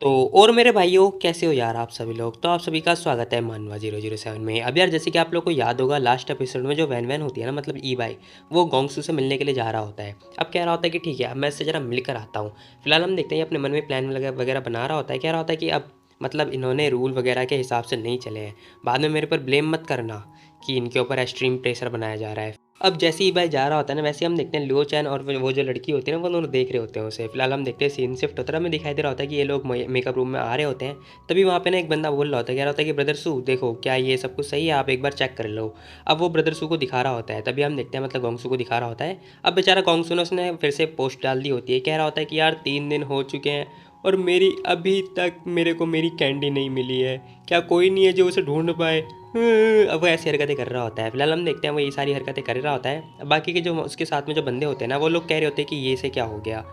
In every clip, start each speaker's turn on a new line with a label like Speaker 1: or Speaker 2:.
Speaker 1: तो और मेरे भाइयों कैसे हो यार आप सभी लोग। तो आप सभी का स्वागत है मानवा 007 में। अब यार जैसे कि आप लोग को याद होगा लास्ट एपिसोड में जो वैन वैन होती है ना, मतलब ई बाई, वो गोंगसू से मिलने के लिए जा रहा होता है। अब कह रहा होता है कि ठीक है, अब मैं इससे ज़रा मिलकर आता हूँ। फिलहाल हम देखते हैं ये अपने मन में प्लान वगैरह बना रहा होता है। कह रहा होता है कि अब मतलब इन्होंने रूल वगैरह के हिसाब से नहीं चले हैं, बाद में मेरे पर ब्लेम मत करना कि इनके ऊपर एक्सट्रीम प्रेशर बनाया जा रहा है। अब जैसे ही भाई जा रहा होता है ना, वैसे हम देखते हैं लियो चैन और वो जो लड़की होती है ना, वो दोनों देख रहे होते हैं उसे। फिलहाल हम देखते हैं सीन शिफ्ट होता है, हमें दिखाई दे रहा होता है कि ये लोग मेकअप रूम में आ रहे होते हैं। तभी वहाँ पे ना एक बंदा बोल रहा होता है, कह रहा होता है कि ब्रदर सू देखो क्या ये सब कुछ सही है, आप एक बार चेक कर लो। अब वो ब्रदर सू को दिखा रहा होता है, तभी हम देखते हैं मतलब गोंगसू को दिखा रहा होता है। अब बेचारा गोंगसू ने उसने फिर से पोस्ट डाल दी होती है, कह रहा होता है कि यार 3 दिन हो चुके हैं और मेरी अभी तक मेरे को मेरी कैंडी नहीं मिली है। क्या कोई नहीं है जो उसे ढूंढ पाए। अब वो ऐसी हरकतें कर रहा होता है। फिलहाल हम देखते हैं वो ये सारी हरकतें कर रहा होता है। बाकी के जो उसके साथ में जो बंदे होते हैं ना, वो लोग कह रहे होते हैं कि ये से क्या हो गया।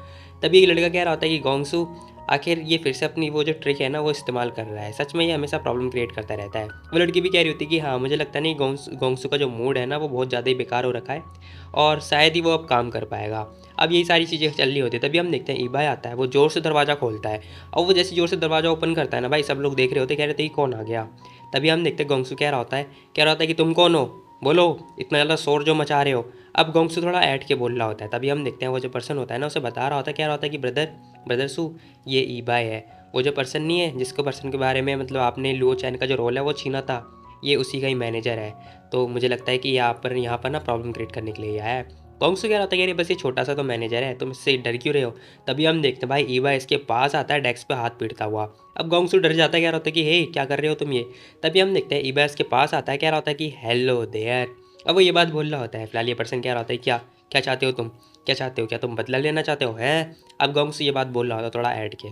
Speaker 1: तभी एक लड़का कह रहा होता है कि गोंगसू आखिर ये फिर से अपनी वो जो ट्रिक है ना वो इस्तेमाल कर रहा है। सच में ये हमेशा प्रॉब्लम क्रिएट करता रहता है। वो लड़की भी कह रही होती है कि हाँ मुझे लगता नहीं गोंगसू का जो मूड है ना वो बहुत ज़्यादा ही बेकार हो रखा है और शायद ही वो अब काम कर पाएगा। अब यही सारी चीज़ें चल रही होती है। तभी हम देखते हैं ईबाई आता है, वो ज़ोर से दरवाज़ा खोलता है और वो जैसे ज़ोर से दरवाज़ा ओपन करता है ना भाई, सब लोग देख रहे होते, कह रहे थे कि कौन आ गया। तभी हम देखते हैं गोंगसू कह रहा होता है कि तुम कौन हो, बोलो, इतना ज़्यादा शोर जो मचा रहे हो। अब गोंगसू थोड़ा ऐट के बोल रहा होता है। तभी हम देखते हैं वो जो पर्सन होता है ना उसे बता रहा होता है, कह रहा होता है कि ब्रदर ब्रदर सू, ये ईबाई है। वो जो पर्सन नहीं है जिसको पर्सन के बारे में मतलब आपने लुओ चैन का जो रोल है वो छीना था, ये उसी का ही मैनेजर है। तो मुझे लगता है कि यहाँ पर ना प्रॉब्लम क्रिएट करने के लिए आया है। गोंगसू कह रहा होता है कि अरे बस ये छोटा सा तो मैनेजर है, तुम इससे डर क्यों रहे हो। तभी हम देखते हैं भाई ईबा इसके पास आता है डेस्क पे हाथ पीटता हुआ। अब गोंगसू डर जाता है, कह रहा होता है कि हे क्या कर रहे हो तुम ये। तभी हम देखते हैं ईबा इसके पास आता है, कह रहा होता है कि हेलो देयर। अब वो ये बात बोल रहा होता है। फिलहाल ये पर्सन कह रहा होता है क्या क्या चाहते हो तुम, क्या चाहते हो, क्या तुम बदला लेना चाहते हो हैं। अब गोंगसू ये बात बोल रहा होता है थोड़ा ऐड के।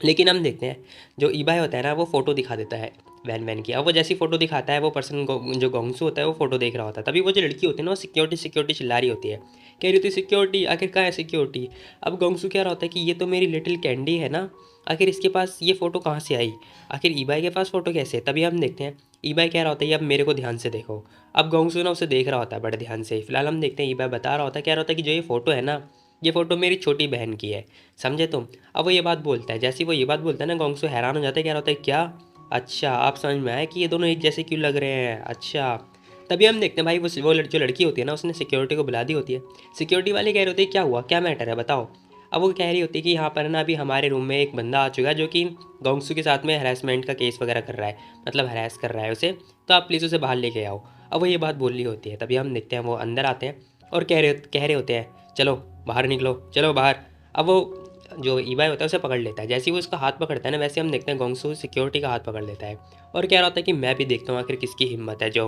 Speaker 1: लेकिन हम देखते हैं जो ईबाई होता है ना वो फ़ोटो दिखा देता है वैन वैन की। अब वो जैसी फ़ोटो दिखाता है वो पर्सन जो गोंगसू होता है वो फ़ोटो देख रहा होता है। तभी वो जो लड़की होती है ना वो सिक्योरिटी सिक्योरिटी चिल्ला रही होती है, कह रही होती है सिक्योरिटी, आखिर कहाँ है सिक्योरिटी। अब गोंगसू कह रहा होता है कि ये तो मेरी लिटिल कैंडी है ना, आखिर इसके पास ये फ़ोटो कहाँ से आई, आखिर ईबाई के पास फ़ोटो कैसे। तभी हम देखते हैं ईबाई कह रहा होता है अब मेरे को ध्यान से देखो। अब गोंगसू ना उसे देख रहा होता है बड़े ध्यान से। फिलहाल हम देखते हैं ईबाई बता रहा होता है, कह रहा होता है कि जो ये फ़ोटो है ना, ये फ़ोटो मेरी छोटी बहन की है, समझे तुम। अब वो ये बात बोलता है, जैसे ही वो ये बात बोलता है ना गोंगसू हैरान हो जाता है, क्या होता है क्या, अच्छा आप समझ में आया कि ये दोनों एक जैसे क्यों लग रहे हैं, अच्छा। तभी हम देखते हैं भाई जो लड़की होती है ना उसने सिक्योरिटी को बुला दी होती है। सिक्योरिटी वाले कह रहे होते हैं क्या हुआ, क्या मैटर है बताओ। अब वो कह रही होती है कि यहाँ पर ना अभी हमारे रूम में एक बंदा आ चुका है जो कि गोंगसू के साथ में हरासमेंट का केस वगैरह कर रहा है, मतलब हरास कर रहा है उसे, तो आप प्लीज़ उसे बाहर लेके आओ। अब वो ये बात बोल रही होती है। तभी हम देखते हैं वो अंदर आते हैं और कह रहे होते हैं चलो बाहर निकलो, चलो बाहर। अब वो जो ईबाई होता है उसे पकड़ लेता है। जैसे ही वो उसका हाथ पकड़ता है ना, वैसे हम देखते हैं गोंगसू सिक्योरिटी का हाथ पकड़ लेता है और कह रहा होता है कि मैं भी देखता हूँ आखिर किसकी हिम्मत है जो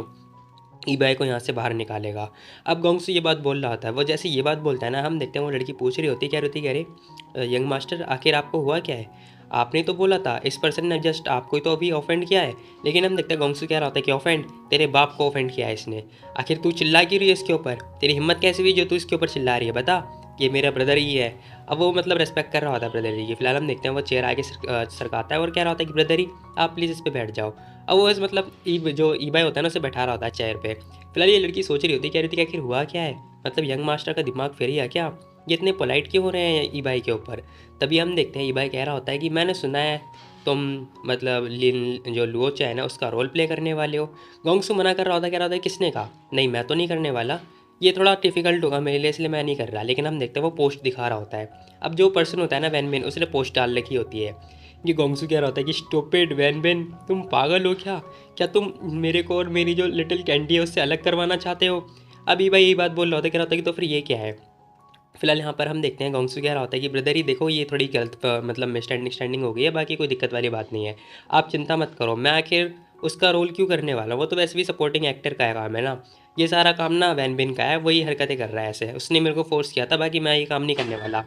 Speaker 1: ईबाई को यहाँ से बाहर निकालेगा। अब गोंगसू ये बात बोल रहा होता है, वो जैसे ये बात बोलता है ना, हम देखते हैं वो लड़की पूछ रही होती है, कह रही यंग मास्टर आखिर आपको हुआ क्या है, आपने तो बोला था इस पर्सन ने जस्ट आपको ही तो अभी ऑफेंड किया है। लेकिन हम देखते हैं गोंगसू कह रहा होता है कि ऑफेंड, तेरे बाप को ऑफेंड किया है इसने, आखिर तू चिल्ला क्यों रही है इसके ऊपर, तेरी हिम्मत कैसे हुई जो तू इसके ऊपर चिल्ला रही है, बता, ये मेरा ब्रदर ही है। अब वो मतलब रेस्पेक्ट कर रहा होता है ब्रदर जी की। फिलहाल हम देखते हैं वो चेयर आगे सरकाता है और कह रहा होता है कि ब्रदर ही आप प्लीज़ इस पर बैठ जाओ। अब वो इस मतलब जो ईबाई होता है ना उसे बैठा रहा होता है चेयर पे। फिलहाल ये लड़की सोच रही होती है, कह रही थी कि आखिर हुआ क्या है, मतलब यंग मास्टर का दिमाग फिर गया क्या, ये इतने पोलाइट क्यों हो रहे हैं ईबाई के ऊपर। तभी हम देखते हैं ईबाई कह रहा होता है कि मैंने सुना है तुम मतलब लिन जो लुओ चाय है ना उसका रोल प्ले करने वाले हो। गोंगसू मना कर रहा होता है, कह रहा होता है किसने कहा, नहीं मैं तो नहीं करने वाला, ये थोड़ा डिफिकल्ट होगा मेरे लिए इसलिए मैं नहीं कर रहा। लेकिन हम देखते हैं वो पोस्ट दिखा रहा होता है। अब जो पर्सन होता है ना वैन मैन, उसने पोस्ट डाल रखी होती है। ये गोंगसू कह रहा होता है कि स्टूपिड वैन वैन, तुम पागल हो क्या, क्या तुम मेरे को और मेरी जो लिटिल कैंडी है उससे अलग करवाना चाहते हो। अभी भाई यही बात बोल रहा होता है, कह रहा होता है कि तो फिर ये क्या है। फिलहाल यहाँ पर हम देखते हैं गोंगसू कह रहा होता है कि ब्रदर ही देखो ये थोड़ी गलत मतलब मिसअंडरस्टैंडिंग हो गई है, बाकी कोई दिक्कत वाली बात नहीं है, आप चिंता मत करो, मैं आखिर उसका रोल क्यों करने वाला हूँ, वो तो वैसे भी सपोर्टिंग एक्टर का काम है ना, ये सारा काम ना वैन बिन का है, वही हरकतें कर रहा है ऐसे, उसने मेरे को फोर्स किया था, बाकी मैं ये काम नहीं करने वाला।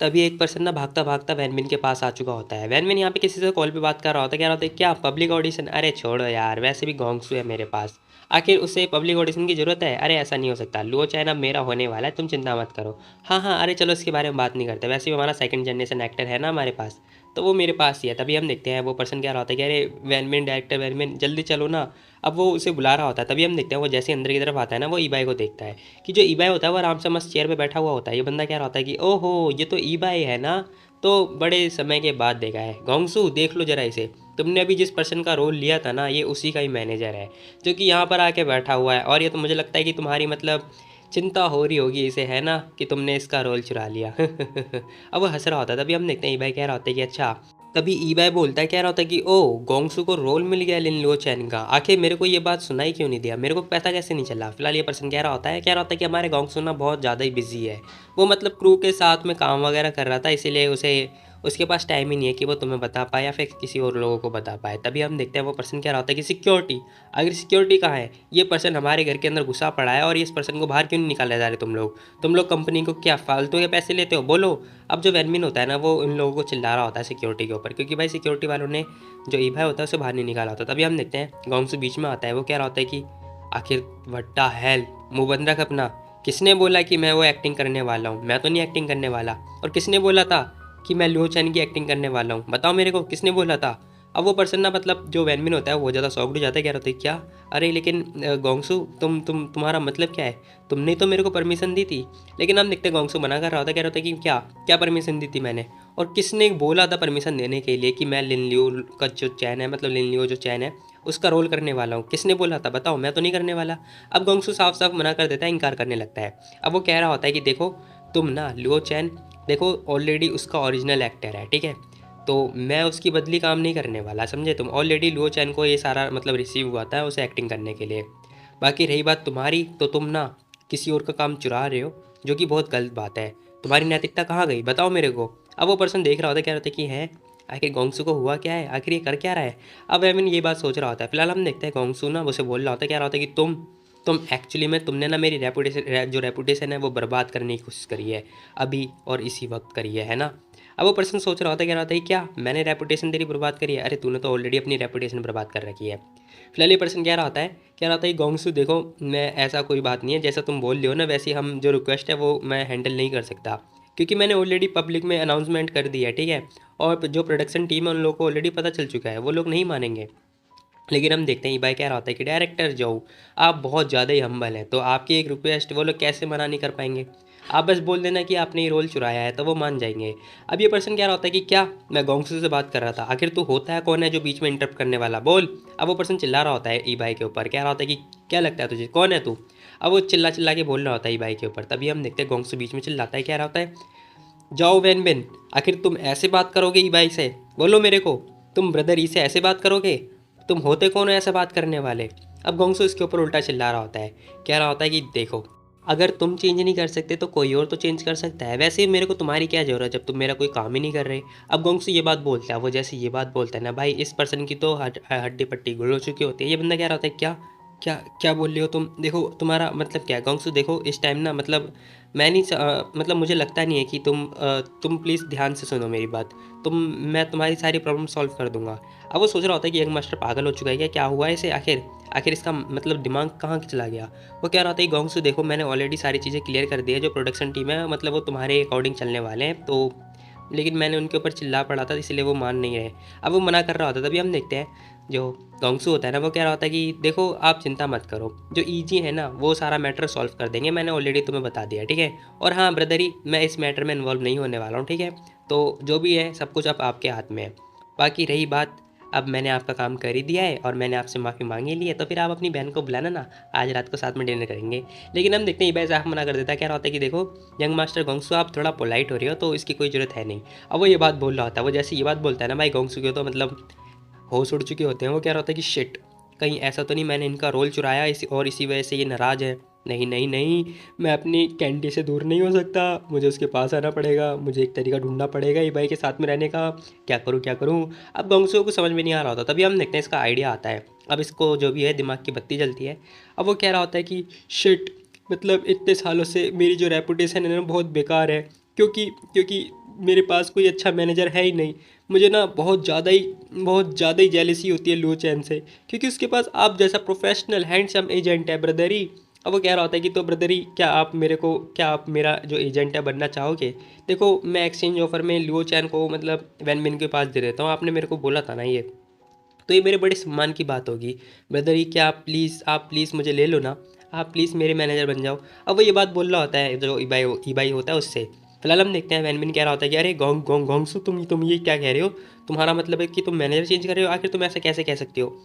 Speaker 1: तभी एक पर्सन ना भागता भागता वैनविन के पास आ चुका होता है। वैनविन यहाँ पे किसी से कॉल पे बात कर रहा होता है, कह रहा होता है क्या पब्लिक ऑडिशन, अरे छोड़ो यार वैसे भी गोंगसू है मेरे पास, आखिर उसे पब्लिक ऑडिशन की ज़रूरत है, अरे ऐसा नहीं हो सकता, लुओ चाइना मेरा होने वाला है, तुम चिंता मत करो। हाँ हाँ अरे चलो इसके बारे में बात नहीं करते, वैसे भी हमारा सेकंड जनरेशन एक्टर है ना हमारे पास, तो वो मेरे पास ही है। तभी हम देखते हैं वो पर्सन कह रहा होता है कि अरे वैनविन डायरेक्टर वैनविन जल्दी चलो ना। अब वो उसे बुला रहा होता है। तभी हम देखते हैं वो जैसे अंदर की तरफ आता है ना, वो ईबाई को देखता है कि जो ईबाई होता है वो आराम से मस्त चेयर पे बैठा हुआ होता है। ये बंदा कह रहा होता है कि ओहो ये तो ईबाई है ना, तो बड़े समय के बाद देखा है। गोंगसू देख लो ज़रा इसे, तुमने अभी जिस पर्सन का रोल लिया था ना, ये उसी का ही मैनेजर है जो कि यहाँ पर आके बैठा हुआ है। और ये तो मुझे लगता है कि तुम्हारी मतलब चिंता हो रही होगी इसे, है ना, कि तुमने इसका रोल चुरा लिया। अब वो हंस रहा होता है। तभी हम देखते हैं ई भाई कह रहा होता है कि अच्छा। तभी ई भाई बोलता है, कह रहा होता है कि ओ, गोंगसू को रोल मिल गया लिन लो चैन का। आखिर मेरे को ये बात सुनाई क्यों नहीं दिया, मेरे को पता कैसे नहीं चला। फिलहाल ये पर्सन कह रहा होता है कि हमारे गोंगसू ना बहुत ज़्यादा ही बिजी है। वो मतलब क्रू के साथ में काम वगैरह कर रहा था, इसीलिए उसे उसके पास टाइम ही नहीं है कि वो तुम्हें बता पाए या फिर किसी और लोगों को बता पाए। तभी हम देखते हैं वो पर्सन कह रहा होता है कि सिक्योरिटी। अगर सिक्योरिटी कहाँ है, ये पर्सन हमारे घर के अंदर घुसा पड़ा है और इस पर्सन को बाहर क्यों नहीं निकाला जा रहे तुम लोग कंपनी को क्या फालतू के पैसे लेते हो, बोलो। अब जो वैनमिन होता है ना, वो इन लोगों को चिल्ला रहा होता है सिक्योरिटी के ऊपर, क्योंकि भाई सिक्योरिटी वालों ने जो ईभाई होता है उसे बाहर नहीं निकाला होता। तभी हम देखते हैं गोंगसू बीच में आता है। वो कह रहा होता है कि आखिर वट्टा हेल, मुंह बंद रख अपना। किसने बोला कि मैं वो एक्टिंग करने वाला हूँ, मैं तो नहीं एक्टिंग करने वाला। और किसने बोला था कि मैं लियो चैन की एक्टिंग करने वाला हूँ, बताओ मेरे को किसने बोला था। अब वो पर्सन ना मतलब जो वैनमिन होता है वो ज़्यादा शॉक्ड हो जाता है, कह रहा होता है क्या, अरे लेकिन गोंगसू तुम्हारा मतलब क्या है, तुमने तो मेरे को परमिशन दी थी। लेकिन हम देखते गोंगसू मना कर रहा होता है, कह रहा होता है कि क्या क्या परमिशन दी थी मैंने, और किसने बोला था परमिशन देने के लिए कि मैं लिन लियो का जो चैन है, मतलब लिन लियो जो चैन है उसका रोल करने वाला हूँ, किसने बोला था बताओ, मैं तो नहीं करने वाला। अब गोंगसू साफ साफ मना कर देता है, इनकार करने लगता है। अब वो कह रहा होता है कि देखो तुम ना लियो चैन, देखो ऑलरेडी उसका ओरिजिनल एक्टर है, ठीक है, तो मैं उसकी बदली काम नहीं करने वाला, समझे तुम। ऑलरेडी लियो चैन को ये सारा मतलब रिसीव हुआ था उसे एक्टिंग करने के लिए। बाकी रही बात तुम्हारी, तो तुम ना किसी और का काम चुरा रहे हो, जो कि बहुत गलत बात है। तुम्हारी नैतिकता कहाँ गई, बताओ मेरे को। अब वो पर्सन देख रहा होता है, कह रहा होता है कि है आखिर गोंगसू को हुआ क्या है, आखिर ये कर क्या रहा है। अब एमिन ये बात सोच रहा होता है। फिलहाल हम देखते हैं गोंगसू ना उसे बोल रहा होता है, कह रहा होता है कि तुम एक्चुअली में तुमने ना मेरी रेपुटेशन जो रेपुटेशन है वो बर्बाद करने की कोशिश करी है अभी और इसी वक्त करी है ना। अब वो पर्सन सोच रहा होता है, कह रहा होता है क्या मैंने रेपुटेशन तेरी बर्बाद करी है, अरे तूने तो ऑलरेडी अपनी रेपुटेशन बर्बाद कर रखी है। फिलहाल ये पर्सन कह रहा होता है गोंगसू देखो, मैं ऐसा कोई बात नहीं है, जैसा तुम बोल रहे हो ना वैसे हम जो रिक्वेस्ट है वो मैं हैंडल नहीं कर सकता, क्योंकि मैंने ऑलरेडी पब्लिक में अनाउंसमेंट कर दी है, ठीक है। और जो प्रोडक्शन टीम है उन लोगों को ऑलरेडी पता चल चुका है, वो लोग नहीं मानेंगे। लेकिन हम देखते हैं ये भाई कह रहा होता है कि डायरेक्टर जो आप बहुत ज़्यादा ही हम्बल हैं, तो आपकी एक रिक्वेस्ट वो लोग कैसे मना नहीं कर पाएंगे। आप बस बोल देना कि आपने ये रोल चुराया है तो वो मान जाएंगे। अब ये पर्सन कह रहा होता है कि क्या, मैं गोंगसू से बात कर रहा था, आखिर तू होता है कौन है जो बीच में इंटरप्ट करने वाला, बोल। अब वो पर्सन चिल्ला रहा होता है ई भाई के ऊपर, कह रहा होता है कि क्या लगता है तुझे, कौन है तू। अब वो चिल्ला चिल्ला के बोल रहा होता है ई भाई के ऊपर। तभी हम देखते हैं गोंगसू बीच में चिल्लाता है, कह रहा होता है जाओ वैन बिन, आखिर तुम ऐसे बात करोगे ई भाई से, बोलो मेरे को, तुम ब्रदर ई से ऐसे बात करोगे, तुम होते कौन हो ऐसे बात करने वाले। अब गोंगसू इसके ऊपर उल्टा चिल्ला रहा होता है, कह रहा होता है कि देखो अगर तुम चेंज नहीं कर सकते तो कोई और तो चेंज कर सकता है, वैसे मेरे को तुम्हारी क्या ज़रूरत जब तुम मेरा कोई काम ही नहीं कर रहे। अब गोंगसू ये बात बोलता है, वो जैसे ये बात बोलता है ना भाई, इस पर्सन की तो हड्डी पट्टी गुड़ हो चुकी होती है। ये बंदा कह रहा होता है क्या क्या क्या बोल रहे हो तुम, देखो तुम्हारा मतलब क्या है गोंगसू, देखो इस टाइम ना मतलब मैं नहीं मतलब मुझे लगता नहीं है कि तुम प्लीज़ ध्यान से सुनो मेरी बात, मैं तुम्हारी सारी प्रॉब्लम सॉल्व कर दूंगा। अब वो सोच रहा होता है कि यंग मास्टर पागल हो चुका है क्या, क्या हुआ है इसे, आखिर आखिर इसका मतलब दिमाग कहाँ चला गया। वो कह रहा था कि गोंगसू देखो मैंने ऑलरेडी सारी चीज़ें क्लियर कर दी है, जो प्रोडक्शन टीम है मतलब वो तुम्हारे अकॉर्डिंग चलने वाले हैं, तो लेकिन मैंने उनके ऊपर चिल्ला पड़ा था इसलिए वो मान नहीं रहे। अब वो मना कर रहा होता, तभी हम देखते हैं जो गोंगसू होता है ना, वो कह रहा होता है कि देखो आप चिंता मत करो, जो ईजी है ना वो सारा मैटर सॉल्व कर देंगे, मैंने ऑलरेडी तुम्हें बता दिया, ठीक है। और हाँ ब्रदरी, मैं इस मैटर में इन्वॉल्व नहीं होने वाला हूँ, ठीक है। तो जो भी है सब कुछ अब आपके हाथ में है। बाकी रही बात, अब मैंने आपका काम कर ही दिया है और मैंने आपसे माफ़ी मांगी ली है, तो फिर आप अपनी बहन को बुलाना ना, आज रात को साथ में डिनर करेंगे। लेकिन हम देखते हैं ये साफ मना कर देता है, कह रहा होता है कि देखो यंग मास्टर गोंगसू आप थोड़ा पोलाइट हो रहे हो, तो इसकी कोई ज़रूरत है नहीं। अब वो ये बात बोल रहा होता है, वो जैसे ये बात बोलता है ना भाई, गोंगसू के तो मतलब होश उड़ चुके होते हैं। वो कह रहा होता है कि शिट, कहीं ऐसा तो नहीं मैंने इनका रोल चुराया इसी वजह से ये नाराज़ है। नहीं नहीं नहीं, मैं अपनी कैंडी से दूर नहीं हो सकता, मुझे उसके पास आना पड़ेगा, मुझे एक तरीका ढूंढना पड़ेगा ये भाई के साथ में रहने का, क्या करूँ क्या करूँ। अब गोंगसू को समझ में नहीं आ रहा होता, तभी हम देखते हैं इसका आइडिया आता है। अब इसको जो भी है दिमाग की बत्ती जलती है। अब वो कह रहा होता है कि शिट, मतलब इतने सालों से मेरी जो रेपुटेशन है ना बहुत बेकार है, क्योंकि क्योंकि मेरे पास कोई अच्छा मैनेजर है ही नहीं। मुझे ना बहुत ज़्यादा ही जेलसी होती है लो चैन से, क्योंकि उसके पास आप जैसा प्रोफेशनल हैंडसम एजेंट है ब्रदरी। अब वो कह रहा होता है कि तो ब्रदरी क्या आप मेरा जो एजेंट है बनना चाहोगे। देखो मैं एक्सचेंज ऑफर में लुओ चैन को मतलब वैन के पास दे देता हूँ, आपने मेरे को बोला था ना ये, तो ये मेरे बड़े सम्मान की बात होगी। ब्रदरी क्या आप प्लीज़ मुझे ले लो ना, आप प्लीज़ मेरे मैनेजर बन जाओ। अब वो ये बात बोल रहा होता है जो ईबाई होता है उससे, फिलहाल हम देखते हैं वैन कह रहा होता है कि अरे गोंगसू तुम ये क्या कह रहे हो, तुम्हारा मतलब है कि तुम मैनेजर चेंज कर रहे हो, आखिर तुम ऐसे कैसे कह सकते हो।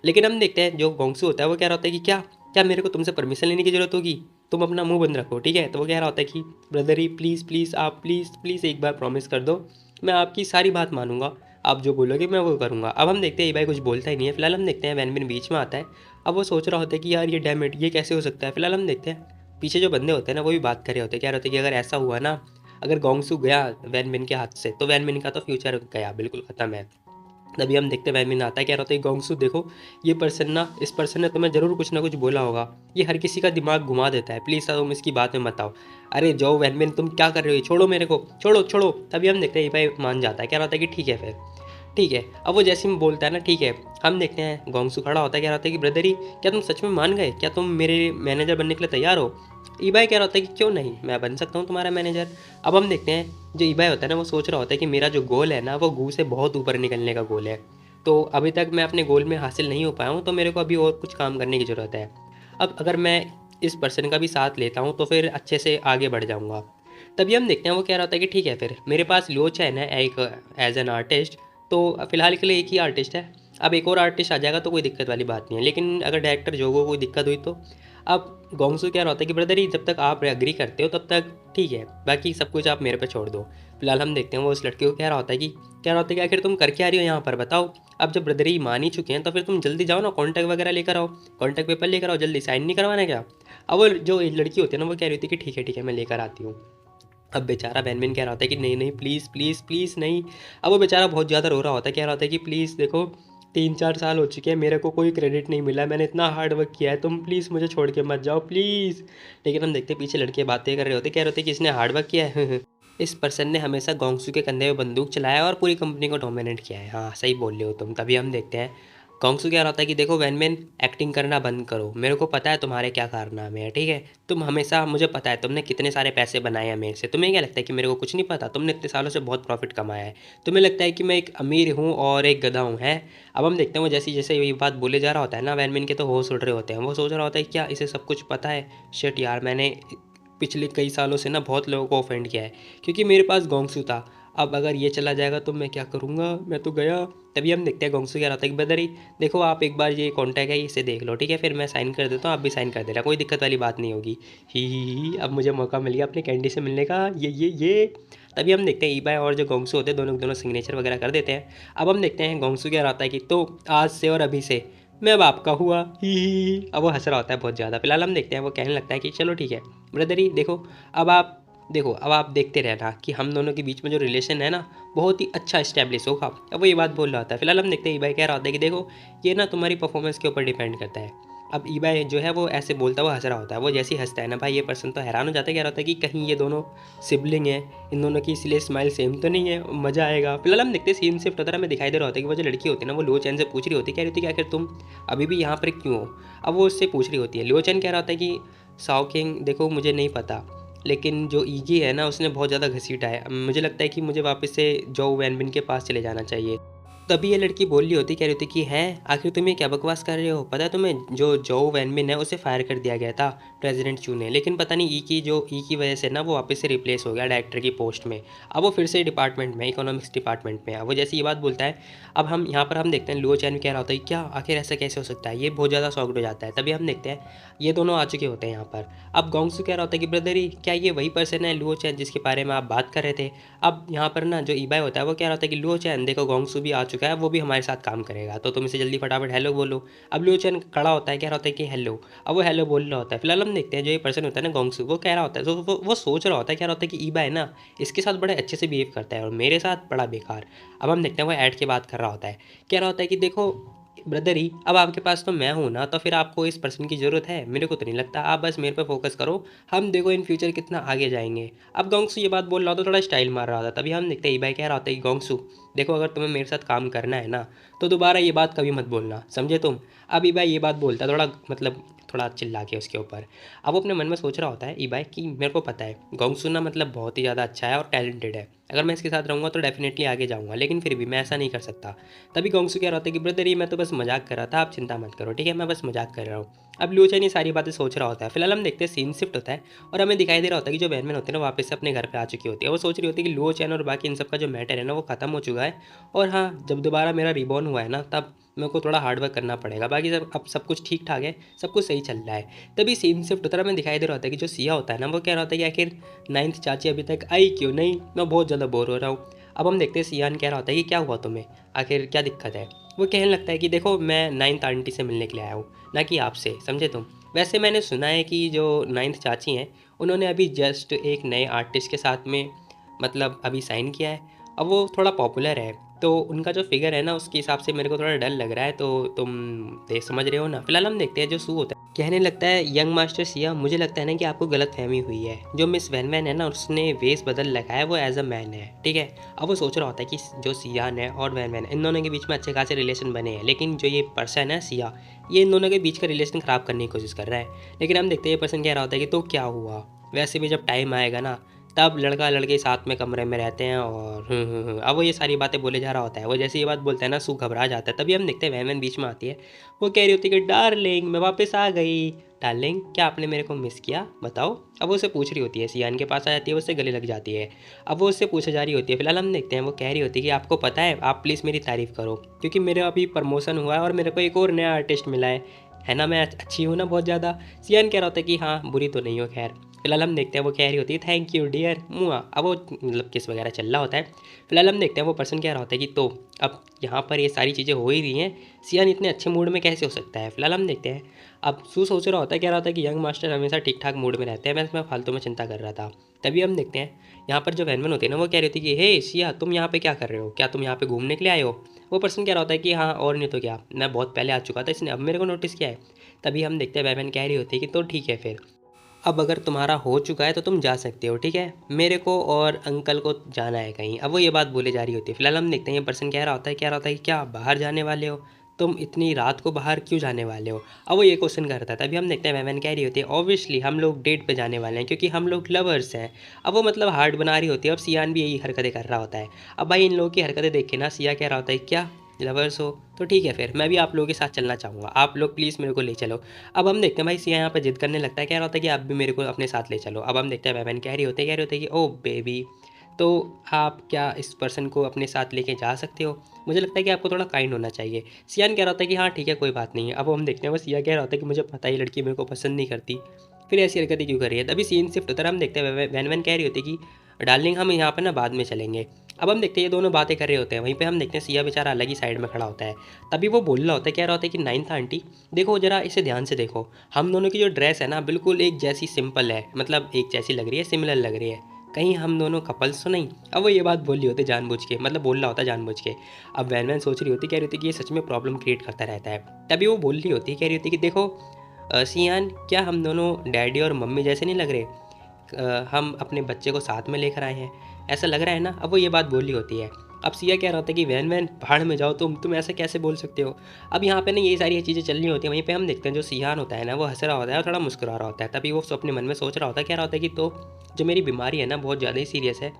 Speaker 1: लेकिन हम देखते हैं जो गोंगसू होता है वो कह रहा होता है कि क्या क्या मेरे को तुमसे परमिशन लेने की ज़रूरत होगी, तुम अपना मुंह बंद रखो, ठीक है। तो वो कह रहा होता है कि ब्रदर ही प्लीज़ प्लीज़ आप प्लीज़ प्लीज़ एक बार प्रॉमिस कर दो, मैं आपकी सारी बात मानूंगा, आप जो बोलोगे मैं वो करूँगा। अब हम देखते हैं ये भाई कुछ बोलता ही नहीं है। फिलहाल हम देखते हैं वैन बीच में आता है। अब वो सोच रहा होता है कि यार ये डैमेट ये कैसे हो सकता है। फिलहाल हम देखते हैं पीछे जो बंदे होते हैं ना वो भी बात कर रहे होते हैं, कह रहे होते हैं कि अगर ऐसा हुआ ना, अगर गोंगसू गया वैन के हाथ से तो वैन का तो फ्यूचर गया, बिल्कुल ख़त्म है। तभी हम देखते हैं वैन आता है, कह रहा होता है गोंगसू देखो ये पर्सन ना, इस पर्सन ने तुम्हें ज़रूर कुछ ना कुछ बोला होगा, ये हर किसी का दिमाग घुमा देता है, प्लीज़ तुम इसकी बात में मत आओ। अरे जाओ वैन तुम क्या कर रहे हो, छोड़ो मेरे को, छोड़ो छोड़ो। तभी हम देखते हैं ये भाई मान जाता है, कह रहा होता है कि ठीक है फिर ठीक है। अब वो जैसे ही बोलता है ना ठीक है, हम देखते हैं गोंगसू खड़ा होता है, कह रहा होता है कि ब्रदर ही क्या तुम सच में मान गए, क्या तुम मेरे मैनेजर बनने के लिए तैयार हो। ईबाई कह रहा होता है कि क्यों नहीं, मैं बन सकता हूँ तुम्हारा मैनेजर। अब हम देखते हैं जो ईबाई होता है ना वो सोच रहा होता है कि मेरा जो गोल है ना वो गू से बहुत ऊपर निकलने का गोल है, तो अभी तक मैं अपने गोल में हासिल नहीं हो पाया हूँ, तो मेरे को अभी और कुछ काम करने की ज़रूरत है। अब अगर मैं इस पर्सन का भी साथ लेता हूँ तो फिर अच्छे से आगे बढ़ जाऊँगा। तभी हम देखते हैं वो कह रहा होता है कि ठीक है फिर मेरे पास लो चैन है एक एज एन आर्टिस्ट, तो फिलहाल के लिए एक ही आर्टिस्ट है। अब एक और आर्टिस्ट आ जाएगा तो कोई दिक्कत वाली बात नहीं है, लेकिन अगर डायरेक्टर जो को कोई दिक्कत हुई तो। अब गोंगसू क्या होता है कि ब्रदर ही जब तक आप एग्री करते हो तब तक ठीक है, बाकी सब कुछ आप मेरे पे छोड़ दो। फिलहाल हम देखते हैं वो उस लड़के को कह रहा होता है कि आखिर तुम कर क्या रही हो यहाँ पर बताओ। अब जब ब्रदर ही मान ही चुके हैं तो फिर तुम जल्दी जाओ ना, कॉन्टैक्ट वगैरह लेकर आओ, कॉन्टैक्ट पेपर लेकर आओ, जल्दी साइन नहीं करवाना क्या। अब वो जो लड़की होती है ना वो कह रही थी कि ठीक है मैं लेकर आती हूँ। अब बेचारा बैनमिन कह रहा होता है कि नहीं नहीं प्लीज़ प्लीज़ प्लीज़ नहीं। अब वो बेचारा बहुत ज़्यादा रो रहा होता है, कह रहा होता है कि प्लीज़ देखो 3-4 साल हो चुके हैं, मेरे को कोई क्रेडिट नहीं मिला, मैंने इतना हार्ड वर्क किया है, तुम प्लीज़ मुझे छोड़ के मत जाओ प्लीज़। लेकिन हम देखते पीछे लड़के बातें कर रहे होते, कह रहे होते कि इसने हार्ड वर्क किया है इस पर्सन ने हमेशा गोंगसू के कंधे में बंदूक चलाया और पूरी कंपनी को डोमिनेट किया है। हाँ सही बोल रहे हो तुम। तभी हम देखते हैं गोंगसू क्या होता है कि देखो वैनमैन एक्टिंग करना बंद करो, मेरे को पता है तुम्हारे क्या कारनामे हैं, ठीक है। तुम हमेशा मुझे पता है तुमने कितने सारे पैसे बनाए हैं मेरे से, तुम्हें क्या लगता है कि मेरे को कुछ नहीं पता, तुमने इतने सालों से बहुत प्रॉफिट कमाया है, तुम्हें लगता है कि मैं एक अमीर हूँ और एक गधा हूँ है। अब हम देखते हैं वो जैसे जैसे ये बात बोले जा रहा होता है ना, वैनमैन के तो होश उड़ रहे होते हैं, वो सोच रहा होता है क्या इसे सब कुछ पता है। शिट यार मैंने पिछले कई सालों से ना बहुत लोगों को ऑफेंड किया है क्योंकि मेरे पास गोंगसू था, अब अगर ये चला जाएगा तो मैं क्या करूँगा, मैं तो गया। तभी हम देखते हैं गोंगसू क्या रहता है कि ब्रदर ही देखो आप एक बार ये कॉन्टैक्ट है इसे देख लो, ठीक है, फिर मैं साइन कर देता हूँ, आप भी साइन कर देना, कोई दिक्कत वाली बात नहीं होगी। ही अब मुझे मौका मिल गया अपने कैंडी से मिलने का, ये। तभी हम देखते हैं ईबाई और जो गोंगसू होते हैं दोनों दोनों सिग्नेचर वगैरह कर देते हैं। अब हम देखते हैं गोंगसू क्या रहता है कि तो आज से और अभी से मैं अब आपका हुआ ही। अब वो हंस रहा होता है बहुत ज़्यादा। फिलहाल हम देखते हैं वो कहने लगता है कि चलो ठीक है ब्रदर ही अब आप देखते रहना कि हम दोनों के बीच में जो रिलेशन है ना बहुत ही अच्छा इस्टेब्लिश होगा। अब वो ये बात बोल रहा था। फिलहाल हम देखते हैं ईबाई कह रहा होता है कि देखो ये ना तुम्हारी परफॉर्मेंस के ऊपर डिपेंड करता है। अब ईबाई जो है वो ऐसे बोलता हुआ हंस रहा होता है, वो जैसे ही हंसता है ना भाई ये पर्सन तो हैरान हो जाता है, कह रहा होता है कि कहीं ये दोनों सिबलिंग हैं, इन दोनों की इसलिए स्माइल सेम तो नहीं है, मज़ा आएगा। फिलहाल हम देखते हैं सीन शिफ्ट होता है, हमें दिखाई दे रहा होता है कि वो जो लड़की होती है ना वो लो चैन से पूछ रही होती है, कह रही होती है कि आखिर तुम अभी भी यहाँ पर क्यों हो। अब वो उससे पूछ रही होती है, लो चैन कह रहा होता है कि साओ किंग देखो मुझे नहीं पता, लेकिन जो ईजी है ना उसने बहुत ज़्यादा घसीटा है, मुझे लगता है कि मुझे वापस से जो वैनबिन के पास चले जाना चाहिए। तभी ये लड़की बोल रही होती, कह रही होती कि हैं आखिर तुम ये क्या बकवास कर रहे हो, पता है तुम्हें जो जो वैनबिन है उसे फायर कर दिया गया था प्रेसिडेंट चू ने, लेकिन पता नहीं ई की वजह से ना वो वापस से रिप्लेस हो गया डायरेक्टर की पोस्ट में, अब वो फिर से डिपार्टमेंट में इकोनॉमिक्स डिपार्टमेंट में है। वो जैसे ये बात बोलता है, अब हम यहाँ पर हम देखते हैं लुओ चैन कह रहा होता है क्या आखिर ऐसा कैसे हो सकता है, ये बहुत ज़्यादा शॉक्ड हो जाता है। तभी हम देखते हैं ये दोनों आ चुके होते हैं यहाँ पर। अब गोंगसू कह रहा होता है कि ब्रदर ही क्या ये वही पर्सन है लुओ चैन जिसके बारे में आप बात कर रहे थे। अब यहाँ पर ना जो ईबाई होता है वो कह रहा होता है कि लुओ चैन देखो गोंगसू भी आ चुका है, वो भी हमारे साथ काम करेगा, तो तुम इसे जल्दी फटाफट हेलो बोलो। अब लुओ चैन खड़ा होता है, कह रहा होता है कि हेलो, अब वो हेलो बोल रहा होता है। फिलहाल हम देखते हैं जो ये पर्सन होता है ना गोंगसू, वो कह रहा होता है तो वो सोच रहा होता है, कह रहा होता है कि ईबा है ना इसके साथ बड़े अच्छे से बिहेव करता है और मेरे साथ बड़ा बेकार। अब हम देखते हैं वो ऐड की बात कर रहा होता है, कह रहा होता है कि देखो ब्रदर ही अब आपके पास तो मैं हूँ ना, तो फिर आपको इस पर्सन की ज़रूरत है, मेरे को तो नहीं लगता, आप बस मेरे पे फोकस करो, हम देखो इन फ्यूचर कितना आगे जाएंगे। अब गोंगसू ये बात बोल रहा था, थोड़ा स्टाइल मार रहा था। तभी हम देखते हैं ईबाई कह रहा होता है कि गोंगसू देखो अगर तुम्हें मेरे साथ काम करना है ना तो दोबारा ये बात कभी मत बोलना, समझे तुम। अब ईबाई ये बात बोलता है थोड़ा मतलब थोड़ा चिल्ला के उसके ऊपर। अब वो अपने मन में सोच रहा होता है ईबाई कि मेरे को पता है गोंगसू ना मतलब बहुत ही ज़्यादा अच्छा है और टैलेंटेड है, अगर मैं इसके साथ रहूँगा तो डेफिनेटली आगे जाऊँगा, लेकिन फिर भी मैं ऐसा नहीं कर सकता। तभी गोंगसू कह रहा होता है कि ब्रदर ये मैं तो बस मजाक कर रहा था, आप चिंता मत करो, ठीक है, मैं बस मजाक कर रहा हूँ। अब लिू चेन ये सारी बातें सोच रहा होता है। फिलहाल हम देखते हैं सीन शिफ्ट होता है और हमें दिखाई दे रहा होता है कि जो वैन होती है ना वापस से अपने घर पे आ चुकी होती है। वो सोच रही होती है कि लियो चैन और बाकी इन सब का जो मैटर है ना वो खत्म हो चुका है, और हाँ, जब दोबारा मेरा रिबॉर्न हुआ है ना तब मेरे को थोड़ा हार्ड वर्क करना पड़ेगा, बाकी सब अब सब कुछ ठीक ठाक है, सब कुछ सही चल रहा है। तभी सीन शिफ्ट होता है, हमें दिखाई दे रहा होता है कि जो सिया होता है ना वो कह रहा होता है कि आखिर नाइन्थ चाची अभी तक आई क्यों नहीं, मैं बहुत ज़्यादा बोर हो रहा हूँ। अब हम देखते हैं सियान कह रहा होता है कि क्या हुआ तुम्हें, आखिर क्या दिक्कत है। वो कहने लगता है कि देखो मैं नाइन्थ आंटी से मिलने के लिए आया हूँ, ना कि आपसे, समझे तुम। वैसे मैंने सुना है कि जो नाइन्थ चाची हैं उन्होंने अभी जस्ट एक नए आर्टिस्ट के साथ में मतलब अभी साइन किया है। अब वो थोड़ा पॉपुलर है, तो उनका जो फिगर है ना उसके हिसाब से मेरे को थोड़ा डर लग रहा है, तो तुम देख समझ रहे हो ना। फिलहाल हम देखते हैं जो सू होता है कहने लगता है यंग मास्टर सिया, मुझे लगता है ना कि आपको गलत फहमी हुई है, जो मिस वैन वैन है ना उसने वेश बदल रखा है, वो एज अ मैन है, ठीक है। अब वो सोच रहा होता है कि जो सियान है और वैन वैन इन दोनों के बीच में अच्छे खासे रिलेशन बने हैं, लेकिन जो ये पर्सन है सिया, ये इन दोनों के बीच का रिलेशन ख़राब करने की कोशिश कर रहा है। लेकिन हम देखते हैं ये पर्सन कह रहा होता है कि तो क्या हुआ, वैसे भी जब टाइम आएगा ना तब लड़का लड़के साथ में कमरे में रहते हैं, और अब वो ये सारी बातें बोले जा रहा होता है। वो जैसे ये बात बोलता है ना सू घबरा जाता है। तभी हम देखते हैं वैन वैन बीच में आती है। वो कह रही होती है कि डार्लिंग मैं वापस आ गई। डार्लिंग क्या आपने मेरे को मिस किया, बताओ। अब वो उससे पूछ रही होती है, सियान के पास आ जाती है, वो उससे गले लग जाती है। अब वो उससे पूछे जा रही होती है। फिलहाल हम देखते हैं वो कह रही होती है कि आपको पता है आप प्लीज़ मेरी तारीफ़ करो, क्योंकि मेरा अभी प्रमोशन हुआ है और मेरे को एक और नया आर्टिस्ट मिला है ना, मैं अच्छी हूँ ना बहुत ज़्यादा। सियान कह रहा होता है कि हाँ बुरी तो नहीं हो खैर। फिलहाल हम देखते हैं वो कह रही होती है थैंक यू डियर मुआ। अब वो मतलब किस वगैरह चल रहा होता है। फिलहाल हम देखते हैं वो पर्सन कह रहा होता है कि तो अब यहाँ पर ये सारी चीज़ें हो ही रही हैं, सियान इतने अच्छे मूड में कैसे हो सकता है। फिलहाल हम देखते हैं अब सू सोच रहा होता है, कह रहा होता है कि यंग मास्टर हमेशा ठीक ठाक मूड में रहते हैं, मैं इसमें फालतू में चिंता कर रहा था। तभी हम देखते हैं यहाँ पर जो वैनवन होती है ना वो कह रही थी कि हे सिया तुम यहाँ पे क्या कर रहे हो, क्या तुम यहाँ पे घूमने के लिए आए हो। वो पर्सन कह रहा होता है कि हाँ और नहीं तो क्या, मैं बहुत पहले आ चुका था, इसने अब मेरे को नोटिस किया है। तभी हम देखते हैं वैनवन कह रही होती है कि तो ठीक है फिर, अब अगर तुम्हारा हो चुका है तो तुम जा सकते हो, ठीक है, मेरे को और अंकल को जाना है कहीं। अब वो ये बात बोले जा रही होती है। फिलहाल हम देखते हैं ये पर्सन कह रहा होता है कि क्या बाहर जाने वाले हो, तुम इतनी रात को बाहर क्यों जाने वाले हो। अब वो ये क्वेश्चन करता है। तभी हम देखते हैं वैवन कह रही होती है ऑब्वियसली हम लोग डेट पे जाने वाले हैं क्योंकि हम लोग लवर्स हैं। अब वो मतलब हार्ट बना रही होती है और सियान भी यही हरकतें कर रहा होता है। अब भाई इन लोगों की हरकतें देख के ना सिया कह रहा होता है क्या लवर्स हो, तो ठीक है फिर मैं भी आप लोगों के साथ चलना चाहूँगा, आप लोग प्लीज़ मेरे को ले चलो। अब हम देखते हैं भाई सिया यहाँ पर जिद करने लगता है, कह रहा होता है कि आप भी मेरे को अपने साथ ले चलो। अब हम देखते हैं वैवन कह रही होते हैं कि ओ बेबी, तो आप क्या इस पर्सन को अपने साथ लेके जा सकते हो, मुझे लगता है कि आपको थोड़ा काइंड होना चाहिए। सियान कह रहा होता है कि हाँ ठीक है कोई बात नहीं है। अब हम देखते हैं वो सिया कह रहा होता है कि मुझे पता है ये लड़की मेरे को पसंद नहीं करती, फिर ऐसी हरकतें क्यों कर रही है। तभी सीन शिफ्ट होता है, हम देखते हैं वैन वैन कह रही होती है कि डार्लिंग हम यहाँ पर ना बाद में चलेंगे। अब हम देखते हैं ये दोनों बातें कर रहे होते हैं, वहीं पे हम देखते हैं सिया बेचारा अलग ही साइड में खड़ा होता है। तभी वो बोल रहा होता है, कह रहा होता है कि नाइन्थ आंटी देखो ज़रा इसे ध्यान से देखो, हम दोनों की जो ड्रेस है ना बिल्कुल एक जैसी सिंपल है, मतलब एक जैसी लग रही है, सिमिलर लग रही है, कहीं हम दोनों कपल्स तो नहीं। अब वो ये बात बोल रही होती जानबूझ के, मतलब बोल रहा होता जानबूझ के। अब वैन वैन सोच रही होती, कह रही होती कि ये सच में प्रॉब्लम क्रिएट करता रहता है। तभी वो बोल रही होती, कह रही होती कि देखो सियान क्या हम दोनों डैडी और मम्मी जैसे नहीं लग रहे, हम अपने बच्चे को साथ में लेकर आए हैं, ऐसा लग रहा है ना। अब वो ये बात बोली होती है। अब सिया कह रहा होता है कि वैन वैन पहाड़ में जाओ, तुम ऐसा कैसे बोल सकते हो। अब यहाँ पे ना ये सारी चीज़ें चल रही होती हैं। वहीं पे हम देखते हैं जो सियान होता है ना वो हंस रहा होता है और थोड़ा मुस्कुरा रहा होता है। तभी वो अपने मन में सोच रहा होता है, कह रहा होता है कि तो जो मेरी बीमारी है ना बहुत ज़्यादा ही सीरियस है,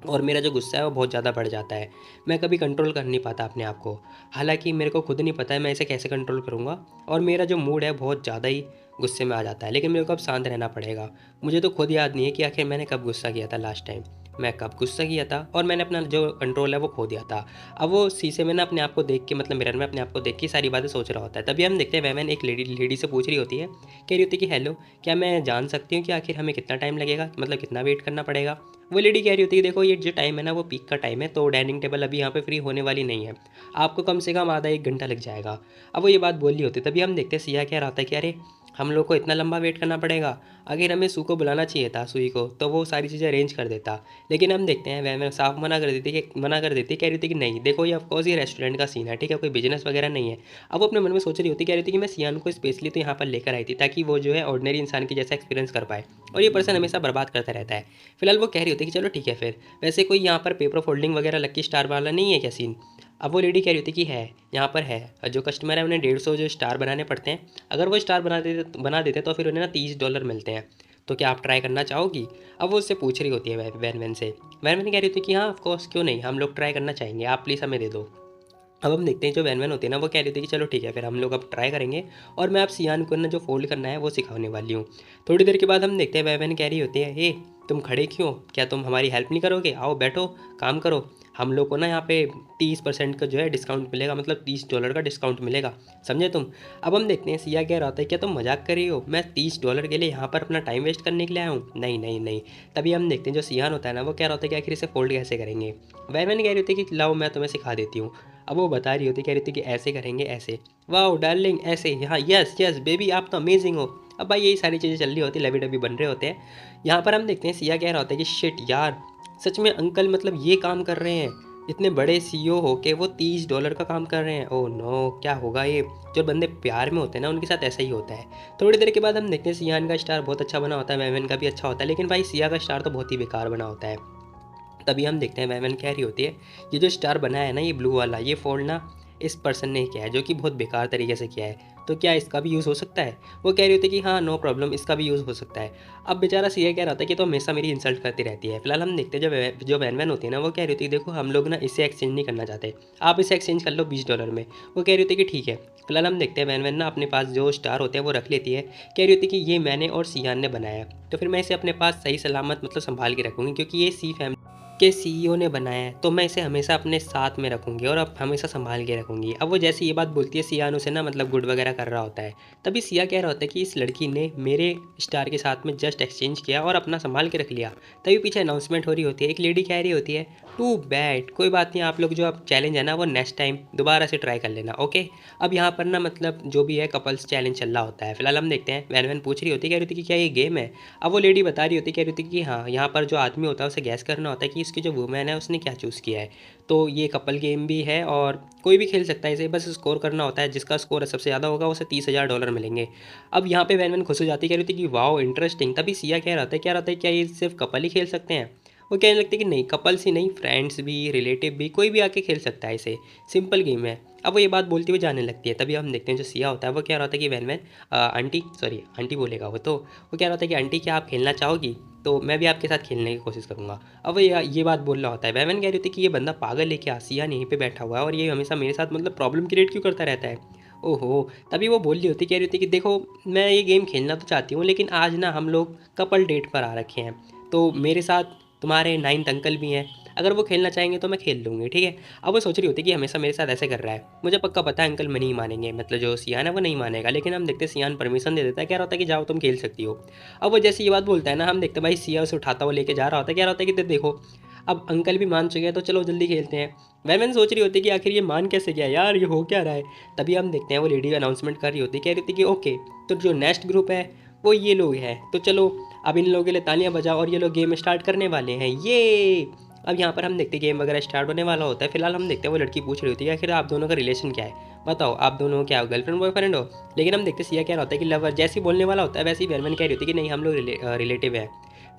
Speaker 1: और मेरा जो गुस्सा है वो बहुत ज़्यादा बढ़ जाता है, मैं कभी कंट्रोल कर नहीं पाता अपने आप को। हालांकि मेरे को खुद नहीं पता है मैं इसे कैसे कंट्रोल करूँगा, और मेरा जो मूड है बहुत ज़्यादा ही गुस्से में आ जाता है, लेकिन मेरे को अब शांत रहना पड़ेगा। मुझे तो खुद याद नहीं है कि आखिर मैंने कब गुस्सा किया था लास्ट टाइम, मैं कब गुस्सा किया था, और मैंने अपना जो कंट्रोल है वो खो दिया था। अब वो शीशे में ना अपने आप को देख के, मतलब मिरर में अपने आप को देख के सारी बातें सोच रहा होता है। तभी हम देखते हैं वैमन एक लेडी से पूछ रही होती है, कह रही होती है कि हेलो क्या मैं जान सकती हूँ कि आखिर हमें कितना टाइम लगेगा, मतलब कितना वेट करना पड़ेगा। वो लेडी कह रही होती है देखो ये जो टाइम है ना वो पीक का टाइम है, तो डाइनिंग टेबल अभी यहाँ पे फ्री होने वाली नहीं है, आपको कम से कम आधा 1 घंटा लग जाएगा। अब वो ये बात बोल रही होती है। तभी हम देखते हैं सिया कह रहा था कि अरे हम लोग को इतना लंबा वेट करना पड़ेगा, अगर हमें सू को बुलाना चाहिए था, सुई को, तो वो सारी चीज़ें अरेंज कर देता। लेकिन हम देखते हैं वह साफ मना कर देती, कह रही थी कि नहीं देखो ये ऑफकोर्स ये रेस्टोरेंट का सीन है, ठीक है, कोई बिजनेस वगैरह नहीं है। अब वो अपने मन में सोच रही होती, कह रही थी कि मैं सियान को स्पेशली तो यहाँ पर लेकर आई थी ताकि वो जो है ऑर्डिनरी इंसान की जैसा एक्सपीरियंस कर पाए, और ये पर्सन हमेशा बर्बाद करता रहता है। फिलहाल वो कह रही होती कि चलो ठीक है फिर, वैसे कोई यहाँ पर पेपर फोल्डिंग वगैरह लकी स्टार वाला नहीं है क्या सीन। अब वो लेडी कह रही होती कि है, यहाँ पर है, जो कस्टमर है उन्हें 150 जो स्टार बनाने पड़ते हैं, अगर वो स्टार बना देते तो फिर उन्हें ना $30 मिलते हैं। तो क्या आप ट्राई करना चाहोगी? अब वो उससे पूछ रही होती है वैन वैन से। वैन वैन कह रही होती है कि हाँ ऑफ कोर्स, क्यों नहीं, हम लोग ट्राई करना चाहेंगे, आप प्लीज़ हमें दे दो। अब हम देखते हैं जो वैन वैन होती है ना, वो कह रही थी कि चलो ठीक है, फिर हम लोग अब ट्राई करेंगे और मैं अब सियान को ना जो फ़ोल्ड करना है वो सिखाने वाली हूँ। थोड़ी देर के बाद हम देखते हैं वैन वैन कह रही होती है, हे तुम खड़े क्यों, क्या तुम हमारी हेल्प नहीं करोगे, आओ बैठो, काम करो। हम लोग को ना यहाँ पे 30% का जो है डिस्काउंट मिलेगा, मतलब $30 का डिस्काउंट मिलेगा, समझे तुम। अब हम देखते हैं सिया कह रहा होता है, क्या तुम मजाक कर रही हो, मैं $30 के लिए यहाँ पर अपना टाइम वेस्ट करने के लिए आया हूँ, नहीं नहीं नहीं। तभी हम देखते हैं जो सियान होता है ना, वो कह रहा होता है कि आखिर इसे फोल्ड कैसे करेंगे। वैन वैन कह रही होती है कि लाओ मैं तुम्हें सिखा देती हूँ। अब वो बता रही होती, कह रही थी कि ऐसे करेंगे, ऐसे, वाह डार्लिंग, ऐसे, हाँ यस यस बेबी आप तो अमेजिंग हो। अब भाई यही सारी चीज़ें चल रही होती, लवी डबी बन रहे होते हैं। यहाँ पर हम देखते हैं सिया कह रहा होता है कि शिट यार, सच में अंकल मतलब ये काम कर रहे हैं, इतने बड़े सीईओ हो के वो $30 का काम कर रहे हैं, ओह नो क्या होगा ये। जो बंदे प्यार में होते हैं ना उनके साथ ऐसा ही होता है। थोड़ी देर के बाद हम देखते हैं सियान का स्टार बहुत अच्छा बना होता है, वैवन का भी अच्छा होता है, लेकिन भाई सिया का स्टार तो बहुत ही बेकार बना होता है। तभी हम देखते हैं वैवन कह रही होती है, ये जो स्टार बनाया है ना ये ब्लू वाला, ये फोल्ड ना इस पर्सन ने किया है, जो कि बहुत बेकार तरीके से किया है, तो क्या इसका भी यूज़ हो सकता है। वो कह रही होती है कि हाँ नो प्रॉब्लम, इसका भी यूज़ हो सकता है। अब बेचारा सीए कह रहा था कि तो हमेशा मेरी इंसल्ट करती रहती है। फिलहाल हम देखते हैं जो वैन वैन होती है ना, वो कह रही होती है देखो हम लोग ना इसे एक्सचेंज नहीं करना चाहते, आप इसे एक्सचेंज कर लो $20 में। वो कह रही होती है कि ठीक है। फिलहाल हम देखते हैं वैन वैन ना अपने पास जो स्टार होते हैं वो रख लेती है, कह रही होती है कि ये मैंने और सियान ने बनाया है, तो फिर मैं इसे अपने पास सही सलामत मतलब संभाल के रखूँगी, क्योंकि ये सी फैमिली के सीईओ ने बनाया है, तो मैं इसे हमेशा अपने साथ में रखूँगी और अब हमेशा संभाल के रखूँगी। अब वो जैसे ये बात बोलती है, सियान उसे ना मतलब गुड वगैरह कर रहा होता है। तभी सिया कह रहा होता है कि इस लड़की ने मेरे स्टार के साथ में जस्ट एक्सचेंज किया और अपना संभाल के रख लिया। तभी पीछे अनाउंसमेंट हो रही होती है, एक लेडी कह रही होती है, टू बैड, कोई बात नहीं, आप लोग जो अब चैलेंज है ना वो नेक्स्ट टाइम दोबारा से ट्राई कर लेना, ओके। अब यहाँ पर ना मतलब जो भी है कपल्स चैलेंज चल रहा होता है। फिलहाल हम देखते हैं वैन वैन पूछ रही होती है, कह रही होती कि क्या ये गेम है। अब वो लेडी बता रही होती, कह रही होती कि हाँ यहाँ पर जो आदमी होता है उसे गैस करना होता है कि इसकी जो वुमेन है उसने क्या चूज़ किया है। तो ये कपल गेम भी है और कोई भी खेल सकता है इसे, बस स्कोर करना होता है, जिसका स्कोर सबसे ज़्यादा होगा उसे $30,000 मिलेंगे। अब यहाँ पे वैन वैन खुश हो जाती, कह रही थी कि वाओ इंटरेस्टिंग। तभी सिया कह रहा था, क्या रहता है, क्या ये सिर्फ कपल ही खेल सकते हैं। वो कहने लगते कि नहीं, कपल्स ही नहीं, फ्रेंड्स भी, रिलेटिव भी, कोई भी आके खेल सकता है इसे, सिंपल गेम है। अब वो ये बात बोलती हुई जाने लगती है। तभी हम देखते हैं जो सिया होता है वो कह रहा होता है कि Wan Wan aunty, sorry aunty बोलेगा वो, तो वो कह रहा होता है कि आंटी क्या आप खेलना चाहोगी, तो मैं भी आपके साथ खेलने की कोशिश करूँगा। अब वो ये बात बोल रहा होता है। वैवन कह रही थी कि ये बंदा पागल है क्या, सियान यहीं पे बैठा हुआ है और ये हमेशा मेरे साथ मतलब प्रॉब्लम क्रिएट क्यों करता रहता है। ओहो। तभी वो बोल रही होती, कह रही होती कि देखो मैं ये गेम खेलना तो चाहती हूँ, लेकिन आज ना हम लोग कपल डेट पर आ रखे हैं, तो मेरे साथ तुम्हारे 9th अंकल भी हैं, अगर वो खेलना चाहेंगे तो मैं खेल लूँगी, ठीक है। अब वो सोच रही होती कि हमेशा मेरे साथ ऐसे कर रहा है, मुझे पक्का पता है अंकल मैं नहीं मानेंगे, मतलब जो सियान है वो नहीं मानेगा, लेकिन हम देखते सियान परमिशन दे देता है, कह रहा होता है कि जाओ तुम खेल सकती हो। अब वो जैसे ये बात बोलता है ना, हम देखते हैं भाई सिया उसे उठाता हुआ लेके जा रहा होता है, कह रहा होता है कि देखो अब अंकल भी मान चुके हैं तो चलो जल्दी खेलते हैं। वैमन सोच रही होती है कि आखिर ये मान कैसे गया यार, ये हो क्या रहा है। तभी हम देखते हैं वो लेडी अनाउंसमेंट कर रही होती है, कह रही थी कि ओके तो जो नेक्स्ट ग्रुप है वो ये लोग हैं, तो चलो अब इन लोगों के लिए तालियां बजाओ और ये लोग गेम स्टार्ट करने वाले हैं, ये। अब यहाँ पर हम देखते हैं गेम वगैरह स्टार्ट होने वाला होता है। फिलहाल हम देखते हैं वो लड़की पूछ रही होती है आखिर आप दोनों का रिलेशन क्या है, बताओ आप दोनों क्या गर्लफ्रेंड बॉयफ्रेंड हो। लेकिन हम देखते सिया क्या होता है कि लवर, जैसे ही बोलने वाला होता है वैसे ही वेरमन कह रही होती है कि नहीं हम लोग रिलेटिव है।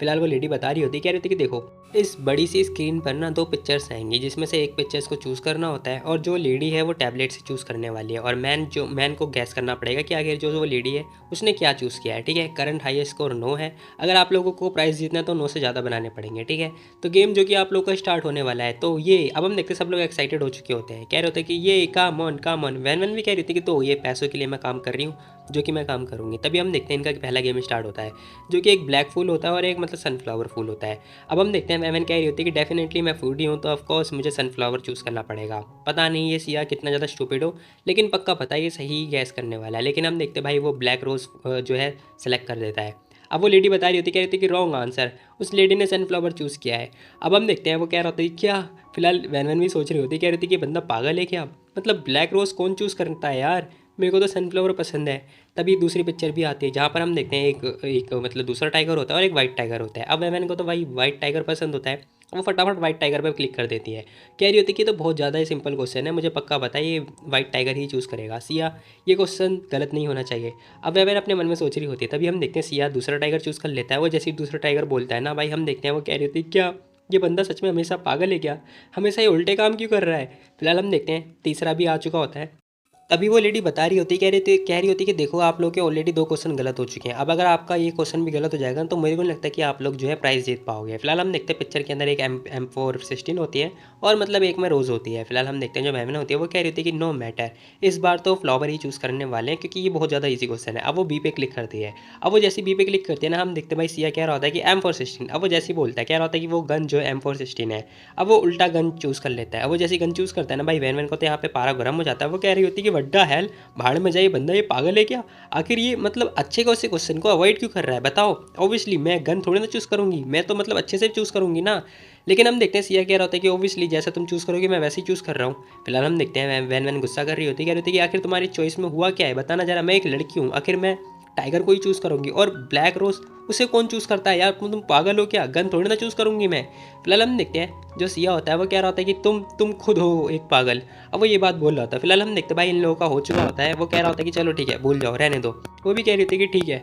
Speaker 1: फिलहाल वो लेडी बता रही होती है, कह रही थी कि देखो इस बड़ी सी स्क्रीन पर ना दो पिक्चर्स आएंगी, जिसमें से एक पिक्चर्स को चूज़ करना होता है और जो लेडी है वो टैबलेट से चूज़ करने वाली है, और मैन को गैस करना पड़ेगा कि आखिर जो वो लेडी है उसने क्या चूज़ किया है, ठीक है। करंट हाईएस्ट स्कोर 9 है, अगर आप लोगों को प्राइस जीतना है तो 9 से ज़्यादा बनाने पड़ेंगे, ठीक है। तो गेम जो कि आप लोग का स्टार्ट होने वाला है, तो ये अब हम देखते सब लोग एक्साइटेड हो चुके होते हैं, कह रहे होते हैं कि ये काम ऑन। वैन वैन भी कह रही थी कि तो ये पैसों के लिए मैं काम कर रही हूँ, जो कि मैं काम करूँगी। तभी हम देखते हैं इनका पहला गेम स्टार्ट होता है, जो कि एक ब्लैक फूल होता है और एक मतलब सनफ्लावर फूल होता है। अब हम देखते हैं वैवन कह रही होती है कि डेफिनेटली मैं फूडी हूँ, तो ऑफकोर्स मुझे सनफ्लावर चूज़ करना पड़ेगा। पता नहीं ये सिया कितना ज़्यादा स्टूपिड हो, लेकिन पक्का पता है ये सही गैस करने वाला है। लेकिन हम देखते भाई वो ब्लैक रोज़ जो है सेलेक्ट कर देता है। अब वो लेडी बता रही होती, कह रही थी कि रॉन्ग आंसर, उस लेडी ने सनफ्लावर चूज़ किया है। अब हम देखते हैं वो कह रहा होता है क्या। फिलहाल वैन वैन भी सोच रही होती, कह रही थी कि बंदा पागल है क्या, मतलब ब्लैक रोज़ कौन चूज़ करता है यार, मेरे को तो सनफ्लावर पसंद है। तभी दूसरी पिक्चर भी आती है जहाँ पर हम देखते हैं एक एक मतलब दूसरा टाइगर होता है और एक वाइट टाइगर होता है। अब वैन को तो भाई वाइट टाइगर पसंद होता है, वो फटाफट वाइट टाइगर पर क्लिक कर देती है। कह रही होती कि तो बहुत ज़्यादा ही सिंपल क्वेश्चन है, मुझे पक्का पता है ये वाइट टाइगर ही चूज़ करेगा। सिया ये क्वेश्चन गलत नहीं होना चाहिए। अब वैन अपने मन में सोच रही होती है। तभी हम देखते हैं सिया दूसरा टाइगर चूज़ कर लेता है। वो जैसे ही दूसरा टाइगर बोलता है ना भाई, हम देखते हैं वो कह रही होती क्या ये बंदा सच में हमेशा पागल है क्या, हमेशा ये उल्टे काम क्यों कर रहा है। फिलहाल हम देखते हैं तीसरा भी आ चुका होता है। तभी वो लेडी बता रही होती, कह रही होती कि देखो आप लोग के ऑलरेडी 2 क्वेश्चन गलत हो चुके हैं। अब अगर आपका ये क्वेश्चन भी गलत हो जाएगा तो मेरे को नहीं लगता कि आप लोग जो है प्राइज़ जीत पाओगे। फिलहाल हम देखते हैं पिक्चर के अंदर एक M416 होती है और मतलब एक में रोज़ होती है। फिलहाल हम देखते हैं जो मेमन होती है वो कह रही होती है कि नो मैटर, इस बार तो फ्लावर ही चूज़ करने वाले हैं क्योंकि ये बहुत ज़्यादा ईजी क्वेश्चन है। अब वो बी पे क्लिक करती है। अब वो जैसे बी पे क्लिक करती है ना, हम देखते हैं भाई सिया कह रहा होता है कि M416। अब वो जैसे ही बोलता है, कह रहा होता है कि वो गन जो है M416 है। अब वो उल्टा गन चूज़ कर लेता है। अब वो जैसे गन चूज़ करता है ना भाई, वैन वैन को तो यहाँ पे पारा गर्म हो जाता है। वो कह रही होती है कि व्हाट द हेल, भाड़ में जाए बंदा, ये पागल है क्या? आखिर ये मतलब अच्छे को से क्वेश्चन को अवॉइड क्यों कर रहा है बताओ? ऑब्वियसली मैं गन थोड़ी ना चूज़ करूँगी, मैं तो मतलब अच्छे से चूज़ करूँगी ना। लेकिन हम देखते हैं सिया कह रहा होता है कि ऑब्वियसली जैसा तुम चूज़ करोगे मैं वैसे ही चूज़ कर रहा हूँ। फिलहाल हम देखते हैं वैन वैन गुस्सा कर रही होती है, कह रही होती है कि आखिर तुम्हारी चॉइस में हुआ क्या है बताना जरा, मैं एक लड़की हूँ, आखिर मैं टाइगर को ही चूज़ करूँगी और ब्लैक रोज उसे कौन चूज़ करता है यार, तुम पागल हो क्या? गन थोड़ी ना चूज़ करूँगी मैं। फिलहाल हम देखते हैं जो सिया होता है वो कह रहा होता है कि तुम खुद हो एक पागल। अब वो ये बात बोल रहा था। फिलहाल हम देखते हैं भाई इन लोगों का हो चुका होता है। वो कह रहा होता है कि चलो ठीक है भूल जाओ, रहने दो। वो भी कह रही थी कि ठीक है,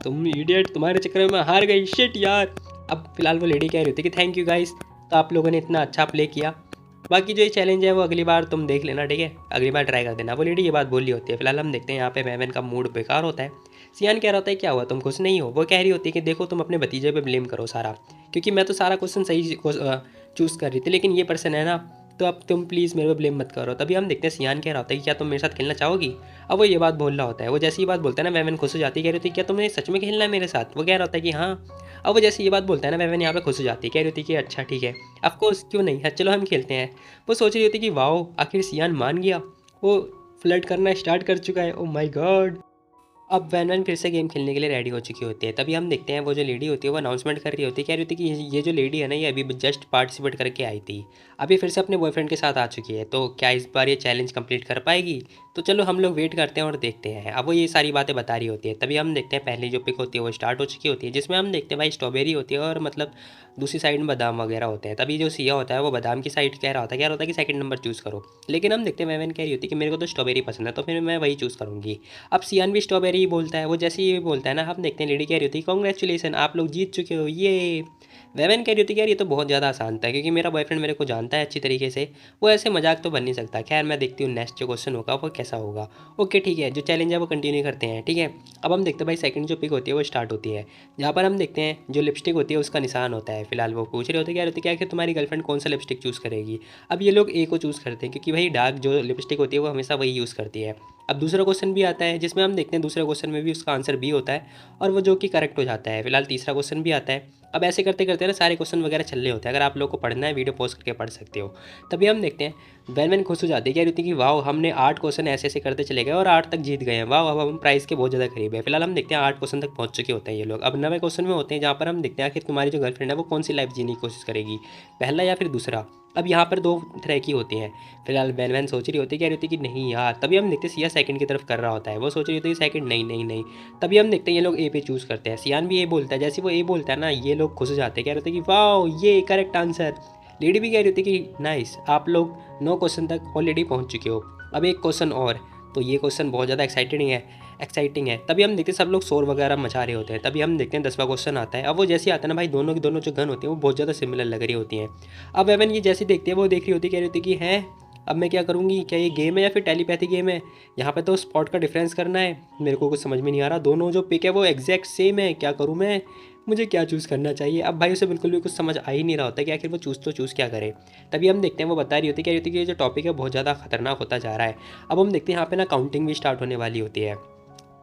Speaker 1: तुम इडियट, तुम्हारे चक्कर में मैं हार गई, शिट यार। अब फिलहाल वो लेडी कह रही थी कि थैंक यू गाइस, तो आप लोगों ने इतना अच्छा प्ले किया, बाकी जो ये चैलेंज है वो अगली बार तुम देख लेना, ठीक है, अगली बार ट्राई कर देना। वो लेडी ये बात बोली होती है। फिलहाल हम देखते हैं यहाँ पे मेमन का मूड बेकार होता है। सियान कह रहा होता है क्या हुआ, तुम खुश नहीं हो? वो कह रही होती है कि देखो तुम अपने भतीजे पे ब्लेम करो सारा, क्योंकि मैं तो सारा क्वेश्चन सही चूज़ कर रही थी, लेकिन ये पर्सन है ना, तो अब तुम प्लीज़ मेरे पे ब्लेम मत करो। तभी हम देखते हैं सियान कह रहा होता है कि क्या तुम मेरे साथ खेलना चाहोगी? अब वो ये बात बोल रहा होता है। वो जैसे ही बात बोलता है ना, मेमन खुश हो जाती है, कह रही होती है क्या तुम्हें सच में खेलना है मेरे साथ? वो कह रहा होता है कि हाँ। अब वो जैसे ये बात बोलता है ना, मेमन यहाँ पे खुश हो जाती है, कह रही होती है कि अच्छा ठीक है, ऑफकोर्स क्यों नहीं, हाँ चलो हम खेलते हैं। वो सोच रही होती कि वाओ आखिर सियान मान गया, वो फ्लर्ट करना स्टार्ट कर चुका है, ओ माय गॉड। अब वैन वैन फिर से गेम खेलने के लिए रेडी हो चुकी होती है। तभी हम देखते हैं वो जो लेडी होती है वो अनाउंसमेंट कर रही होती है, कह रही होती है कि ये जो लेडी है ना, ये अभी जस्ट पार्टिसिपेट करके आई थी, अभी फिर से अपने बॉयफ्रेंड के साथ आ चुकी है, तो क्या इस बार ये चैलेंज कंप्लीट कर पाएगी? तो चलो हम लोग वेट करते हैं और देखते हैं। अब वो ये सारी बातें बता रही होती है। तभी हम देखते हैं पहली जो पिक होती है वो स्टार्ट हो चुकी होती है, जिसमें हम देखते हैं भाई स्ट्रॉबेरी होती है और मतलब दूसरी साइड में बादाम वगैरह होते हैं। तभी जो सिया होता है वो बादाम की साइड कह रहा होता है कि सेकंड नंबर चूज़ करो, लेकिन हम देखते हैं मेमन कह रही होती है कि मेरे को तो स्ट्रॉबेरी पसंद है, तो फिर मैं वही चूज़ करूँगी। अब सियान भी स्ट्रॉबेरी ही बोलता है। वो जैसे ही बोलता है ना, हम देखते हैं लेडी कह रही होती है कॉन्ग्रेचुलेसन, आप लोग जीत चुके हो ये। वेवन कह रही होती है यार ये तो बहुत ज़्यादा आसान था, क्योंकि मेरा बॉयफ्रेंड मेरे को जानता है अच्छी तरीके से, वो ऐसे मजाक तो बन नहीं सकता। खैर मैं देखती हूँ नेक्स्ट जो क्वेश्चन होगा वो कैसा होगा। ओके ठीक है, जो चैलेंज है वो कंटिन्यू करते हैं, ठीक है। अब हम देखते हैं भाई सेकंड जो पिक होती है वो स्टार्ट होती है, जहाँ पर हम देखते हैं जो लिपस्टिक होती है उसका निशान होता है। फिलहाल वो पूछ रहे होते हैं, क्या होती है कि तुम्हारी गर्लफ्रेंड कौन सा लिपस्टिक चूज़ करेगी। अब ये लोग ए को चूज़ करते हैं, क्योंकि भाई डार्क जो लिपस्टिक होती है वो हमेशा वही यूज़ करती है। अब दूसरा क्वेश्चन भी आता है, जिसमें हम देखते हैं दूसरे क्वेश्चन में भी उसका आंसर बी होता है, और वो जो कि करेक्ट हो जाता है। फिलहाल तीसरा क्वेश्चन भी आता है। अब ऐसे करते करते ना सारे क्वेश्चन वगैरह चल रहे होते हैं। अगर आप लोग को पढ़ना है वीडियो पॉज करके पढ़ सकते हो। तभी हम देखते हैं वैन खुश हो जाती है, कह रही थी कि वाह हमने 8 क्वेश्चन ऐसे ऐसे करते चले गए और 8 तक जीत गए हैं, वाह अब हम प्राइस के बहुत ज़्यादा करीब है। फिलहाल हम देखते हैं 8 क्वेश्चन तक पहुंच चुके होते हैं ये लोग। अब 9वें क्वेश्चन में होते हैं, जहाँ पर हम देखते हैं आखिर तुम्हारी जो गर्लफ्रेंड है वो कौन सी लाइफ जीने की कोशिश करेगी, पहला या फिर दूसरा। अब यहाँ पर 2 तरह की होती हैं। फिलहाल वैन सोच रही होती है, कह रही होती है कि नहीं यार। तभी हम देखते हैं सिया सेकंड की तरफ कर रहा होता है, वो सोच रही होती है सेकंड नहीं नहीं नहीं। तभी हम देखते हैं ये लोग ए पे चूज़ करते हैं। सियान भी ए बोलता है, जैसे वो ए बोलता है ना ये लोग खुश हो जाते हैं, कह रहे होते हैं कि वाह ये करेक्ट आंसर। लेडी भी कह रही होती है कि नाइस, आप लोग 9 क्वेश्चन तक ऑलरेडी पहुँच चुके हो, अब एक क्वेश्चन और। तो ये क्वेश्चन बहुत ज़्यादा एक्साइटिंग है। तभी हम देखते हैं सब लोग शोर वगैरह मचा रहे होते हैं। तभी हम देखते हैं 10वां क्वेश्चन आता है। अब वो जैसे आता है ना भाई, दोनों की दोनों जो गन होती है वो बहुत ज़्यादा सिमिलर लग रही होती हैं। अब एवन ये जैसे देखती है वो देख रही होती है, कह रही होती है कि है अब मैं क्या करूँगी, क्या ये गेम है या फिर टेलीपैथी गेम है? यहाँ पे तो स्पॉट का डिफरेंस करना है, मेरे को कुछ समझ में नहीं आ रहा। दोनों जो पिक है वो एग्जैक्ट सेम है, क्या करूँ मैं, मुझे क्या चूज़ करना चाहिए? अब भाई उसे बिल्कुल भी कुछ समझ आ ही नहीं रहा होता कि आखिर वो चूज़ क्या करे। तभी हम देखते हैं वो बता रही होती है, कह रही होती है कि ये जो टॉपिक है बहुत ज़्यादा खतरनाक होता जा रहा है। अब हम देखते हैं यहाँ पे ना काउंटिंग भी स्टार्ट होने वाली होती है।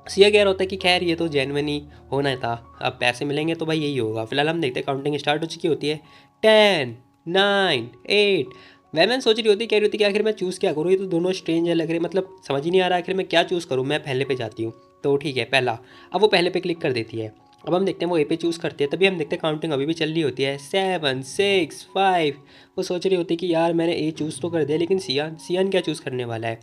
Speaker 1: सिया कह रहा होता है कि खैर ये तो जेन्युइन ही होना था, अब पैसे मिलेंगे तो भाई यही होगा। फिलहाल हम देखते हैं काउंटिंग स्टार्ट हो चुकी होती है। 10 9 8। वैमन सोच रही होती, कह रही होती कि आखिर मैं चूज़ क्या करूँ, ये तो दोनों स्ट्रेंज है लग रहे, मतलब समझ ही नहीं आ रहा आखिर मैं क्या चूज़ करूँ। मैं पहले पे जाती हूँ, तो ठीक है पहला। अब वो पहले पे क्लिक कर देती है। अब हम देखते हैं वो ए पे चूज़ करती है। तभी हम देखते हैं काउंटिंग अभी भी चल रही होती है, 7 6 5। वो सोच रही होती कि यार मैंने ए चूज़ तो कर दिया, लेकिन सियान सियान क्या चूज़ करने वाला है।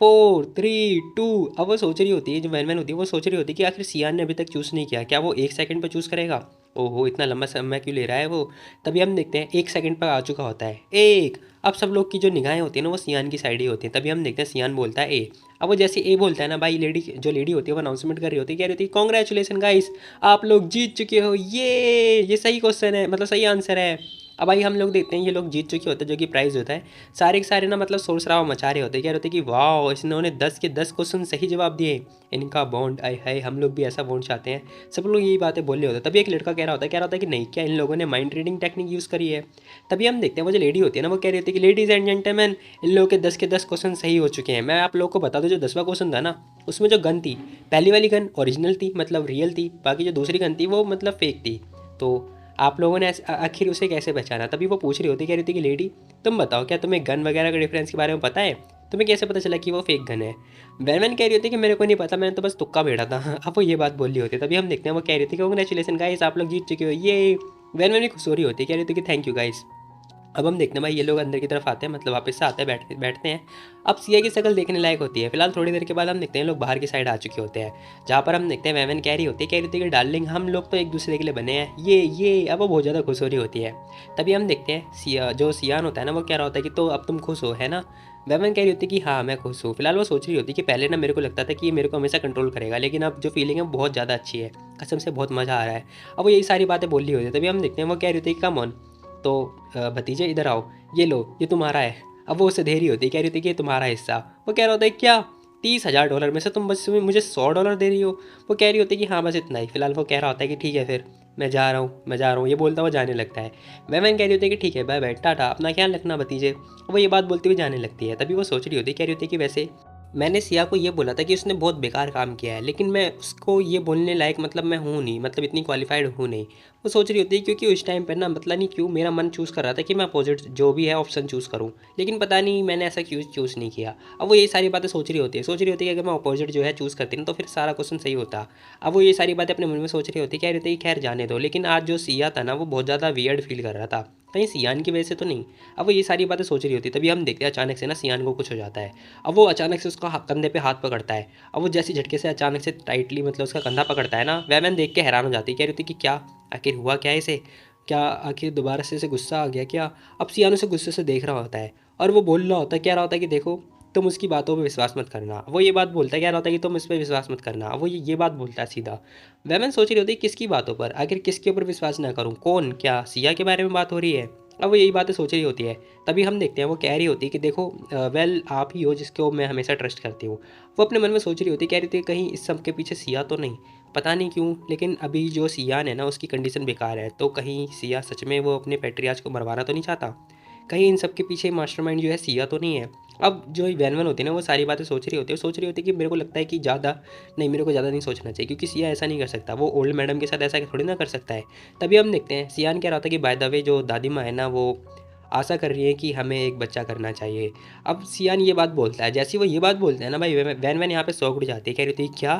Speaker 1: 4 3 2। अब वो सोच रही होती है, जो वैन वैन होती है वो सोच रही होती है कि आखिर सियान ने अभी तक चूज़ नहीं किया, क्या वो 1 सेकंड पर चूज़ करेगा? ओहो इतना लंबा समय क्यों ले रहा है वो। तभी हम देखते हैं 1 सेकंड पर आ चुका होता है, 1। अब सब लोग की जो निगाहें होती है ना वो सियान की साइड ही होती है। तभी हम देखते हैं सियान बोलता है ए। अब वो जैसे ए बोलता है ना भाई, जो लेडी होती है वो अनाउंसमेंट कर रही होती है, कह रही होती है कॉन्ग्रेचुलेसन गाइस, आप लोग जीत चुके हो, ये सही क्वेश्चन है, मतलब सही आंसर है। अब भाई हम लोग देखते हैं ये लोग जीत चुके होते हैं, जो कि प्राइज़ होता है। सारे के सारे ना मतलब शोर शराबा मचा रहे होते हैं, कह रहे होते हैं कि वाह इन्होंने 10 के 10 क्वेश्चन सही जवाब दिए, इनका बॉन्ड आए हाय, हम लोग भी ऐसा बॉन्ड चाहते हैं। सब लोग यही बातें बोल रहे होते हैं। तभी एक लड़का कह रहा होता है कि नहीं, क्या इन लोगों ने माइंड रीडिंग टेक्निक यूज़ करी है। तभी हम देखते हैं वो जो लेडी होती है ना, वो कह रही होती है कि लेडीज़ एंड जेंटलमैन, इन लोगों के 10 क्वेश्चन सही हो चुके हैं। मैं आप लोगों को बता दूं, जो 10वां क्वेश्चन था ना, उसमें जो गन थी, पहली वाली गन ओरिजिनल थी, मतलब रियल थी, बाकी जो दूसरी गन थी वो मतलब फेक थी। तो आप लोगों ने आखिर उसे कैसे पहचाना। तभी वो पूछ रही होती, कह रही थी कि लेडी तुम बताओ, क्या तुम्हें गन वगैरह के डिफरेंस के बारे में पता है, तुम्हें कैसे पता चला कि वो फेक गन है। वैनमैन कह रही होती है कि मेरे को नहीं पता, मैंने तो बस तुक्का भेड़ा था। अब वो ये बात बोल रही होती है। तभी हम देखते हैं वो कह रही थी कि कांग्रेचुलेसन गाइस, आप लोग जीत चुके हो ये। वैनमैन भी खुश हो रही होती है, कह रही थी कि थैंक यू गाइस। अब हम देखते हैं भाई ये लोग अंदर की तरफ आते हैं, मतलब वापस से आते हैं, बैठते हैं। अब सिया की शक्ल देखने लायक होती है। फिलहाल थोड़ी देर के बाद हम देखते हैं लोग बाहर की साइड आ चुके होते हैं, जहाँ पर हम देखते हैं वैवन कह रही होती है कि डार्लिंग हम लोग तो एक दूसरे के लिए बने हैं, ये अब वो बहुत ज़्यादा खुश हो रही होती है। तभी हम देखते हैं जो सियान होता है ना, वो कह रहा होता है कि तो अब तुम खुश हो है ना। वैवन कह रही होती है कि हाँ मैं खुश हूँ। फिलहाल वो सोच रही होती है कि पहले ना मेरे को लगता था कि ये मेरे को हमेशा कंट्रोल करेगा, लेकिन अब जो फीलिंग है वो बहुत ज़्यादा अच्छी है, कसम से बहुत मज़ा आ रहा है। अब वो यही सारी बातें बोल रही होती है। तभी हम देखते हैं वो कह रही होती है कि कम ऑन, तो भतीजे इधर आओ, ये लो ये तुम्हारा है। अब वो उसे दे रही होती है, कह रही होती है कि ये तुम्हारा हिस्सा। वो कह रहा होता है क्या, $30,000 में से तुम बस मुझे $100 दे रही हो। वो कह रही होती है कि हाँ बस इतना ही। फिलहाल वो कह रहा होता है कि ठीक है फिर मैं जा रहा हूँ, ये बोलता हुआ जाने लगता है। वह कह रही होती है कि ठीक है बाय बाय टाटा, अपना ख्याल रखना भतीजे। वो ये बात बोलते हुए जाने लगती है। तभी वो सोच रही होती है, कह रही होती है कि वैसे मैंने सिया को ये बोला था कि उसने बहुत बेकार काम किया है, लेकिन मैं उसको ये बोलने लायक मतलब मैं हूँ नहीं, मतलब इतनी क्वालिफाइड हूँ नहीं। वो सोच रही होती है क्योंकि उस टाइम पर ना मतलब नहीं क्यों मेरा मन चूज़ कर रहा था कि मैं अपोजिट जो भी है ऑप्शन चूज़ करूँ, लेकिन पता नहीं मैंने ऐसा क्यों चूज़ नहीं किया। अब वो ये सारी बातें सोच रही होती है कि अगर मैं अपोजिट जो है चूज़ करती ना तो फिर सारा क्वेश्चन सही होता। अब वो ये सारी बातें अपने मन में सोच रही होती, कह रही थी खैर जाने दो। लेकिन आज जो सिया था ना वो बहुत ज़्यादा वियर्ड फील कर रहा था, कहीं सियान की वजह से तो नहीं। अब वो ये सारी बातें सोच रही होती, तभी हम देखते हैं अचानक से ना सियान को कुछ हो जाता है। अब वो अचानक से उसका कंधे पे हाथ पकड़ता है। अब वो जैसे झटके से अचानक से टाइटली मतलब उसका कंधा पकड़ता है ना, वह देख के हैरान हो जाती है, कह रही थी कि क्या आखिर हुआ क्या है इसे, क्या आखिर दोबारा से इसे गुस्सा आ गया क्या। अब सियान उसे गुस्से से देख रहा होता है और वो बोल रहा होता है, कह रहा होता है कि देखो तुम उसकी बातों पे विश्वास मत करना। वो ये बात बोलता है, कह रहा होता है कि तुम इस पर विश्वास मत करना। वो ये बात बोलता है सीधा। वैमन सोच रही होती है किसकी बातों पर, आखिर किसके ऊपर विश्वास ना करूँ, कौन, क्या सिया के बारे में बात हो रही है। अब वो यही बातें सोच रही होती है। तभी हम देखते हैं वो कह रही होती है कि देखो वेल आप ही हो जिसको मैं हमेशा ट्रस्ट करती हूँ। वो अपने मन में सोच रही होती, कह रही थी कहीं इस सब के पीछे सिया तो नहीं, पता नहीं क्यों, लेकिन अभी जो सियान है ना उसकी कंडीशन बेकार है, तो कहीं सिया सच में वो अपने पैट्रियाज को मरवाना तो नहीं चाहता, कहीं इन सब के पीछे मास्टरमाइंड जो है सिया तो नहीं है। अब जो वैनवन होती है ना वो सारी बातें सोच रही होती है कि मेरे को लगता है कि ज़्यादा नहीं, मेरे को ज़्यादा नहीं सोचना चाहिए, क्योंकि सिया ऐसा नहीं कर सकता, वो ओल्ड मैडम के साथ ऐसा थोड़ी ना कर सकता है। तभी हम देखते हैं सियान कह रहा था कि बाय द वे जो दादी माँ है ना वो आशा कर रही है कि हमें एक बच्चा करना चाहिए। अब सियान ये बात बोलता है, जैसे वो ये बात बोलते हैं ना भाई वैन वैन यहाँ पे शौक उड़ जाती है, कह रही थी क्या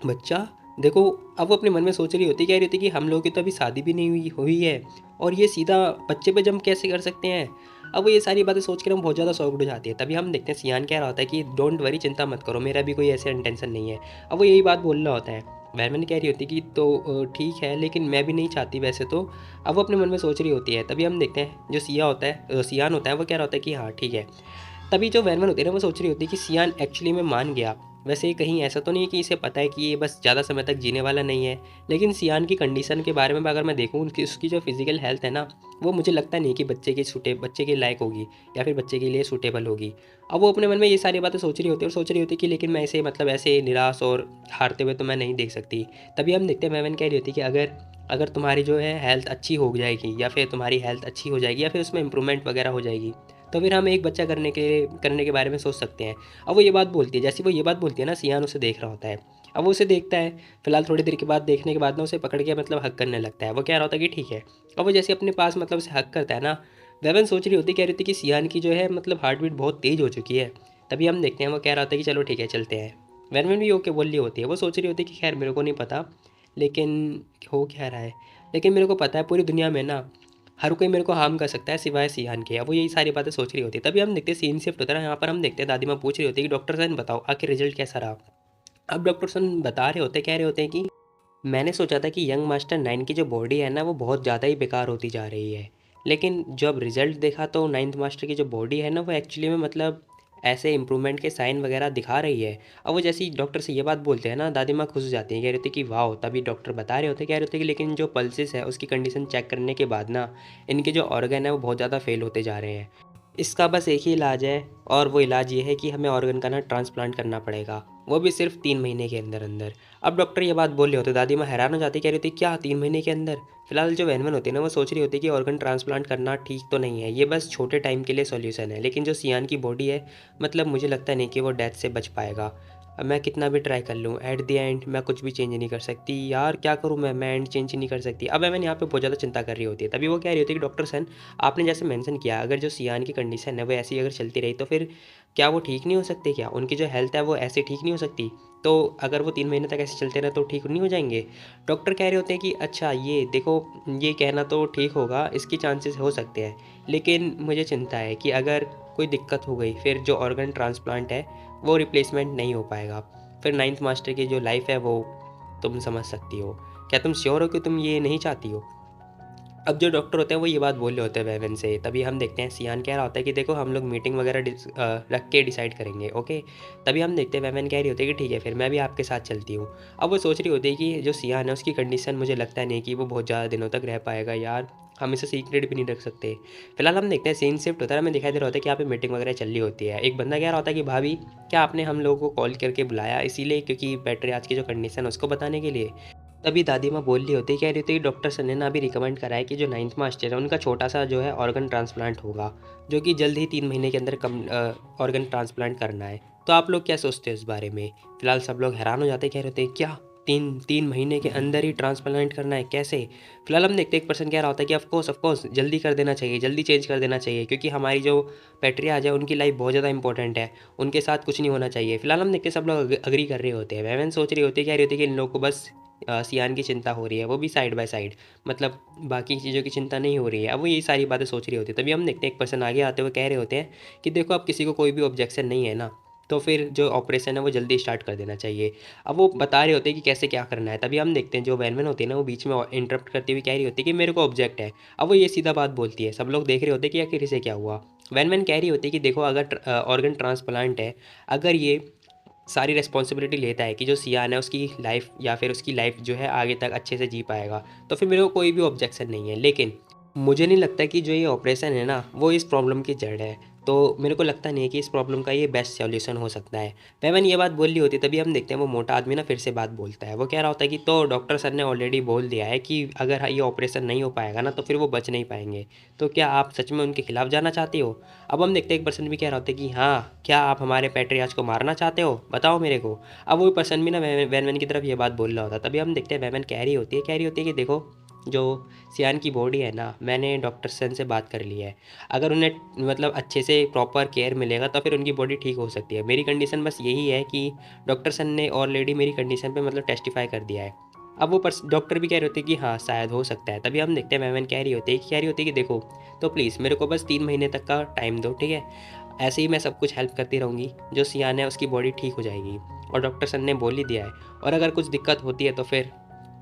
Speaker 1: बच्चा, देखो। अब वो अपने मन में सोच रही होती, कह रही थी कि हम लोगों की तो अभी शादी भी नहीं हुई है और ये सीधा बच्चे पे जंप कैसे कर सकते हैं। अब वो ये सारी बातें सोच कर हम बहुत ज़्यादा शौक उड़ जाती है। तभी हम देखते हैं सियान कह रहा होता है कि डोंट वरी, चिंता मत करो, मेरा भी कोई ऐसे इंटेंशन नहीं है। अब वो यही बात बोल रहा होता है। वैरमैन कह रही होती कि तो ठीक है, लेकिन मैं भी नहीं चाहती वैसे तो। अब वो अपने मन में सोच रही होती है। तभी हम देखते हैं जो सियान होता है वो कह रहा होता है कि हाँ ठीक है। तभी जो वैनवन होती है ना वो सोच रही होती है कि सियान एक्चुअली में मान गया। वैसे कहीं ऐसा तो नहीं है कि इसे पता है कि ये बस ज़्यादा समय तक जीने वाला नहीं है, लेकिन सियान की कंडीशन के बारे में अगर मैं देखूँ, उनकी उसकी जो फिज़िकल हेल्थ है ना, वो मुझे लगता नहीं कि बच्चे के लायक होगी या फिर बच्चे के लिए सूटेबल होगी। अब वो अपने मन में ये सारी बातें सोच रही होती है और सोच रही होती है कि लेकिन मैं इसे मतलब ऐसे निराश और हारते हुए तो मैं नहीं देख सकती। तभी हम देखते हैं वैवन कह रही होती है कि अगर अगर तुम्हारी जो है हेल्थ अच्छी हो जाएगी या फिर तुम्हारी हेल्थ अच्छी हो जाएगी या फिर उसमें इंप्रूवमेंट वगैरह हो जाएगी, तो फिर हम एक बच्चा करने के बारे में सोच सकते हैं। अब वो ये बात बोलती है, जैसे वो ये बात बोलती है ना, सियान उसे देख रहा होता है। अब वो उसे देखता है। फिलहाल थोड़ी देर के बाद देखने के बाद ना उसे पकड़ के मतलब हक करने लगता है। वो कह रहा होता है कि ठीक है। अब वो जैसे अपने पास मतलब उसे हक करता है ना, वेवन सोच रही होती, कह रही थी कि सियान की जो है मतलब हार्ट बीट बहुत तेज़ हो चुकी है। तभी हम देखते हैं वो कह रहा होता है कि चलो ठीक है चलते हैं। वेवन भी ओके बोल रही होती है। वो सोच रही होती है कि खैर मेरे को नहीं पता, लेकिन हो क्या रहा है, लेकिन मेरे को पता है पूरी दुनिया में ना हर कोई मेरे को हार्म कर सकता है सिवाय सियान के। अब वो यही सारी बातें सोच रही होती है। तभी हम देखते हैं सीन शिफ्ट होता है ना, यहाँ पर हम देखते हैं दादी माँ पूछ रही होती है कि डॉक्टर साहब बताओ आखिर रिजल्ट कैसा रहा। अब डॉक्टर साहब बता रहे होते, कह रहे होते हैं कि मैंने सोचा था कि यंग मास्टर 9 की जो बॉडी है ना वो बहुत ज़्यादा ही बेकार होती जा रही है, लेकिन जब रिजल्ट देखा तो नाइन्थ मास्टर की जो बॉडी है ना वो एक्चुअली में मतलब ऐसे इम्प्रूवमेंट के साइन वगैरह दिखा रही है। अब वो जैसे ही डॉक्टर से ये बात बोलते हैं ना, दादी माँ खुश हो जाती हैं, कह रहे होते कि वाह। तभी डॉक्टर बता रहे होते, कह रहे होते कि लेकिन जो पल्सेस है उसकी कंडीशन चेक करने के बाद ना इनके जो ऑर्गन है वो बहुत ज़्यादा फेल होते जा रहे हैं। इसका बस एक ही इलाज है, और वो इलाज ये है कि हमें ऑर्गन का ना ट्रांसप्लांट करना पड़ेगा, वो भी सिर्फ 3 महीने के अंदर अंदर। अब डॉक्टर ये बात बोल रहे होते, दादी माँ हैरान हो जाती, कह रही होती क्या 3 महीने के अंदर। फिलहाल जो वैनवन होती है ना, वो सोच रही होती है कि ऑर्गन ट्रांसप्लांट करना ठीक तो नहीं है, ये बस छोटे टाइम के लिए सॉल्यूशन है। लेकिन जो सियान की बॉडी है, मतलब मुझे लगता नहीं कि वो डेथ से बच पाएगा। अब मैं कितना भी ट्राई कर लूँ, एट द एंड मैं कुछ भी चेंज नहीं कर सकती यार, क्या करूँ मैं एंड चेंज नहीं कर सकती। अब मैं यहाँ पे बहुत ज़्यादा चिंता कर रही होती है। तभी वो कह रही होती है कि डॉक्टर सन, आपने जैसे मेंशन किया, अगर जो सियान की कंडीशन है वो ऐसी अगर चलती रही तो फिर क्या वो ठीक नहीं हो सकते, क्या उनकी जो हेल्थ है वो ऐसे ठीक नहीं हो सकती? तो अगर वो 3 महीने तक ऐसे चलते रहे तो ठीक नहीं हो जाएंगे? डॉक्टर कह रहे होते हैं कि अच्छा ये देखो, ये कहना तो ठीक होगा, इसकी चांसेस हो सकते हैं, लेकिन मुझे चिंता है कि अगर कोई दिक्कत हो गई फिर जो ऑर्गन ट्रांसप्लांट है वो रिप्लेसमेंट नहीं हो पाएगा। फिर नाइन्थ मास्टर की जो लाइफ है वो तुम समझ सकती हो। क्या तुम श्योर हो कि तुम ये नहीं चाहती हो? अब जो डॉक्टर होते हैं वो ये बात बोल रहे होते हैं वैवन से। तभी हम देखते हैं सियान कह रहा होता है कि देखो हम लोग मीटिंग वगैरह रख के डिसाइड करेंगे, ओके। तभी हम देखते हैं वैवन कह रही होती है कि ठीक है फिर मैं भी आपके साथ चलती हूँ। अब वो सोच रही होती है कि जो सियान है उसकी कंडीशन मुझे लगता नहीं कि वो बहुत ज़्यादा दिनों तक रह पाएगा यार, हम इसे सीक्रेट भी नहीं रख सकते। फिलहाल हम देखते हैं सीन शिफ्ट होता है, हमें दिखाई दे रहा होता है कि यहाँ पे मीटिंग वगैरह चल रही होती है। एक बंदा कह रहा होता है कि भाभी क्या आपने हम लोगों को कॉल करके बुलाया इसीलिए क्योंकि बैटरी आज की जो कंडीशन है उसको बताने के लिए? तभी दादी माँ बोल रही होती है, कह रही होती है कि डॉक्टर सर ने ना अभी रिकमेंड करा है कि जो नाइन्थ मास्टर है उनका छोटा सा जो है ऑर्गन ट्रांसप्लांट होगा, जो कि जल्द ही 3 महीने के अंदर कम ऑर्गन ट्रांसप्लांट करना है। तो आप लोग क्या सोचते हो इस बारे में? फिलहाल सब लोग हैरान हो जाते हैं, कह रहे होते हैं क्या तीन तीन महीने के अंदर ही ट्रांसप्लांट करना है, कैसे? फिलहाल हम देखते हैं एक पर्सन कह रहा होता है कि ऑफकोर्स जल्दी कर देना चाहिए, जल्दी चेंज कर देना चाहिए, क्योंकि हमारी जो पैट्रिया आ जाए उनकी लाइफ बहुत ज़्यादा इंपॉर्टेंट है, उनके साथ कुछ नहीं होना चाहिए। फिलहाल हम देखते हैं सब लोग अग्री कर रहे होते हैं। वैवन सोच रही होती है, कह रही होती है कि इन लोगों को बस सियान की चिंता हो रही है, वो भी साइड बाय साइड, मतलब बाकी चीज़ों की चिंता नहीं हो रही है। अब वो यही सारी बातें सोच रही होती है। तभी हम देखते हैं एक पर्सन आगे आते हुए कह रहे होते हैं कि देखो अब किसी को कोई भी ऑब्जेक्शन नहीं है ना, तो फिर जो ऑपरेशन है वो जल्दी स्टार्ट कर देना चाहिए। अब वो बता रहे होते हैं कि कैसे क्या करना है। तभी हम देखते हैं जो वैनवन होती है ना, वो बीच में इंटरप्ट करती हुई कह रही होती है कि मेरे को ऑब्जेक्ट है। अब वो ये सीधा बात बोलती है, सब लोग देख रहे होते हैं कि आखिर इसे क्या हुआ। वैनवन कह रही होती है कि देखो अगर ऑर्गन ट्रांसप्लांट है, अगर ये सारी रिस्पॉन्सिबिलिटी लेता है कि जो सियान है उसकी लाइफ या फिर उसकी लाइफ जो है आगे तक अच्छे से जी पाएगा, तो फिर मेरे को कोई भी ऑब्जेक्शन नहीं है। लेकिन मुझे नहीं लगता कि जो ये ऑपरेशन है ना वो इस प्रॉब्लम की जड़ है, तो मेरे को लगता नहीं है कि इस प्रॉब्लम का ये बेस्ट सॉल्यूशन हो सकता है। पैमन ये बात बोल रही होती, तभी हम देखते हैं वो मोटा आदमी ना फिर से बात बोलता है। वो कह रहा होता है कि तो डॉक्टर सर ने ऑलरेडी बोल दिया है कि अगर ये ऑपरेशन नहीं हो पाएगा ना तो फिर वो बच नहीं पाएंगे, तो क्या आप सच में उनके खिलाफ जाना चाहते हो? अब हम देखते हैं एक पर्सन भी कह रहा होता है कि हाँ, क्या आप हमारे पैट्रियार्च को मारना चाहते हो, बताओ मेरे को। अब वो पर्सन भी ना वैन की तरफ ये बात बोल रहा होता। तभी हम देखते हैं वैन कह रही होती है कि देखो जो सियान की बॉडी है ना, मैंने डॉक्टर सन से बात कर ली है, अगर उन्हें मतलब अच्छे से प्रॉपर केयर मिलेगा तो फिर उनकी बॉडी ठीक हो सकती है। मेरी कंडीशन बस यही है कि डॉक्टर सन ने ऑलरेडी मेरी कंडीशन पे मतलब टेस्टिफाई कर दिया है। अब वो डॉक्टर भी कह रहे होते हैं कि हाँ शायद हो सकता है। तभी हम देखते हैं मैमन कह रही होती है कि देखो तो प्लीज़ मेरे को बस 3 महीने तक का टाइम दो, ठीक है? ऐसे ही मैं सब कुछ हेल्प करती रहूँगी, जो सियान है उसकी बॉडी ठीक हो जाएगी, और डॉक्टर सन ने बोल ही दिया है। और अगर कुछ दिक्कत होती है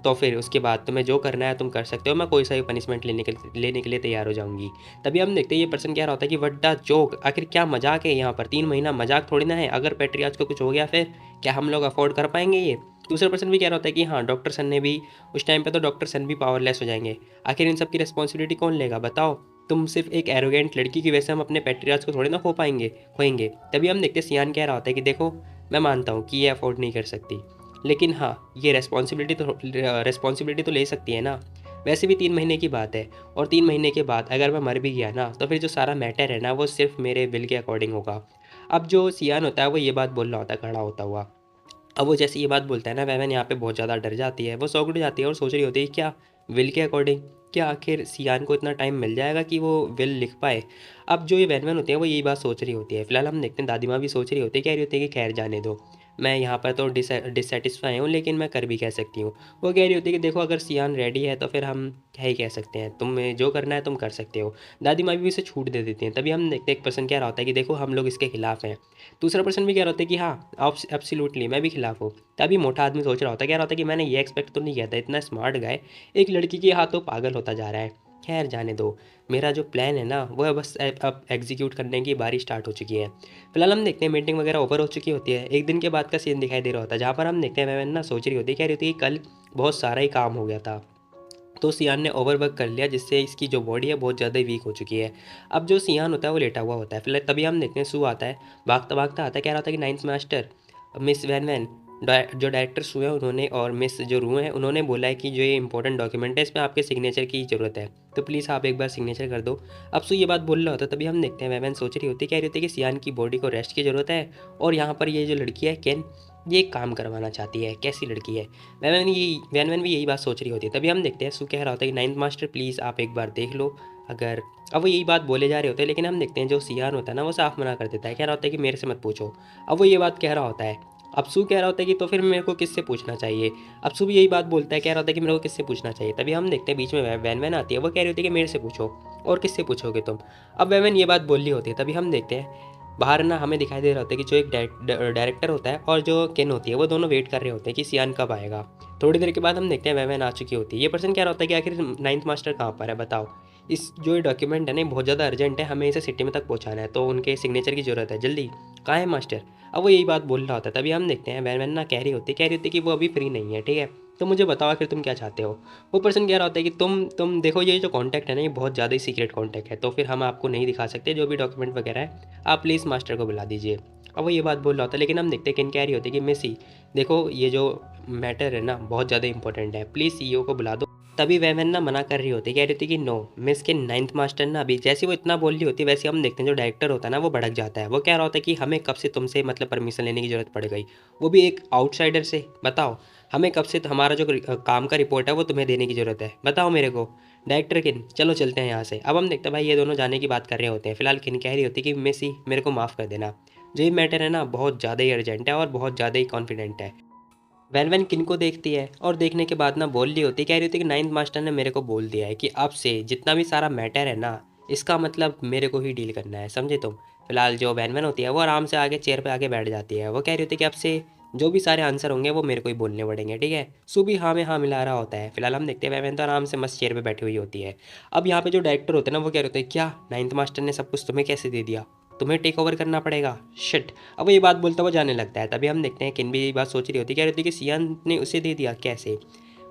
Speaker 1: तो फिर उसके बाद तुम्हें जो करना है तुम कर सकते हो, मैं कोई सा भी पनिशमेंट लेने के लिए तैयार हो जाऊंगी। तभी हम देखते हैं ये पर्सन कह रहा होता है कि व्हाट द जोक, आखिर क्या मजाक है यहाँ पर? 3 महीना मजाक थोड़ी ना है, अगर पैट्रियार्च को कुछ हो गया फिर क्या हम लोग अफोर्ड कर पाएंगे ये? दूसरा पर्सन भी कह रहा होता है कि हाँ डॉक्टर सन ने भी उस टाइम पे तो डॉक्टर सन भी पावरलेस हो जाएंगे, आखिर इन सब की रिस्पॉन्सिबिलिटी कौन लेगा बताओ? तुम सिर्फ एक एरोगेंट लड़की की वजह से हम अपने पैट्रियार्च को थोड़ी ना खोएंगे। तभी हम देखते सियान कह रहा होता है कि देखो मैं मानता हूँ कि ये अफोर्ड नहीं कर सकती, लेकिन हाँ ये रिस्पॉन्सिबिलिटी तो ले सकती है ना। वैसे भी 3 महीने की बात है, और 3 महीने के बाद अगर मैं मर भी गया ना तो फिर जो सारा मैटर है ना वो सिर्फ मेरे विल के अकॉर्डिंग होगा। अब जो सियान होता है वो ये बात बोल रहा होता है खड़ा होता हुआ। अब वो जैसे ये बात बोलता है ना, वैवन यहाँ पे बहुत ज़्यादा डर जाती है, वो चौंक जाती है और सोच रही होती है क्या विल के अकॉर्डिंग, क्या आखिर सियान को इतना टाइम मिल जाएगा कि वो विल लिख पाए? अब जो ये वैन होती है वो यही बात सोच रही होती है। फिलहाल हम देखते हैं दादी माँ भी सोच रही होती है, कह रही होती है कि खैर जाने दो, मैं यहाँ पर तो डिससेटिस्फाई हूँ, लेकिन मैं कर भी कह सकती हूँ। वो कह रही होती है कि देखो अगर सियान रेडी है तो फिर हम क्या ही कह सकते हैं, तुम्हें जो करना है तुम कर सकते हो। दादी माँ भी उसे छूट दे देती हैं। तभी हम देखते हैं एक पर्सन कह रहा होता है कि देखो हम लोग इसके खिलाफ हैं। दूसरा पर्सन भी कह रहा होता है कि हाँ एब्सोल्युटली मैं भी खिलाफ हूँ। तभी मोटा आदमी सोच रहा होता है, कह रहा होता है कि मैंने ये एक्सपेक्ट तो नहीं किया था इतना स्मार्ट गाय एक लड़की के हाथों पागल होता जा रहा है। खैर जाने दो, मेरा जो प्लान है ना वो बस अब एग्जीक्यूट करने की बारी स्टार्ट हो चुकी है। फिलहाल हम देखते हैं मीटिंग वगैरह ओवर हो चुकी होती है। एक दिन के बाद का सीन दिखाई दे रहा होता है, जहाँ पर हम देखते हैं वैवन ना सोच रही होती है, कह रही होती है कि कल बहुत सारा ही काम हो गया था, तो सियान ने ओवरवर्क कर लिया जिससे इसकी जो बॉडी है बहुत ज़्यादा वीक हो चुकी है। अब जो सियान होता है वो लेटा हुआ होता है। फिलहाल तभी हम देखते हैं सू आता है, भागता भागता आता है, कह रहा था कि ninth master, miss Wan Wan, जो डायरेक्टर सू है उन्होंने और मिस जो रू हैं उन्होंने बोला है कि जो ये इंपॉर्टेंट डॉक्यूमेंट है इसमें आपके सिग्नेचर की ज़रूरत है, तो प्लीज़ आप एक बार सिग्नेचर कर दो। अब सू ये बात बोल रहा होता है, तभी हम देखते हैं वैन सोच रही होती है, कह रही होती है कि सियान की बॉडी को रेस्ट की ज़रूरत है, और यहाँ पर ये जो लड़की है केन, ये एक काम करवाना चाहती है। कैसी लड़की है? वैन वैन भी यही बात सोच रही होती है। तभी हम देखते हैं सू कह रहा होता है कि नाइन्थ मास्टर प्लीज़ आप एक बार देख लो अगर। अब वो यही बात बोले जा रहे होते हैं, लेकिन हम देखते हैं जो सियान होता है ना वो साफ मना कर देता है, कह रहा होता है कि मेरे से मत पूछो। अब वो ये बात कह रहा होता है, अब सू कह रहा होता है कि तो फिर मेरे को किससे पूछना चाहिए। अब सू भी यही बात बोलता है, कह रहा होता है कि मेरे को किससे पूछना चाहिए। तभी हम देखते हैं बीच में वैन वैन आती है, वो कह रही होती है कि मेरे से पूछो, और किससे पूछोगे तुम। अब वैन ये बात बोल रही होती है। तभी हम देखते हैं बाहर ना हमें दिखाई दे रहा होता है कि जो एक डायरेक्टर होता है और जो केन होती है वो दोनों वेट कर रहे होते हैं कि सियान कब आएगा। थोड़ी देर के बाद हम देखते हैं वैन आ चुकी होती है। ये पर्सन कह रहा होता है कि आखिर नाइन्थ मास्टर कहाँ पर है बताओ, इस जो ये डॉक्यूमेंट है ना बहुत ज़्यादा अर्जेंट है, हमें इसे सिटी में तक पहुँचाना है, तो उनके सिग्नेचर की ज़रूरत है, जल्दी कहाँ है मास्टर। अब वो यही बात बोल रहा होता है। तभी हम देखते हैं वैन ना कह रही होती है कि वो अभी फ्री नहीं है, ठीक है, तो मुझे बताओ आखिर तुम क्या चाहते हो। वो पर्सन कह रहा होता है कि तुम देखो ये जो कॉन्टैक्ट है ना ये बहुत ज़्यादा ही सीक्रेट कॉन्टैक्ट है, तो फिर हम आपको नहीं दिखा सकते जो भी डॉक्यूमेंट वगैरह है, आप प्लीज़ मास्टर को बुला दीजिए। अब वो ये बात बोल रहा होता है, लेकिन हम देखते हैं कि कह रही होती है कि मेसी देखो ये जो मैटर है ना बहुत ज़्यादा इंपॉर्टेंट है, प्लीज़ सीईओ को बुला दो। तभी वैवन ना मना कर रही होती है, कह रही होती है कि नो मिस के नाइन्थ मास्टर ना अभी, जैसे वो इतना बोल रही होती है वैसे हम देखते हैं जो डायरेक्टर होता है ना वो भड़क जाता है। वो कह रहा होता है कि हमें कब से तुमसे मतलब परमिशन लेने की ज़रूरत पड़ गई, वो भी एक आउटसाइडर से, बताओ हमें कब से हमारा जो काम का रिपोर्ट है वो तुम्हें देने की ज़रूरत है, बताओ मेरे को। डायरेक्टर किन, चलो चलते हैं यहाँ से। अब हम देखते हैं भाई ये दोनों जाने की बात कर रहे होते हैं। फिलहाल किन कह रही होती है कि मेसी मेरे को माफ़ कर देना, जो ये मैटर है ना बहुत ज़्यादा ही अर्जेंट है और बहुत ज़्यादा ही कॉन्फिडेंट है। वैन वैन किन को देखती है और देखने के बाद ना बोल रही होती, कह रही होती कि नाइन्थ मास्टर ने मेरे को बोल दिया है कि अब से जितना भी सारा मैटर है ना इसका मतलब मेरे को ही डील करना है, समझे तुम। फिलहाल जो वैन वैन होती है वो आराम से आगे चेयर पे आके बैठ जाती है। वो कह रही होती है कि अब से जो भी सारे आंसर होंगे वो मेरे को ही बोलने पड़ेंगे, ठीक है। सू भी हाँ में हाँ मिला रहा होता है। फिलहाल हम देखते हैं वैन वैन तो आराम से मस्त चेयर पे बैठी हुई होती है। अब यहाँ पे जो डायरेक्टर होते हैं ना वो कह रहे होते हैं क्या नाइन्थ मास्टर ने सब कुछ तुम्हें कैसे दे दिया, तुम्हें टेक ओवर करना पड़ेगा, शिट। अब वो ये बात बोलता हुआ जाने लगता है। तभी हम देखते हैं किन भी ये बात सोच रही होती है, कह रही होती है कि सियान ने उसे दे दिया कैसे।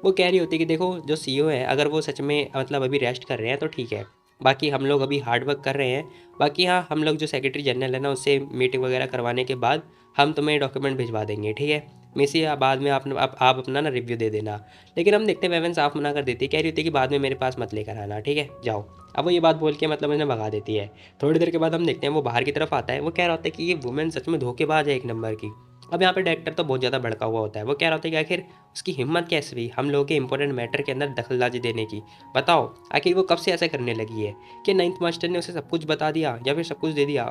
Speaker 1: वो कह रही होती है कि देखो जो सीईओ है अगर वो सच में मतलब अभी रेस्ट कर रहे हैं तो ठीक है, बाकी हम लोग अभी हार्ड वर्क कर रहे हैं। बाकी हाँ हम लोग जो सेक्रेटरी जनरल है ना उससे मीटिंग वगैरह करवाने के बाद हम तुम्हें डॉक्यूमेंट भिजवा देंगे, ठीक है। मिसी बाद में आप अपना ना रिव्यू दे देना। लेकिन हम देखते हैं वेवन साफ मना कर देती है, कह रही होती है कि बाद में मेरे पास मत लेकर आना, ठीक है, जाओ। अब वो ये बात बोल के मतलब उन्हें भगा देती है। थोड़ी देर के बाद हम देखते हैं वो बाहर की तरफ आता है। वो कह रहा होता है कि ये वुमेन सच में धोखेबाज है एक नंबर की। अब यहाँ पे डायरेक्टर तो बहुत ज़्यादा भड़का हुआ होता है। वो कह रहा होता है कि आखिर उसकी हिम्मत कैसे हुई हम लोगों के इंपॉर्टेंट मैटर के अंदर दखलंदाजी देने की, बताओ आखिर वो कब से ऐसा करने लगी है कि नाइन्थ मास्टर ने उसे सब कुछ बता दिया या फिर सब कुछ दे दिया।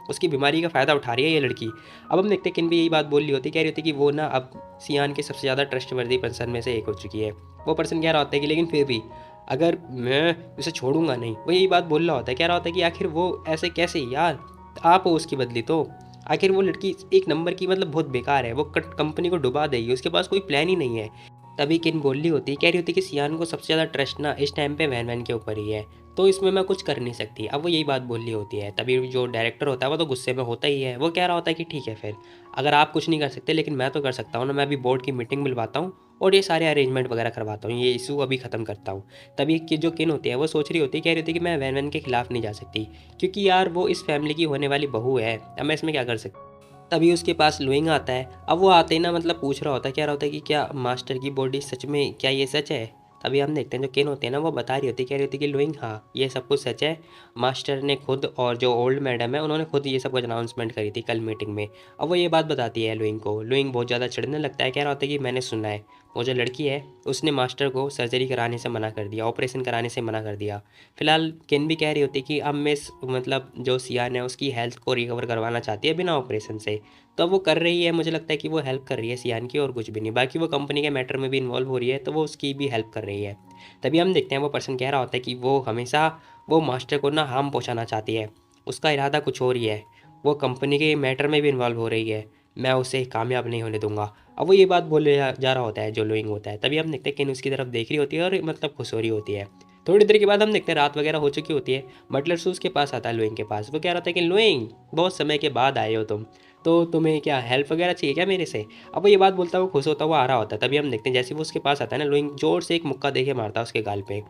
Speaker 1: उसकी बीमारी का फ़ायदा उठा रही है ये लड़की। अब हम देखते हैं किन भी यही बात बोल रही होती, कह रही होती कि वो ना अब सियान के सबसे ज़्यादा ट्रस्टवर्दी पर्सन में से एक हो चुकी है। वो पर्सन कह रहा होता है कि लेकिन फिर भी अगर मैं उसे छोड़ूंगा नहीं, वो यही बात बोल रहा होता है। कह रहा होता है कि आखिर वो ऐसे कैसे यार, आप हो उसकी बदली तो। आखिर वो लड़की एक नंबर की मतलब बहुत बेकार है, वो कंपनी को डुबा देगी, उसके पास कोई प्लान ही नहीं है। तभी किन बोल रही होती, कह रही होती कि सियान को सबसे ज़्यादा ट्रस्ट ना इस टाइम पे वैन वैन के ऊपर ही है, तो इसमें मैं कुछ कर नहीं सकती। अब वो यही बात बोल रही होती है। तभी जो डायरेक्टर होता है वो तो गुस्से में होता ही है। वो कह रहा होता है कि ठीक है फिर, अगर आप कुछ नहीं कर सकते लेकिन मैं तो कर सकता हूँ ना, मैं अभी बोर्ड की मीटिंग बुलवाता हूँ और ये सारे अरेंजमेंट वगैरह करवाता हूँ, ये इशू अभी ख़त्म करता हूँ। तभी कि जो किन होती है वो सोच रही होती है, कह रही होती है कि मैं वैन वैन के खिलाफ़ नहीं जा सकती, क्योंकि यार वो इस फैमिली की होने वाली बहू है, अब मैं इसमें क्या कर सकती। तभी उसके पास लुइंग आता है। अब वो आते ही ना मतलब पूछ रहा होता है, कह रहा होता है कि क्या मास्टर की बॉडी सच में, क्या ये सच है। तभी हम देखते हैं जो केन होते हैं ना वो बता रही होती है, कह रही होती है कि लुइंग हाँ ये सब कुछ सच है, मास्टर ने खुद और जो ओल्ड मैडम है उन्होंने खुद ये सब कुछ अनाउंसमेंट करी थी कल मीटिंग में। अब वो ये बात बताती है लुइंग को। लुइंग बहुत ज़्यादा चिढ़ने लगता है, कह रहा होता है कि मैंने सुना है वो जो लड़की है उसने मास्टर को सर्जरी कराने से मना कर दिया, ऑपरेशन कराने से मना कर दिया। फिलहाल केन भी कह रही होती है कि अब मिस मतलब जो सियान है उसकी हेल्थ को रिकवर करवाना चाहती है बिना ऑपरेशन से, तो अब वो कर रही है। मुझे लगता है कि वो हेल्प कर रही है सियान की और कुछ भी नहीं, बाकी वो कंपनी के मैटर में भी इन्वॉल्व हो रही है तो वो उसकी भी हेल्प कर रही है। तभी हम देखते हैं वो पर्सन कह रहा होता है कि वो हमेशा वो मास्टर को ना हार्म पहुंचाना चाहती है, उसका इरादा कुछ और ही है, वो कंपनी के मैटर में भी इन्वॉल्व हो रही है, मैं उसे कामयाब नहीं होने दूंगा। अब वो ये बात बोले जा रहा होता है जो लुइंग होता है। तभी हम देखते हैं कि उसकी तरफ देख रही होती है और मतलब खुश हो रही होती है। थोड़ी देर के बाद हम देखते हैं रात वगैरह हो चुकी होती है। बटलर सूज के पास आता है लुइंग के पास। वो कह रहा था कि लुइंग, बहुत समय के बाद आए हो तुम, तो तुम्हें क्या हेल्प वगैरह चाहिए क्या मेरे से? अब वो ये बात बोलता है, वो खुश होता हुआ आ रहा होता है। तभी हम देखते हैं जैसे वो उसके पास आता है ना, लुइंग जोर से एक मुक्का देके मारता है उसके गाल पे।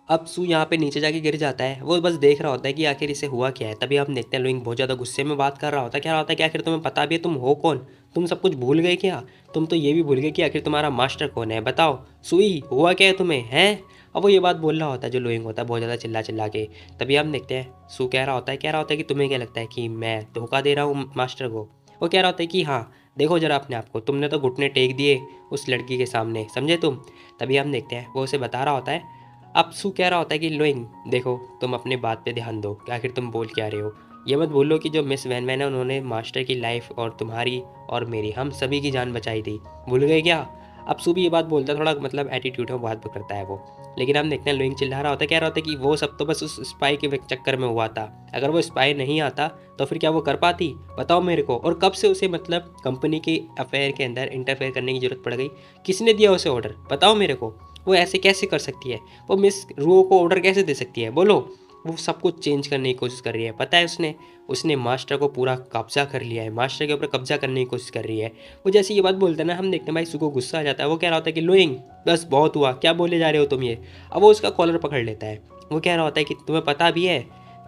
Speaker 1: अब सू यहाँ पे नीचे जाके गिर जाता है। वो बस देख रहा होता है कि आखिर इसे हुआ क्या है। तभी हम देखते हैं लुइंग बहुत ज़्यादा गुस्से में बात कर रहा होता है। क्या रहा होता है कि आखिर तुम्हें पता भी है तुम हो कौन? तुम सब कुछ भूल गए क्या? तुम तो ये भी भूल गए कि आखिर तुम्हारा मास्टर कौन है? बताओ सुई, हुआ क्या है तुम्हें, हैं? अब वो ये बात बोल रहा होता है जो लुइंग होता है बहुत ज़्यादा चिल्ला चिल्ला के। तभी हम देखते हैं सू कह रहा होता है कि तुम्हें क्या लगता है कि मैं धोखा दे रहा हूँ मास्टर को? वो कह रहा होता है कि हाँ, देखो जरा अपने आप को, तुमने तो घुटने टेक दिए उस लड़की के सामने, समझे तुम? तभी हम देखते हैं वो उसे बता रहा होता है। अब सू कह रहा होता है कि लोइंग, देखो तुम अपने बात पे ध्यान दो कि आखिर तुम बोल क्या रहे हो। ये मत बोलो कि जो मिस वैन वैन है उन्होंने मास्टर की लाइफ और तुम्हारी और मेरी, हम सभी की जान बचाई थी, भूल गए क्या? अब सू भी ये बात बोलता है, थोड़ा मतलब एटीट्यूड में बात करता है वो। लेकिन हम देखते हैं लोइंग चिल्ला रहा होता है, कह रहा होता है कि वो सब तो बस उस स्पाई के चक्कर में हुआ था। अगर वो स्पाई नहीं आता तो फिर क्या वो कर पाती? बताओ मेरे को। और कब से उसे मतलब कंपनी के अफेयर के अंदर इंटरफेयर करने की जरूरत पड़ गई? किसने दिया उसे ऑर्डर? बताओ मेरे को। वो ऐसे कैसे कर सकती है? वो मिस रू को ऑर्डर कैसे दे सकती है, बोलो? वो सब कुछ चेंज करने की कोशिश कर रही है, पता है उसने उसने मास्टर को पूरा कब्जा कर लिया है, मास्टर के ऊपर कब्जा करने की कोशिश कर रही है। वो जैसे ये बात बोलता है ना, हम देखते हैं भाई सू को गुस्सा आ जाता है। वो कह रहा होता है कि लुइंग, बस बहुत हुआ, क्या बोले जा रहे हो तुम ये? अब वो उसका कॉलर पकड़ लेता है। वो कह रहा होता है कि तुम्हें पता भी है,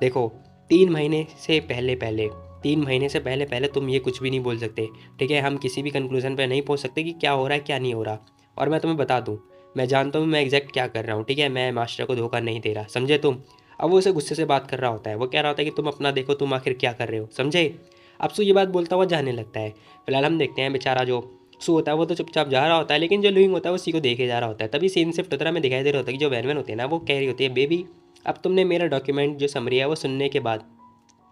Speaker 1: देखो 3 महीने से पहले पहले 3 महीने से पहले पहले तुम ये कुछ भी नहीं बोल सकते, ठीक है? हम किसी भी कंक्लूजन पर नहीं पहुंच सकते कि क्या हो रहा है क्या नहीं हो रहा। और मैं तुम्हें बता दूं, मैं जानता हूँ मैं एग्जैक्ट क्या कर रहा हूँ, ठीक है? मैं मास्टर को धोखा नहीं दे रहा, समझे तुम? अब वो उसे गुस्से से बात कर रहा होता है। वो कह रहा होता है कि तुम अपना देखो, तुम आखिर क्या कर रहे हो, समझे? अब सू ये बात बोलता हुआ जाने लगता है। फिलहाल हम देखते हैं बेचारा जो सू होता है वो तो चुपचाप जा रहा होता है, लेकिन जो लुइंग होता है वो उसी को देखे जा रहा होता है। तभी सीन शिफ्ट होता है, हमें दिखाई दे रहा होता है कि जो वैन वैन होती है ना, वो कह रही होती है, बेबी अब तुमने मेरा डॉक्यूमेंट जो समरी है वो सुनने के बाद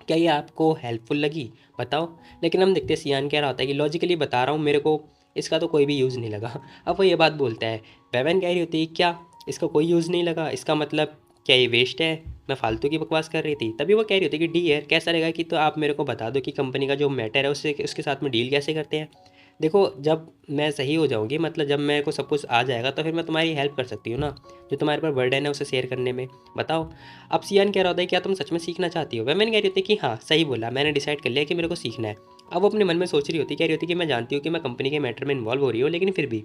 Speaker 1: क्या ये आपको हेल्पफुल लगी, बताओ? लेकिन हम देखते हैं सियान कह रहा होता है कि लॉजिकली बता रहा हूँ, मेरे को इसका तो कोई भी यूज़ नहीं लगा। अब वो ये बात बोलता है। वेवन कह रही होती है, क्या इसका कोई यूज़ नहीं लगा? इसका मतलब क्या ये वेस्ट है? मैं फालतू की बकवास कर रही थी। तभी वो कह रही होती है कि डियर कैसा रहेगा कि तो आप मेरे को बता दो कि कंपनी का जो मैटर है उससे उसके साथ में डील कैसे करते हैं। देखो जब मैं सही हो जाऊंगी, मतलब जब मेरे को सब कुछ आ जाएगा, तो फिर मैं तुम्हारी हेल्प कर सकती हूँ ना, जो तुम्हारे पर बर्डन है उसे शेयर करने में, बताओ? अब सियान कह रहा होता है, क्या तुम सच में सीखना चाहती हो? मैंने कह रही होती है कि हाँ सही बोला, मैंने डिसाइड कर लिया कि मेरे को सीखना है। अब वो अपने मन में सोच रही होती, कह रही होती कि मैं जानती हूँ कि मैं कंपनी के मैटर में इन्वॉल्व हो रही हूँ, लेकिन फिर भी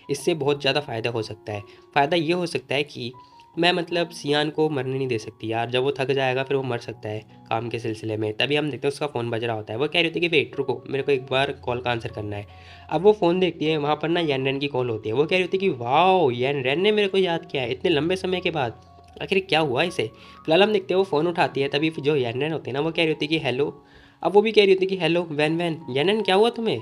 Speaker 1: इससे बहुत ज़्यादा फ़ायदा हो सकता है। फ़ायदा ये हो सकता है कि मैं मतलब सियान को मरने नहीं दे सकती यार, जब वो थक जाएगा फिर वो मर सकता है काम के सिलसिले में। तभी हम देखते हैं उसका फ़ोन बज रहा होता है। वो कह रही होती है कि वेट रुको, मेरे को एक बार कॉल का आंसर करना है। अब वो फ़ोन देखती है, वहाँ पर ना यन रैन की कॉल होती है। वो कह रही होती है कि वाओ, यन रैन ने मेरे को याद किया है इतने लंबे समय के बाद, आखिर क्या हुआ इसे? फिलहाल हम देखते हैं वो फ़ोन उठाती है। तभी जो यन रैन होती है ना, वो कह रही होती है कि हेलो। अब वो भी कह रही होती है कि हेलो वैन वैन, यन क्या हुआ तुम्हें?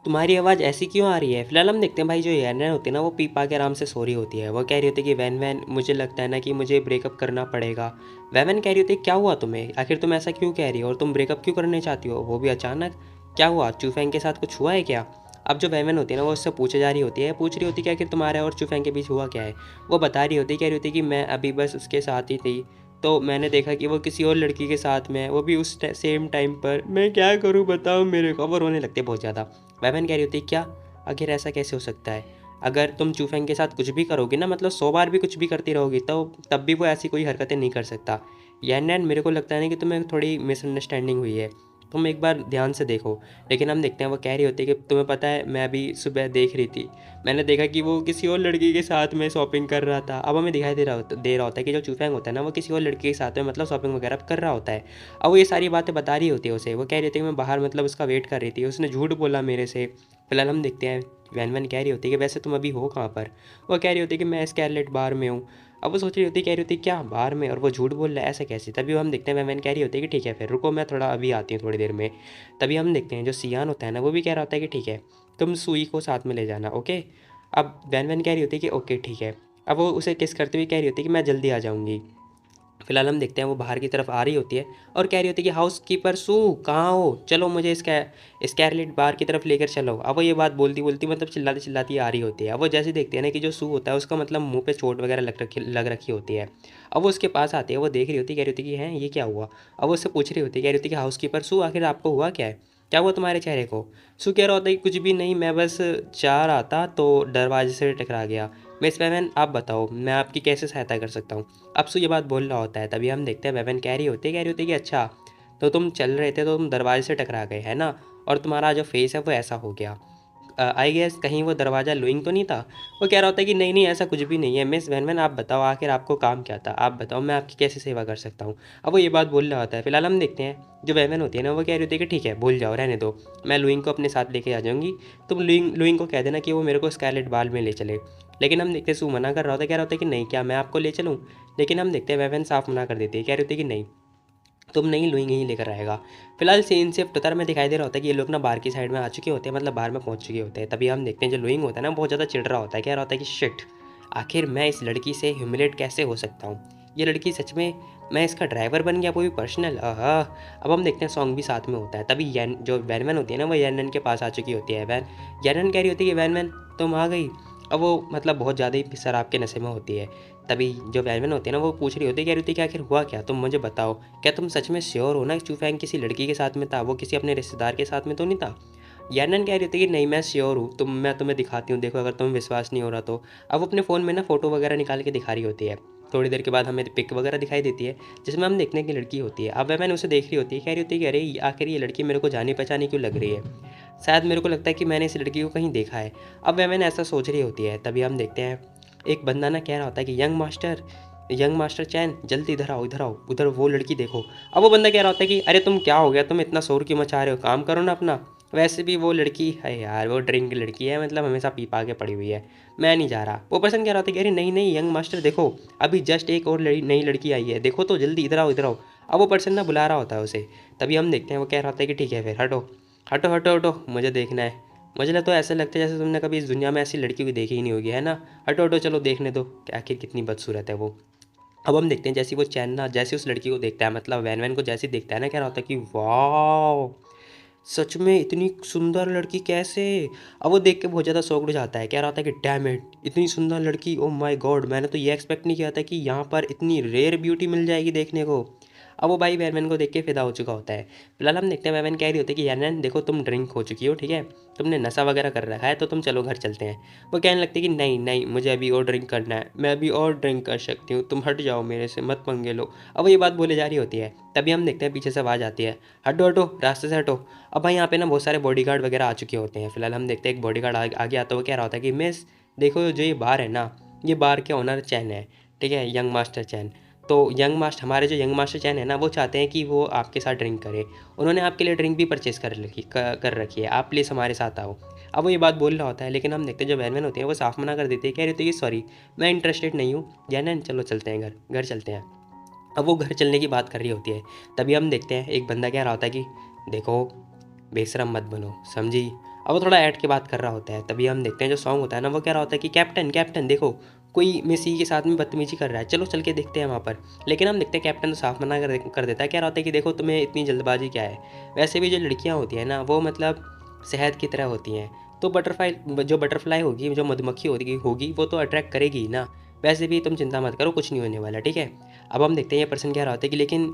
Speaker 1: तुम्हारी आवाज़ ऐसी क्यों आ रही है? फिलहाल हम देखते हैं भाई जो यन होती है ना, वो पी पा के आराम से सो रही होती है। वो कह रही होती है कि वैन वैन, मुझे लगता है ना कि मुझे ब्रेकअप करना पड़ेगा। वैन कह रही होती है, क्या हुआ तुम्हें? आखिर तुम ऐसा क्यों कह रही हो, और तुम ब्रेकअप क्यों करने चाहती हो, वो भी अचानक? क्या हुआ, चूफेंग के साथ कुछ हुआ है क्या? अब जो वैन होती है ना, वो उससे पूछे जा रही होती है, पूछ रही होती है कि आखिर तुम्हारे और चूफेंग के बीच हुआ क्या है। वो बता रही होती है, कह रही होती है कि मैं अभी बस उसके साथ ही थी, तो मैंने देखा कि वो किसी और लड़की के साथ में है, वो भी उस सेम टाइम पर। मैं क्या करूँ बताओ मेरे को? वो रोने लगते हैं बहुत ज़्यादा। वैवन कह रही होती है, क्या? आखिर ऐसा कैसे हो सकता है? अगर तुम चूफेंग के साथ कुछ भी करोगी ना, मतलब 100 बार भी कुछ भी करती रहोगी, तो तब भी वो ऐसी कोई हरकतें नहीं कर सकता। यैन नैन, मेरे को लगता है ना कि तुम्हें थोड़ी मिसअंडरस्टैंडिंग हुई है, तुम एक बार ध्यान से देखो। लेकिन हम देखते हैं वो कह रही होती है कि तुम्हें पता है, मैं अभी सुबह देख रही थी, मैंने देखा कि वो किसी और लड़की के साथ में शॉपिंग कर रहा था। अब हमें दिखाई दे रहा होता है कि जो चूफेंग होता है ना, वो किसी और लड़की के साथ में मतलब शॉपिंग वगैरह कर रहा होता है। अब वो ये सारी बातें बता रही होती है उसे। वो कह रही थी कि मैं बाहर मतलब उसका वेट कर रही थी, उसने झूठ बोला मेरे से। फिलहाल हम देखते हैं वैन वैन कह रही होती है कि वैसे तुम अभी हो कहाँ पर? वो कह रही होती है कि मैं स्कारलेट बार में हूँ। अब वो सोच रही होती, कह रही होती क्या बार में, और वो झूठ बोल रहा है, ऐसा कैसे? तभी हम देखते हैं वैन वैन कह रही होती है कि ठीक है फिर रुको, मैं थोड़ा अभी आती हूँ थोड़ी देर में। तभी हम देखते हैं जो सियान होता है ना, वो भी कह रहा होता है कि ठीक है, तुम सुई को साथ में ले जाना, ओके? अब वैन वैन कह रही होती है कि ओके ठीक है। अब वो उसे किस करते हुए कह रही होती है कि मैं जल्दी आ जाऊँगी। फिलहाल हम देखते हैं वो बाहर की तरफ आ रही होती है और कह रही होती है कि हाउस कीपर सू, कहाँ हो? चलो मुझे स्कैरलेट बार की तरफ लेकर चलो। अब वो ये बात बोलती बोलती मतलब चिल्लाती चिल्लाती आ रही होती है। अब वो जैसे देखते हैं ना कि जो सू होता है उसका मतलब मुंह पे चोट वगैरह लग रखी होती है। अब वो उसके पास आती है, वो देख रही होती है, कह रही होती है कि हैं ये क्या हुआ? अब वो उससे पूछ रही होती है, कह रही होती है कि हाउस कीपर सू, आखिर आपको हुआ क्या है? क्या हुआ तुम्हारे चेहरे को? सू कह रहा होता है कि कुछ भी नहीं, मैं बस जा रहा था तो दरवाजे से टकरा गया। मिस वेवन आप बताओ मैं आपकी कैसे सहायता कर सकता हूँ। अब सु ये बात बोल रहा होता है, तभी हम देखते हैं वेवन कह रही होती है कि अच्छा तो तुम चल रहे थे तो तुम दरवाजे से टकरा गए है ना, और तुम्हारा जो फेस है वो ऐसा हो गया। आई गेस कहीं वो दरवाज़ा लुइंग तो नहीं था। वो कह रहा होता है कि नहीं नहीं ऐसा कुछ भी नहीं है। मिस वैन आप बताओ आखिर आपको काम क्या था, आप बताओ मैं आपकी कैसे सेवा कर सकता हूँ। अब वो ये बात बोल रहा होता है। फिलहाल हम देखते हैं जो वैन होती है ना वो कह रही होती है कि ठीक है भूल जाओ रहने दो, मैं लुइंग को अपने साथ लेके आ जाऊँगी। तुम लुइंग को कह देना कि वो मेरे को स्कारलेट बाल में ले चले। लेकिन हम देखते हैं सू मना कर रहा होता है, कह रहा होता है कि नहीं क्या मैं आपको ले चलूँ। लेकिन हम देखते हैं वैन साफ मना कर देती है, कह रही होती है कि नहीं तुम नहीं लुइंग यहीं लेकर आएगा। फिलहाल सीन से टुतर में दिखाई दे रहा होता है कि ये लोग ना बाहर की साइड में आ चुके होते हैं, मतलब बाहर में पहुंच चुके होते हैं। तभी हम देखते हैं जो लुइंग होता है ना बहुत ज़्यादा चिढ़ रहा होता है, कह रहा होता है कि शिट आखिर मैं इस लड़की से ह्यूमिलेट कैसे हो सकता हूँ। ये लड़की सच में मैं इसका ड्राइवर बन गया वो भी पर्सनल। अब हम देखते हैं सॉन्ग भी साथ में होता है। तभी यैन जो वैन वैन होती है ना वो यैन के पास आ चुकी होती है। वैन यैन कह रही होती है कि वैन वैन तुम आ गई। अब वो मतलब बहुत ज़्यादा ही शराब के नशे में होती है। तभी जो वैन वैन होती है ना वो पूछ रही होती है, कह रही होती है कि आखिर हुआ क्या, तुम मुझे बताओ। क्या तुम सच में श्योर हो ना कि चूफैंग किसी लड़की के साथ में था, वो किसी अपने रिश्तेदार के साथ में तो नहीं था। यानन कह रही थी कि नहीं मैं श्योर हूँ, मैं तुम्हें दिखाती हूँ, देखो अगर तुम्हें विश्वास नहीं हो रहा तो। अब अपने फ़ोन में ना फ़ोटो वगैरह निकाल के दिखा रही होती है। थोड़ी देर के बाद हमें पिक वगैरह दिखाई देती है जिसमें हम देखने की लड़की होती है। अब मैंने उसे देख रही होती है, कह रही होती है कि अरे आखिर ये लड़की मेरे को जानी पहचानी क्यों लग रही है, शायद मेरे को लगता है कि मैंने इस लड़की को कहीं देखा है। अब मैंने ऐसा सोच रही होती है। तभी हम देखते हैं एक बंदा ना कह रहा होता है कि यंग मास्टर चैन जल्दी इधर आओ इधर आओ, उधर वो लड़की देखो। अब वो बंदा कह रहा होता है कि अरे तुम क्या हो गया, तुम इतना शोर क्यों मचा रहे हो, काम करो ना अपना। वैसे भी वो लड़की है यार, वो ड्रिंक लड़की है, मतलब हमेशा पी पा के पड़ी हुई है, मैं नहीं जा रहा। वो पर्सन कह रहा था कि अरे नहीं नहीं यंग मास्टर देखो, अभी जस्ट एक और नई लड़की आई है, देखो तो जल्दी इधर आओ इधर आओ। अब वो पर्सन ना बुला रहा होता है उसे। तभी हम देखते हैं वो कह रहा होता है कि ठीक है फिर हटो हटो हटो हटो, मुझे देखना है। मुझे तो ऐसा लगता है जैसे तुमने कभी इस दुनिया में ऐसी लड़की भी देखी ही नहीं होगी, है ना। हटो हटो चलो देखने दो कि आखिर कितनी बदसूरत है वो। अब हम देखते हैं जैसे वो चैन ना जैसे उस लड़की को देखता है, मतलब वैन वैन को जैसे ही देखता है ना, कह रहा होता है कि वाह सच में इतनी सुंदर लड़की कैसे। अब वो देख के बहुत ज़्यादा शौक उड़ जाता है, कह रहा था कि डैम इट इतनी सुंदर लड़की, ओ माय गॉड मैंने तो ये एक्सपेक्ट नहीं किया था कि यहाँ पर इतनी रेयर ब्यूटी मिल जाएगी देखने को। अब वो भाई वैनमैन को देख के फिदा हो चुका होता है। फिलहाल हम देखते हैं वैनमैन कह रही होती है कि यानैन देखो तुम ड्रिंक हो चुकी हो, ठीक है तुमने नशा वगैरह कर रखा है, तो तुम चलो घर चलते हैं। वो कहने लगती है कि नहीं नहीं मुझे अभी और ड्रिंक करना है, मैं अभी और ड्रिंक कर सकती हूँ, तुम हट जाओ मेरे से मत पंगे लो। अब वो ये बात बोले जा रही होती है। तभी हम देखते हैं पीछे से आवाज़ आती है, हटो हटो रास्ते से हटो। अब भाई यहाँ पे ना बहुत सारे बॉडीगार्ड वगैरह आ चुके होते हैं। फिलहाल हम देखते हैं एक बॉडीगार्ड आगे आता हुआ कह रहा होता है कि मिस देखो जो ये बार है ना, ये बार के ओनर चैन है, ठीक है यंग मास्टर चैन। तो हमारे जो यंग मास्टर चैन है ना वो चाहते हैं कि वो आपके साथ ड्रिंक करे, उन्होंने आपके लिए ड्रिंक भी परचेस कर रखी है, आप प्लीज़ हमारे साथ आओ। अब वो ये बात बोल रहा होता है, लेकिन हम देखते हैं जो वैन वैन होती है वो साफ मना कर देती है, कह रही होती है कि सॉरी मैं इंटरेस्टेड नहीं हूँ, जैन चलो चलते हैं घर घर चलते हैं। अब वो घर चलने की बात कर रही होती है। तभी हम देखते हैं एक बंदा कह रहा होता है कि देखो बेशरम मत बनो समझी। अब वो थोड़ा ऐड के बात कर रहा होता है। तभी हम देखते हैं जो सॉन्ग होता है ना वो कह रहा होता है कि कैप्टन कैप्टन देखो कोई मेसी के साथ में बदतमीजी कर रहा है, चलो चल के देखते हैं वहाँ पर। लेकिन हम देखते हैं कैप्टन तो साफ मना कर देता है, कह रहा होता है कि देखो तुम्हें इतनी जल्दबाजी क्या है, वैसे भी जो लड़कियाँ होती हैं ना वो मतलब शहद की तरह होती हैं, तो बटरफ्लाई होगी जो मधुमक्खी होगी वो तो अट्रैक्ट करेगी ही ना। वैसे भी तुम चिंता मत करो कुछ नहीं होने वाला, ठीक है। अब हम देखते हैं ये पर्सन कह रहा होता है कि लेकिन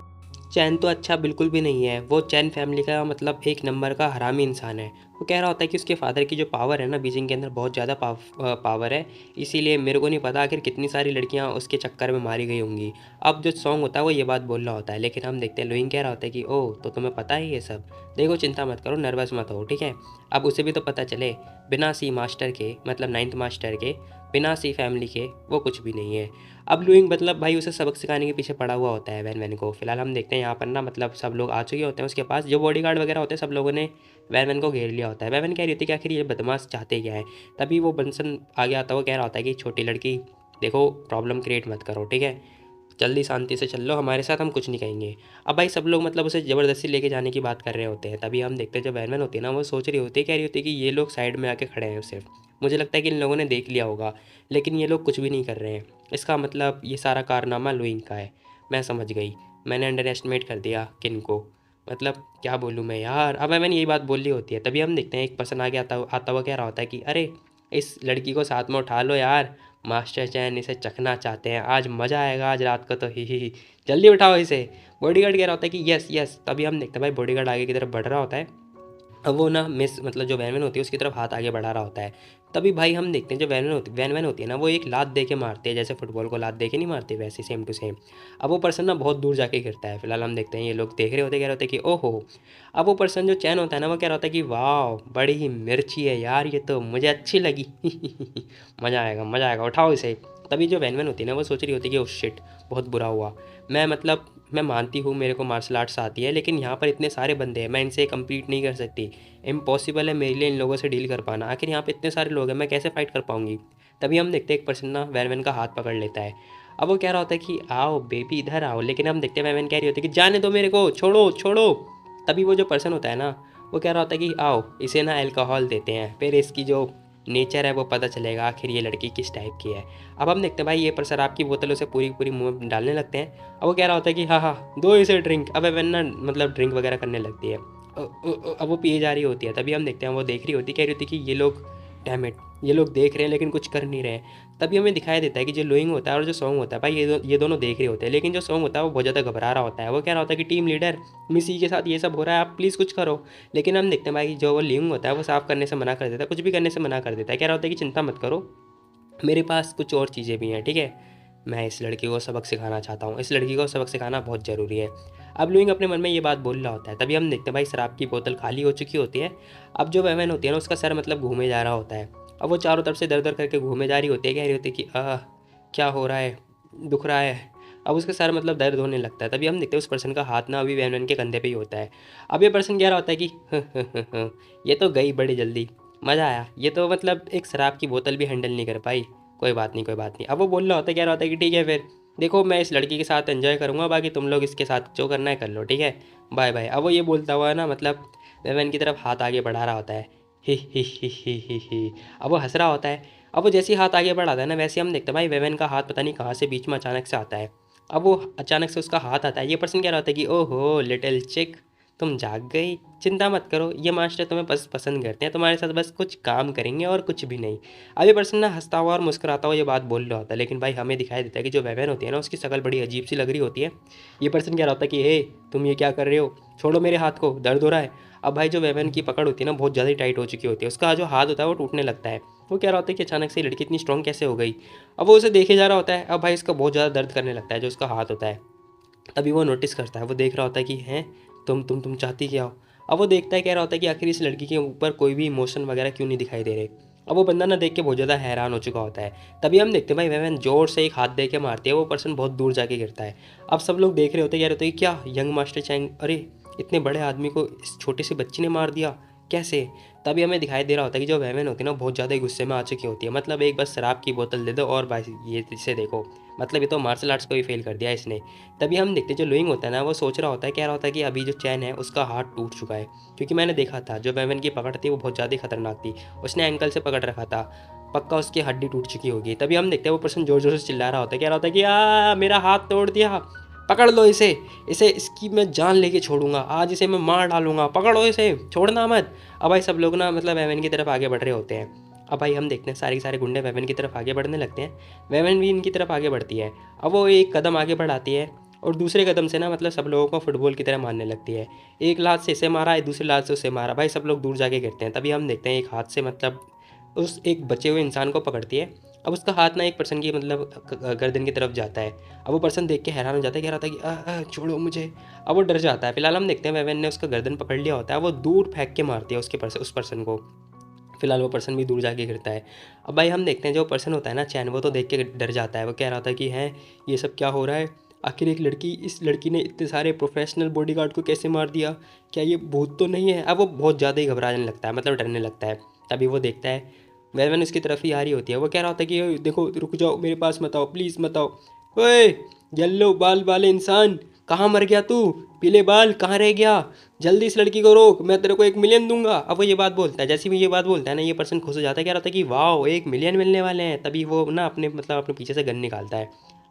Speaker 1: चैन तो अच्छा बिल्कुल भी नहीं है, वो चैन फैमिली का मतलब एक नंबर का हरामी इंसान है। वो कह रहा होता है कि उसके फादर की जो पावर है ना बीजिंग के अंदर बहुत ज़्यादा पावर है, इसीलिए मेरे को नहीं पता आखिर कितनी सारी लड़कियां उसके चक्कर में मारी गई होंगी। अब जो सॉन्ग होता है वो ये बात बोल रहा होता है, लेकिन हम देखते हैं लुइंग कह रहा होता है कि ओह तो तुम्हें पता है ये सब, देखो चिंता मत करो नर्वस मत हो, ठीक है। अब उसे भी तो पता चले बिना सी मास्टर के मतलब नाइन्थ मास्टर के, बिना सी फैमिली के वो कुछ भी नहीं है। अब लुइंग मतलब भाई उसे सबक सिखाने के पीछे पड़ा हुआ होता है वैन वैन को। फिलहाल हम देखते हैं यहाँ पर ना मतलब सब लोग आ चुके होते हैं उसके पास, जो बॉडीगार्ड वगैरह होते हैं सब लोगों ने वैन वैन को घेर लिया होता है। वैन वैन कह रही होती है कि आखिर ये बदमाश चाहते क्या है। तभी वो बंसन आगे आता हुआ कह रहा होता है कि छोटी लड़की देखो प्रॉब्लम क्रिएट मत करो, ठीक है जल्दी शांति से चल लो हमारे साथ, हम कुछ नहीं कहेंगे। अब भाई सब लोग मतलब उसे ज़बरदस्ती लेके जाने की बात कर रहे होते हैं। तभी हम देखते हैं जब वैन वैन होती है ना वो सोच रही होती है, कह रही होती है कि ये लोग साइड में आके खड़े हैं सिर्फ, मुझे लगता है कि इन लोगों ने देख लिया होगा, लेकिन ये लोग कुछ भी नहीं कर रहे हैं, इसका मतलब ये सारा कारनामा लुइंग का है। मैं समझ गई, मैंने अंडर एस्टिमेट कर दिया किन को, मतलब क्या बोलूँ मैं यार। अब मैंने यही बात बोल ली होती है। तभी हम देखते हैं एक पर्सन आगे आता हुआ कह रहा होता है कि अरे इस लड़की को साथ में उठा लो यार, मास्टर चैन इसे चखना चाहते हैं, आज मज़ा आएगा आज रात को तो ही जल्दी उठाओ इसे। बॉडीगार्ड कह रहा होता है कि यस यस। तभी हम देखते हैं भाई बॉडीगार्ड आगे की तरफ बढ़ रहा होता है। अब वो ना मिस मतलब जो वैन वैन होती है उसकी तरफ हाथ आगे बढ़ा रहा होता है। तभी भाई हम देखते हैं जो वैन वैन होती है ना वो एक लात दे के मारते हैं, जैसे फुटबॉल को लात दे के नहीं मारते वैसे सेम टू सेम। अब वो पर्सन ना बहुत दूर जाके गिरता है। फिलहाल हम देखते हैं ये लोग देख रहे होते, कह रहे होते कि ओहो। अब वो पर्सन जो चैन होता है ना वो कह रहा होता है कि वाह बड़ी ही मिर्ची है यार, ये तो मुझे अच्छी लगी। मज़ा आएगा उठाओ इसे। तभी जो वैन वैन होती है ना वो सोच रही होती है कि ओह शिट, बहुत बुरा हुआ। मैं मानती हूँ मेरे को मार्शल आर्ट्स आती है, लेकिन यहाँ पर इतने सारे बंदे हैं, मैं इनसे कंप्लीट नहीं कर सकती। इम्पॉसिबल है मेरे लिए इन लोगों से डील कर पाना। आखिर यहाँ पे इतने सारे लोग हैं, मैं कैसे फाइट कर पाऊंगी। तभी हम देखते हैं एक पर्सन ना वैन वैन का हाथ पकड़ लेता है। अब वो कह रहा होता है कि आओ बेबी इधर आओ, लेकिन हम देखते हैं वैन वैन कह रही होती है कि जाने दो मेरे को, छोड़ो छोड़ो। तभी वो जो पर्सन होता है ना वो कह रहा होता है कि आओ इसे ना अल्कोहल देते हैं, फिर इसकी जो नेचर है वो पता चलेगा आखिर ये लड़की किस टाइप की है। अब हम देखते हैं भाई ये पर शराब की बोतल उसे पूरी पूरी मुंह में डालने लगते हैं। अब वो कह रहा होता है कि हाँ हाँ दो इसे ड्रिंक। अब वैन ना मतलब ड्रिंक वगैरह करने लगती है। अब वो पिए जा रही होती है। तभी हम देखते हैं वो देख रही होती, कह रही होती कि ये लोग डैम इट, ये लोग देख रहे हैं लेकिन कुछ कर नहीं रहे हैं। तभी हमें दिखाई देता है कि जो लोइंग होता है और जो सॉन्ग होता है भाई ये दोनों देख रहे होते हैं, लेकिन जो सॉन्ग होता है वो बहुत ज़्यादा घबरा रहा होता है। वो कह रहा होता है कि टीम लीडर मिसी के साथ ये सब हो रहा है, आप प्लीज़ कुछ करो। लेकिन हम देखते हैं भाई जो वो लिंग होता है वो साफ़ करने से मना कर देता है, कुछ भी करने से मना कर देता है। कह रहा होता है कि चिंता मत करो, मेरे पास कुछ और चीज़ें भी हैं, ठीक है। मैं इस लड़की को सबक सिखाना चाहता हूँ, इस लड़की को सबक सिखाना बहुत ज़रूरी है। अब लुइंग अपने मन में ये बात बोल रहा होता है। तभी हम देखते हैं भाई शराब की बोतल खाली हो चुकी होती है। अब जो वहमन होती है ना उसका सर मतलब घूमे जा रहा होता है। अब वो चारों तरफ से दर दर करके घूमे जा रही होती है, कह रही होती है कि क्या हो रहा है, दुख रहा है। अब उसका सर मतलब दर्द होने लगता है। तभी हम देखते हैं उस पर्सन का हाथ ना अभी वैन के कंधे पे ही होता है। अब ये पर्सन कह रहा होता है कि ये तो गई बड़ी जल्दी, मज़ा आया, ये तो मतलब एक शराब की बोतल भी हैंडल नहीं कर पाई। कोई बात नहीं कोई बात नहीं। अब वो बोल रहा होता है, कह रहा होता है कि ठीक है फिर देखो मैं इस लड़की के साथ एंजॉय करूँगा, बाकी तुम लोग इसके साथ जो करना है कर लो, ठीक है, बाय बाय। अब वो ये बोलता हुआ ना मतलब वेवन की तरफ हाथ आगे बढ़ा रहा होता है। ही। अब वो हंस रहा होता है। अब वो जैसे ही हाथ आगे बढ़ाता है ना वैसे हम देखते हैं भाई वेवन का हाथ पता नहीं कहाँ से बीच में अचानक से आता है। अब वो अचानक से उसका हाथ आता है। ये पर्सन कह रहा होता है कि ओहो लिटिल चिक, तुम जाग गई, चिंता मत करो, ये मास्टर तुम्हें बस पसंद करते हैं, तुम्हारे साथ बस कुछ काम करेंगे और कुछ भी नहीं। अब ये पर्सन ना हंसता हुआ और मुस्कुराता हुआ ये बात बोल रहा होता है, लेकिन भाई हमें दिखाई देता है कि जो वेवन होती है ना उसकी शक्ल बड़ी अजीब सी लग रही होती है। ये पर्सन कह रहा होता है कि हे तुम ये क्या कर रहे हो, छोड़ो मेरे हाथ को, दर्द हो रहा है। अब भाई जो वेवन की पकड़ होती है ना बहुत ज़्यादा टाइट हो चुकी होती है, उसका जो हाथ होता है वो टूटने लगता है। वो कह रहा होता है कि अचानक से लड़की इतनी स्ट्रॉन्ग कैसे हो गई। अब वो उसे देखे जा रहा होता है। अब भाई इसका बहुत ज़्यादा दर्द करने लगता है जो उसका हाथ होता है। तभी वो नोटिस करता है, वो देख रहा होता है कि हैं तुम चाहती क्या हो। अब वो देखता है, कह रहा होता है कि आखिर इस लड़की के ऊपर कोई भी इमोशन वगैरह क्यों नहीं दिखाई दे रहे। अब वो बंदा ना देख के बहुत ज़्यादा हैरान हो चुका होता है। तभी हम देखते हैं भाई वह जोर से एक हाथ दे के मारती है, वो पर्सन बहुत दूर जाके गिरता है। अब सब लोग देख रहे होते हैं, कह रहे होते हैं क्या यंग मास्टर चैंग, अरे इतने बड़े आदमी को इस छोटे से बच्ची ने मार दिया, कैसे। तभी हमें दिखाई दे रहा होता है कि जो वहमन होती है ना बहुत ज़्यादा ही गुस्से में आ चुकी होती है। मतलब एक बस शराब की बोतल दे दो और भाई ये इसे देखो, मतलब ये तो मार्शल आर्ट्स को ही फेल कर दिया इसने। तभी हम देखते हैं जो लुइंग होता है ना वो सोच रहा होता है, कह रहा होता है कि अभी जो चैन है उसका हाथ टूट चुका है, क्योंकि मैंने देखा था जो वहमन की पकड़ थी वो बहुत ज़्यादा खतरनाक थी। उसने एंकल से पकड़ रखा था, पक्का उसकी हड्डी टूट चुकी होगी। तभी हम देखते हैं वो पर्सन जोर जोर से चिल्ला रहा होता है, कह रहा होता है कि मेरा हाथ तोड़ दिया, पकड़ लो इसे, इसे इसकी मैं जान लेके छोड़ूंगा, आज इसे मैं मार डालूंगा, पकड़ो इसे, छोड़ना मत। अब भाई सब लोग ना मतलब वेवन की तरफ आगे बढ़ रहे होते हैं। अब भाई हम देखते हैं सारे गुंडे वेवन की तरफ आगे बढ़ने लगते हैं। वेवन भी इनकी तरफ आगे बढ़ती है। अब वो एक कदम आगे बढ़ाती है और दूसरे कदम से ना मतलब सब लोगों को फुटबॉल की तरह मारने लगती है। एक लात से इसे मारा है, दूसरे लात से उसे मारा, भाई सब लोग दूर जाके गिरते हैं। तभी हम देखते हैं एक हाथ से मतलब उस एक बचे हुए इंसान को पकड़ती है। अब उसका हाथ ना एक पर्सन की मतलब गर्दन की तरफ जाता है। अब वो पर्सन देख के हैरान हो जाता है, कह रहा था कि छोड़ो मुझे। अब वो डर जाता है। फिलहाल हम देखते हैं वेवन ने उसका गर्दन पकड़ लिया होता है, वो दूर फेंक के मारती है उस पर्सन को। फिलहाल वो पर्सन भी दूर जाके गिरता है। अब भाई हम देखते हैं जो पर्सन होता है ना चैन, वो तो देख के डर जाता है। वो कह रहा था कि हैं ये सब क्या हो रहा है, आखिर एक लड़की, इस लड़की ने इतने सारे प्रोफेशनल बॉडीगार्ड को कैसे मार दिया, क्या ये भूत तो नहीं है। अब वो बहुत ज़्यादा ही घबराने लगता है, मतलब डरने लगता है। तभी वो देखता है वेवन उसकी तरफ ही आ रही होती है। वो कह रहा होता है कि देखो रुक जाओ, मेरे पास मत आओ, प्लीज़ मत आओ। ओए येल्लो बाल वाले इंसान, कहाँ मर गया तू, पीले बाल कहाँ रह गया, जल्दी इस लड़की को रोक, मैं तेरे को 1 मिलियन दूंगा। अब वो ये बात बोलता है, जैसे भी ये बात बोलता है ना ये पर्सन खुश हो जाता है, कह रहा था कि वाह 1 मिलियन मिलने वाले हैं। तभी वो ना अपने पीछे से गन निकालता है।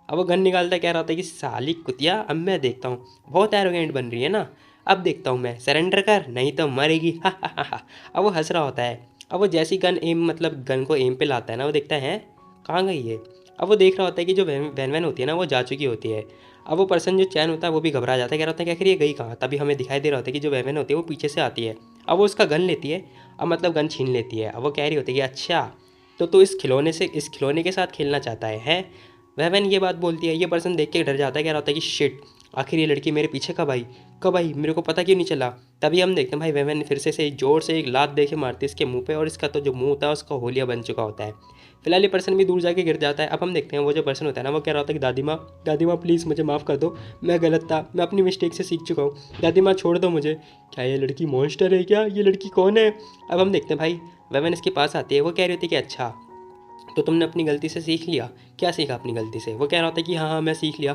Speaker 1: अब वो गन निकालता है, कह रहा था कि साली कुतिया, अब मैं देखता हूँ, बहुत एरोगेंट बन रही है ना, अब देखता हूँ मैं, सरेंडर कर नहीं तो मरेगी। अब वो हंस रहा होता है। अब वो जैसी गन एम मतलब गन को एम पे लाता है ना वो देखता है कहाँ गई है। अब वो देख रहा होता है कि जो वैन वैन होती है ना वो जा चुकी होती है। अब वो पर्सन जो चैन होता है वो भी घबरा जाता है, कह रहा होता है कि आखिर ये गई कहाँ। तभी हमें दिखाई दे रहा होता है कि जो वैन होती है वो पीछे से आती है। अब वो उसका गन लेती है, अब मतलब गन छीन लेती है। अब वो कह रही होती है कि अच्छा तो इस खिलौने के साथ खेलना चाहता है। वह ये बात बोलती है। ये पर्सन देख के डर जाता है, कह रहा होता है कि शिट, आखिर ये लड़की मेरे पीछे कब आई मेरे को पता क्यों नहीं चला। तभी हम देखते हैं भाई वेवन फिर से जोर से एक लात दे के मारती है इसके मुंह पे, और इसका तो जो मुंह होता है उसका होलिया बन चुका होता है। फिलहाल ये पर्सन भी दूर जाके गिर जाता है। अब हम देखते हैं वो जो पर्सन होता है ना, वो कह रहा होता है कि दादी माँ प्लीज़ मुझे माफ़ कर दो, मैं गलत था, मैं अपनी मिस्टेक से सीख चुका हूँ, दादी माँ छोड़ दो मुझे। क्या ये लड़की मॉन्स्टर है क्या, ये लड़की कौन है। अब हम देखते हैं भाई वेवन इसके पास आती है। वो कह रही थी कि अच्छा तो तुमने अपनी गलती से सीख लिया। क्या सीखा अपनी गलती से। वो कह रहा होता है कि हाँ मैं सीख लिया,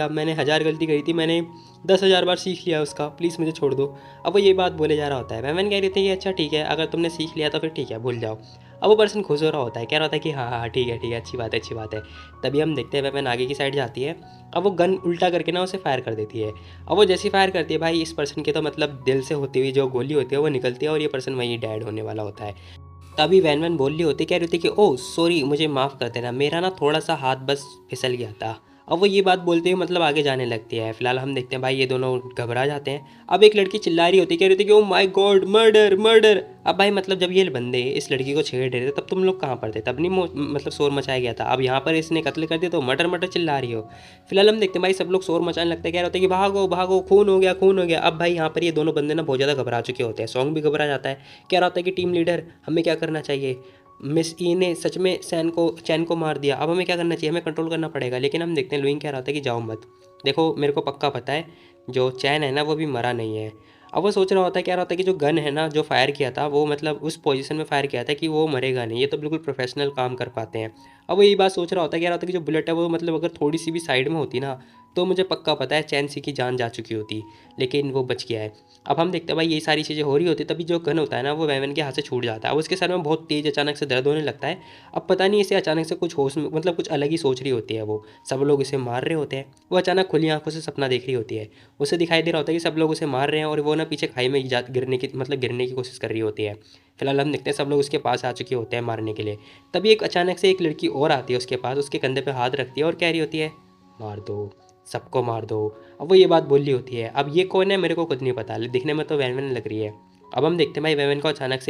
Speaker 1: मैंने 1000 गलती करी थी, मैंने 10,000 बार सीख लिया उसका, प्लीज़ मुझे छोड़ दो। अब वो ये बात बोले जा रहा होता है। मैंने कह रही थी कि अच्छा ठीक है, अगर तुमने सीख लिया तो फिर ठीक है, भूल जाओ। अब वो पर्सन खुश हो रहा होता है, कह रहा होता है कि हाँ हाँ ठीक है अच्छी बात है। तभी हम देखते हैं वैन आगे की साइड जाती है। अब वो गन उल्टा करके ना उसे फायर कर देती है। अब वो जैसी फायर करती है भाई, इस पर्सन के तो मतलब दिल से होती हुई जो गोली होती है वो निकलती है, और ये पर्सन वहीं डेड होने वाला होता है। तभी वैन बोल रही होती, कह रही होती कि ओह सॉरी मुझे माफ़ कर देना, मेरा ना थोड़ा सा हाथ बस फिसल गया था। अब वो ये बात बोलते हुए मतलब आगे जाने लगती है। फिलहाल हम देखते हैं भाई ये दोनों घबरा जाते हैं। अब एक लड़की चिल्ला रही होती, कह रही थी कि oh my God murder murder. अब भाई मतलब जब ये बंदे इस लड़की को छेड़ रहे थे तब तुम लोग कहाँ पर थे, तब नहीं मतलब शोर मचाया गया था। अब यहाँ पर इसने कत्ल कर दिया तो मर्डर मर्डर चिल्ला रही हो। फिलहाल हम देखते हैं भाई सब लोग शोर मचाने लगते हैं, कह रहे होते हैं कि भागो भागो खून हो गया। अब भाई यहाँ पर ये दोनों बंदे ना बहुत ज़्यादा घबरा चुके होते हैं। सॉन्ग भी घबरा जाता है, कह रहा होता है कि टीम लीडर हमें क्या करना चाहिए, मिस ई ने सच में चैन को मार दिया, अब हमें क्या करना चाहिए, हमें कंट्रोल करना पड़ेगा। लेकिन हम देखते हैं लुइंग कह रहा था कि जाओ मत, देखो मेरे को पक्का पता है जो चैन है ना वो भी मरा नहीं है। अब वो सोच रहा होता है, कह रहा होता है कि जो गन है ना जो फायर किया था वो मतलब उस पोजीशन में फायर किया था कि वो मरेगा नहीं, ये तो बिल्कुल प्रोफेशनल काम कर पाते हैं। अब वो यही बात सोच रहा होता है, कह रहा होता है कि जो बुलेट है वो मतलब अगर थोड़ी सी भी साइड में होती ना तो मुझे पक्का पता है चैन सी की जान जा चुकी होती, लेकिन वो बच गया है। अब हम देखते हैं भाई ये सारी चीज़ें हो रही होती, तभी जो गन होता है ना वो वैवन के हाथ से छूट जाता है। अब उसके सर में बहुत तेज़ अचानक से दर्द होने लगता है। अब पता नहीं इसे अचानक से कुछ होश में मतलब कुछ अलग ही सोच रही होती है वो, सब लोग इसे मार रहे होते हैं। वो अचानक खुली आंखों से सपना देख रही होती है, उसे दिखाई दे रहा होता है कि सब लोग उसे मार रहे हैं और वो ना पीछे खाई में गिरने की कोशिश कर रही होती है। फिलहाल हम देखते हैं सब लोग उसके पास आ चुके होते हैं मारने के लिए। तभी एक अचानक से एक लड़की और आती है उसके पास, उसके कंधे पर हाथ रखती है और कह रही होती है मार दो, सबको मार दो। अब वो ये बात बोल रही होती है। अब ये कौन है मेरे को खुद नहीं पता, दिखने में तो वैन लग रही है। अब हम देखते हैं भाई वैन को अचानक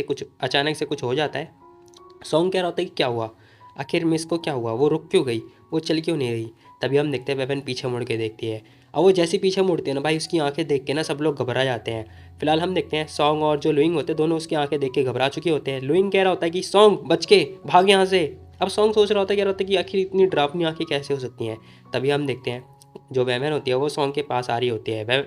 Speaker 1: से कुछ हो जाता है। सॉन्ग कह रहा होता है कि क्या हुआ, आखिर मिस को क्या हुआ, वो रुक क्यों गई, वो चल क्यों नहीं रही। तभी हम देखते हैं वेवन पीछे मुड़ के देखती है। और वो जैसे पीछे मुड़ती है ना भाई, उसकी आंखें देख के ना सब लोग घबरा जाते हैं। फिलहाल हम देखते हैं सॉन्ग और जो लुइंग होते हैं दोनों उसकी आंखें देख के घबरा चुके होते हैं। लुइंग कह रहा होता है कि सॉन्ग बच के भाग यहाँ से। अब सॉन्ग सोच रहा होता है, कह रहा होता है कि आखिर इतनी डरावनी आंखें कैसे हो सकती हैं। तभी हम देखते हैं जो वेवन होती है वो सॉन्ग के पास आ रही होती है। वह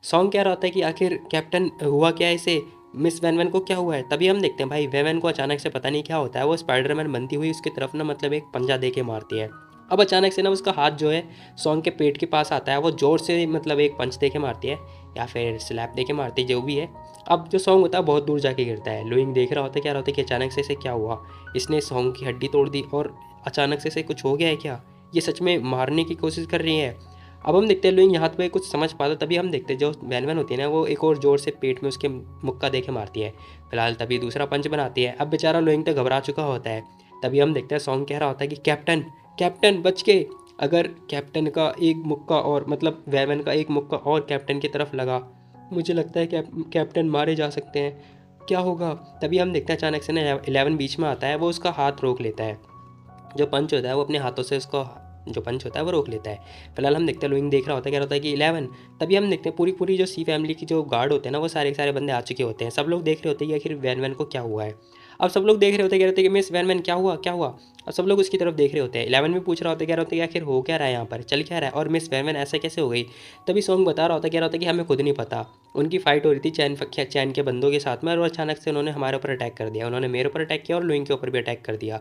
Speaker 1: सॉन्ग कह रहा होता है कि आखिर कैप्टन हुआ क्या है इसे, मिस वैन को क्या हुआ है। तभी हम देखते हैं भाई वैन को अचानक से पता नहीं क्या होता है, वो स्पाइडरमैन बनती हुई उसकी तरफ ना मतलब एक पंजा दे के मारती है। अब अचानक से ना उसका हाथ जो है सॉन्ग के पेट के पास आता है, वो जोर से मतलब एक पंच दे के मारती है या फिर स्लैप दे के मारती है, जो भी है। अब जो सॉन्ग होता है बहुत दूर जाके गिरता है। लुइंग देख रहा होता है, क्या होता है कि अचानक से इसे क्या हुआ, इसने सॉन्ग की हड्डी तोड़ दी और अचानक से इसे कुछ हो गया है क्या, ये सच में मारने की कोशिश कर रही है। अब हम देखते हैं लुइंग यहाँ पे कुछ समझ पाता, तभी हम देखते हैं जो वैन होती है ना वो एक और जोर से पेट में उसके मुक्का दे के मारती है। फिलहाल तभी दूसरा पंच बनाती है। अब बेचारा लुइंग तो घबरा चुका होता है। तभी हम देखते हैं सॉन्ग कह रहा होता है कि कैप्टन बच के, अगर कैप्टन का एक मुक्का और मतलब वैवन का एक मुक्का और कैप्टन की तरफ लगा, मुझे लगता है कैप्टन मारे जा सकते हैं, क्या होगा। तभी हम देखते हैं अचानक से ना 11 बीच में आता है, वो उसका हाथ रोक लेता है। जो पंच होता है वो अपने हाथों से उसको जो पंच होता है वो रोक लेता है। फिलहाल हम देखते हैं लुइंग देख रहा होता है, कह रहा होता है कि 11। तभी हम देखते हैं पूरी जो सी फैमिली की जो गार्ड होते हैं ना वो सारे के सारे बंदे आ चुके होते हैं। सब लोग देख रहे होते हैं कि आखिर वैन को क्या हुआ है। अब सब लोग देख रहे होते हैं, कह रहे होते हैं कि मिस वैन क्या हुआ। अब सब लोग उसकी तरफ देख रहे होते हैं। 11 भी पूछ रहा होता है, कह रहा होता है कि आखिर हो क्या रहा है यहाँ पर, चल क्या रहा है, और मिस वैन ऐसा कैसे हो गई। तभी सॉन्ग बता रहा होता है, कह रहा होता है कि हमें खुद नहीं पता, उनकी फाइट हो रही थी चैन के बंदों के साथ में, और अचानक से उन्होंने हमारे ऊपर अटैक कर दिया, उन्होंने मेरे ऊपर अटैक किया और लुइंग के ऊपर भी अटैक कर दिया।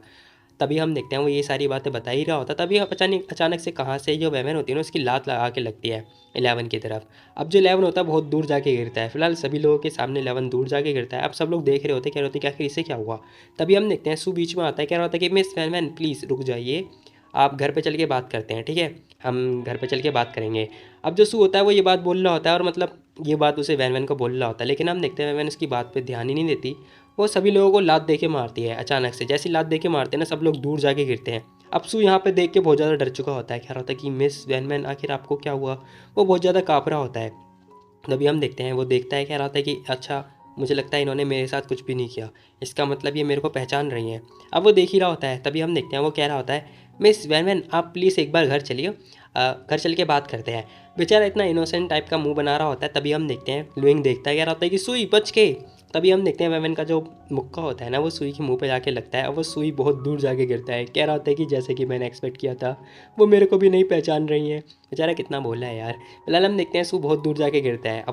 Speaker 1: तभी हम देखते हैं वो ये सारी बातें बता ही रहा होता, तभी अचानक से कहाँ से जो वेवन होती है ना उसकी लात लगा के लगती है 11 की तरफ। अब जो 11 होता है बहुत दूर जाके गिरता है। फिलहाल सभी लोगों के सामने 11 दूर जाके गिरता है। अब सब लोग देख रहे होते, कह रहे होते कि आखिर इसे क्या हुआ। तभी हम देखते हैं सू बीच में आता है, कह रहा होता है कि मिस वैन प्लीज़ रुक जाइए, आप घर पे चल के बात करते हैं, ठीक है, हम घर पे चल के बात करेंगे। अब जो सू होता है वो ये बात बोल रहा होता है और मतलब ये बात उसे वैन को बोल रहा होता है, लेकिन हम देखते हैं वैन उसकी बात पे ध्यान ही नहीं देती। वो सभी लोगों को लात दे के मारती है। अचानक से जैसी लात दे के मारते हैं ना सब लोग दूर जाके गिरते हैं। अब सू यहाँ पे देख के बहुत ज़्यादा डर चुका होता है, कह रहा होता है कि मिस वैन आखिर आपको क्या हुआ। वो बहुत ज़्यादा काँप रहा होता है। तभी हम देखते हैं वो देखता है, कह रहा होता है कि अच्छा मुझे लगता है इन्होंने मेरे साथ कुछ भी नहीं किया, इसका मतलब ये मेरे को पहचान रही हैं। अब वो देख ही रहा होता है, तभी हम देखते हैं वो कह रहा होता है, मिस वैन वैन आप प्लीज़ एक बार घर चलिए, घर चल के बात करते हैं। बेचारा इतना इनोसेंट टाइप का मुंह बना रहा होता है, तभी हम देखते हैं लुइंग देखता है, कह रहा होता है कि सुई बच के। तभी हम देखते हैं वैन का जो मुक्का होता है ना वो सुई के मुंह पे जाके लगता है और वो सुई बहुत दूर जाके गिरता है। कह रहा होता है कि जैसे कि मैंने एक्सपेक्ट किया था, वो मेरे को भी नहीं पहचान रही है। बेचारा कितना बोला है यार। फिलहाल हम देखते हैं सू बहुत दूर जाके गिरता है।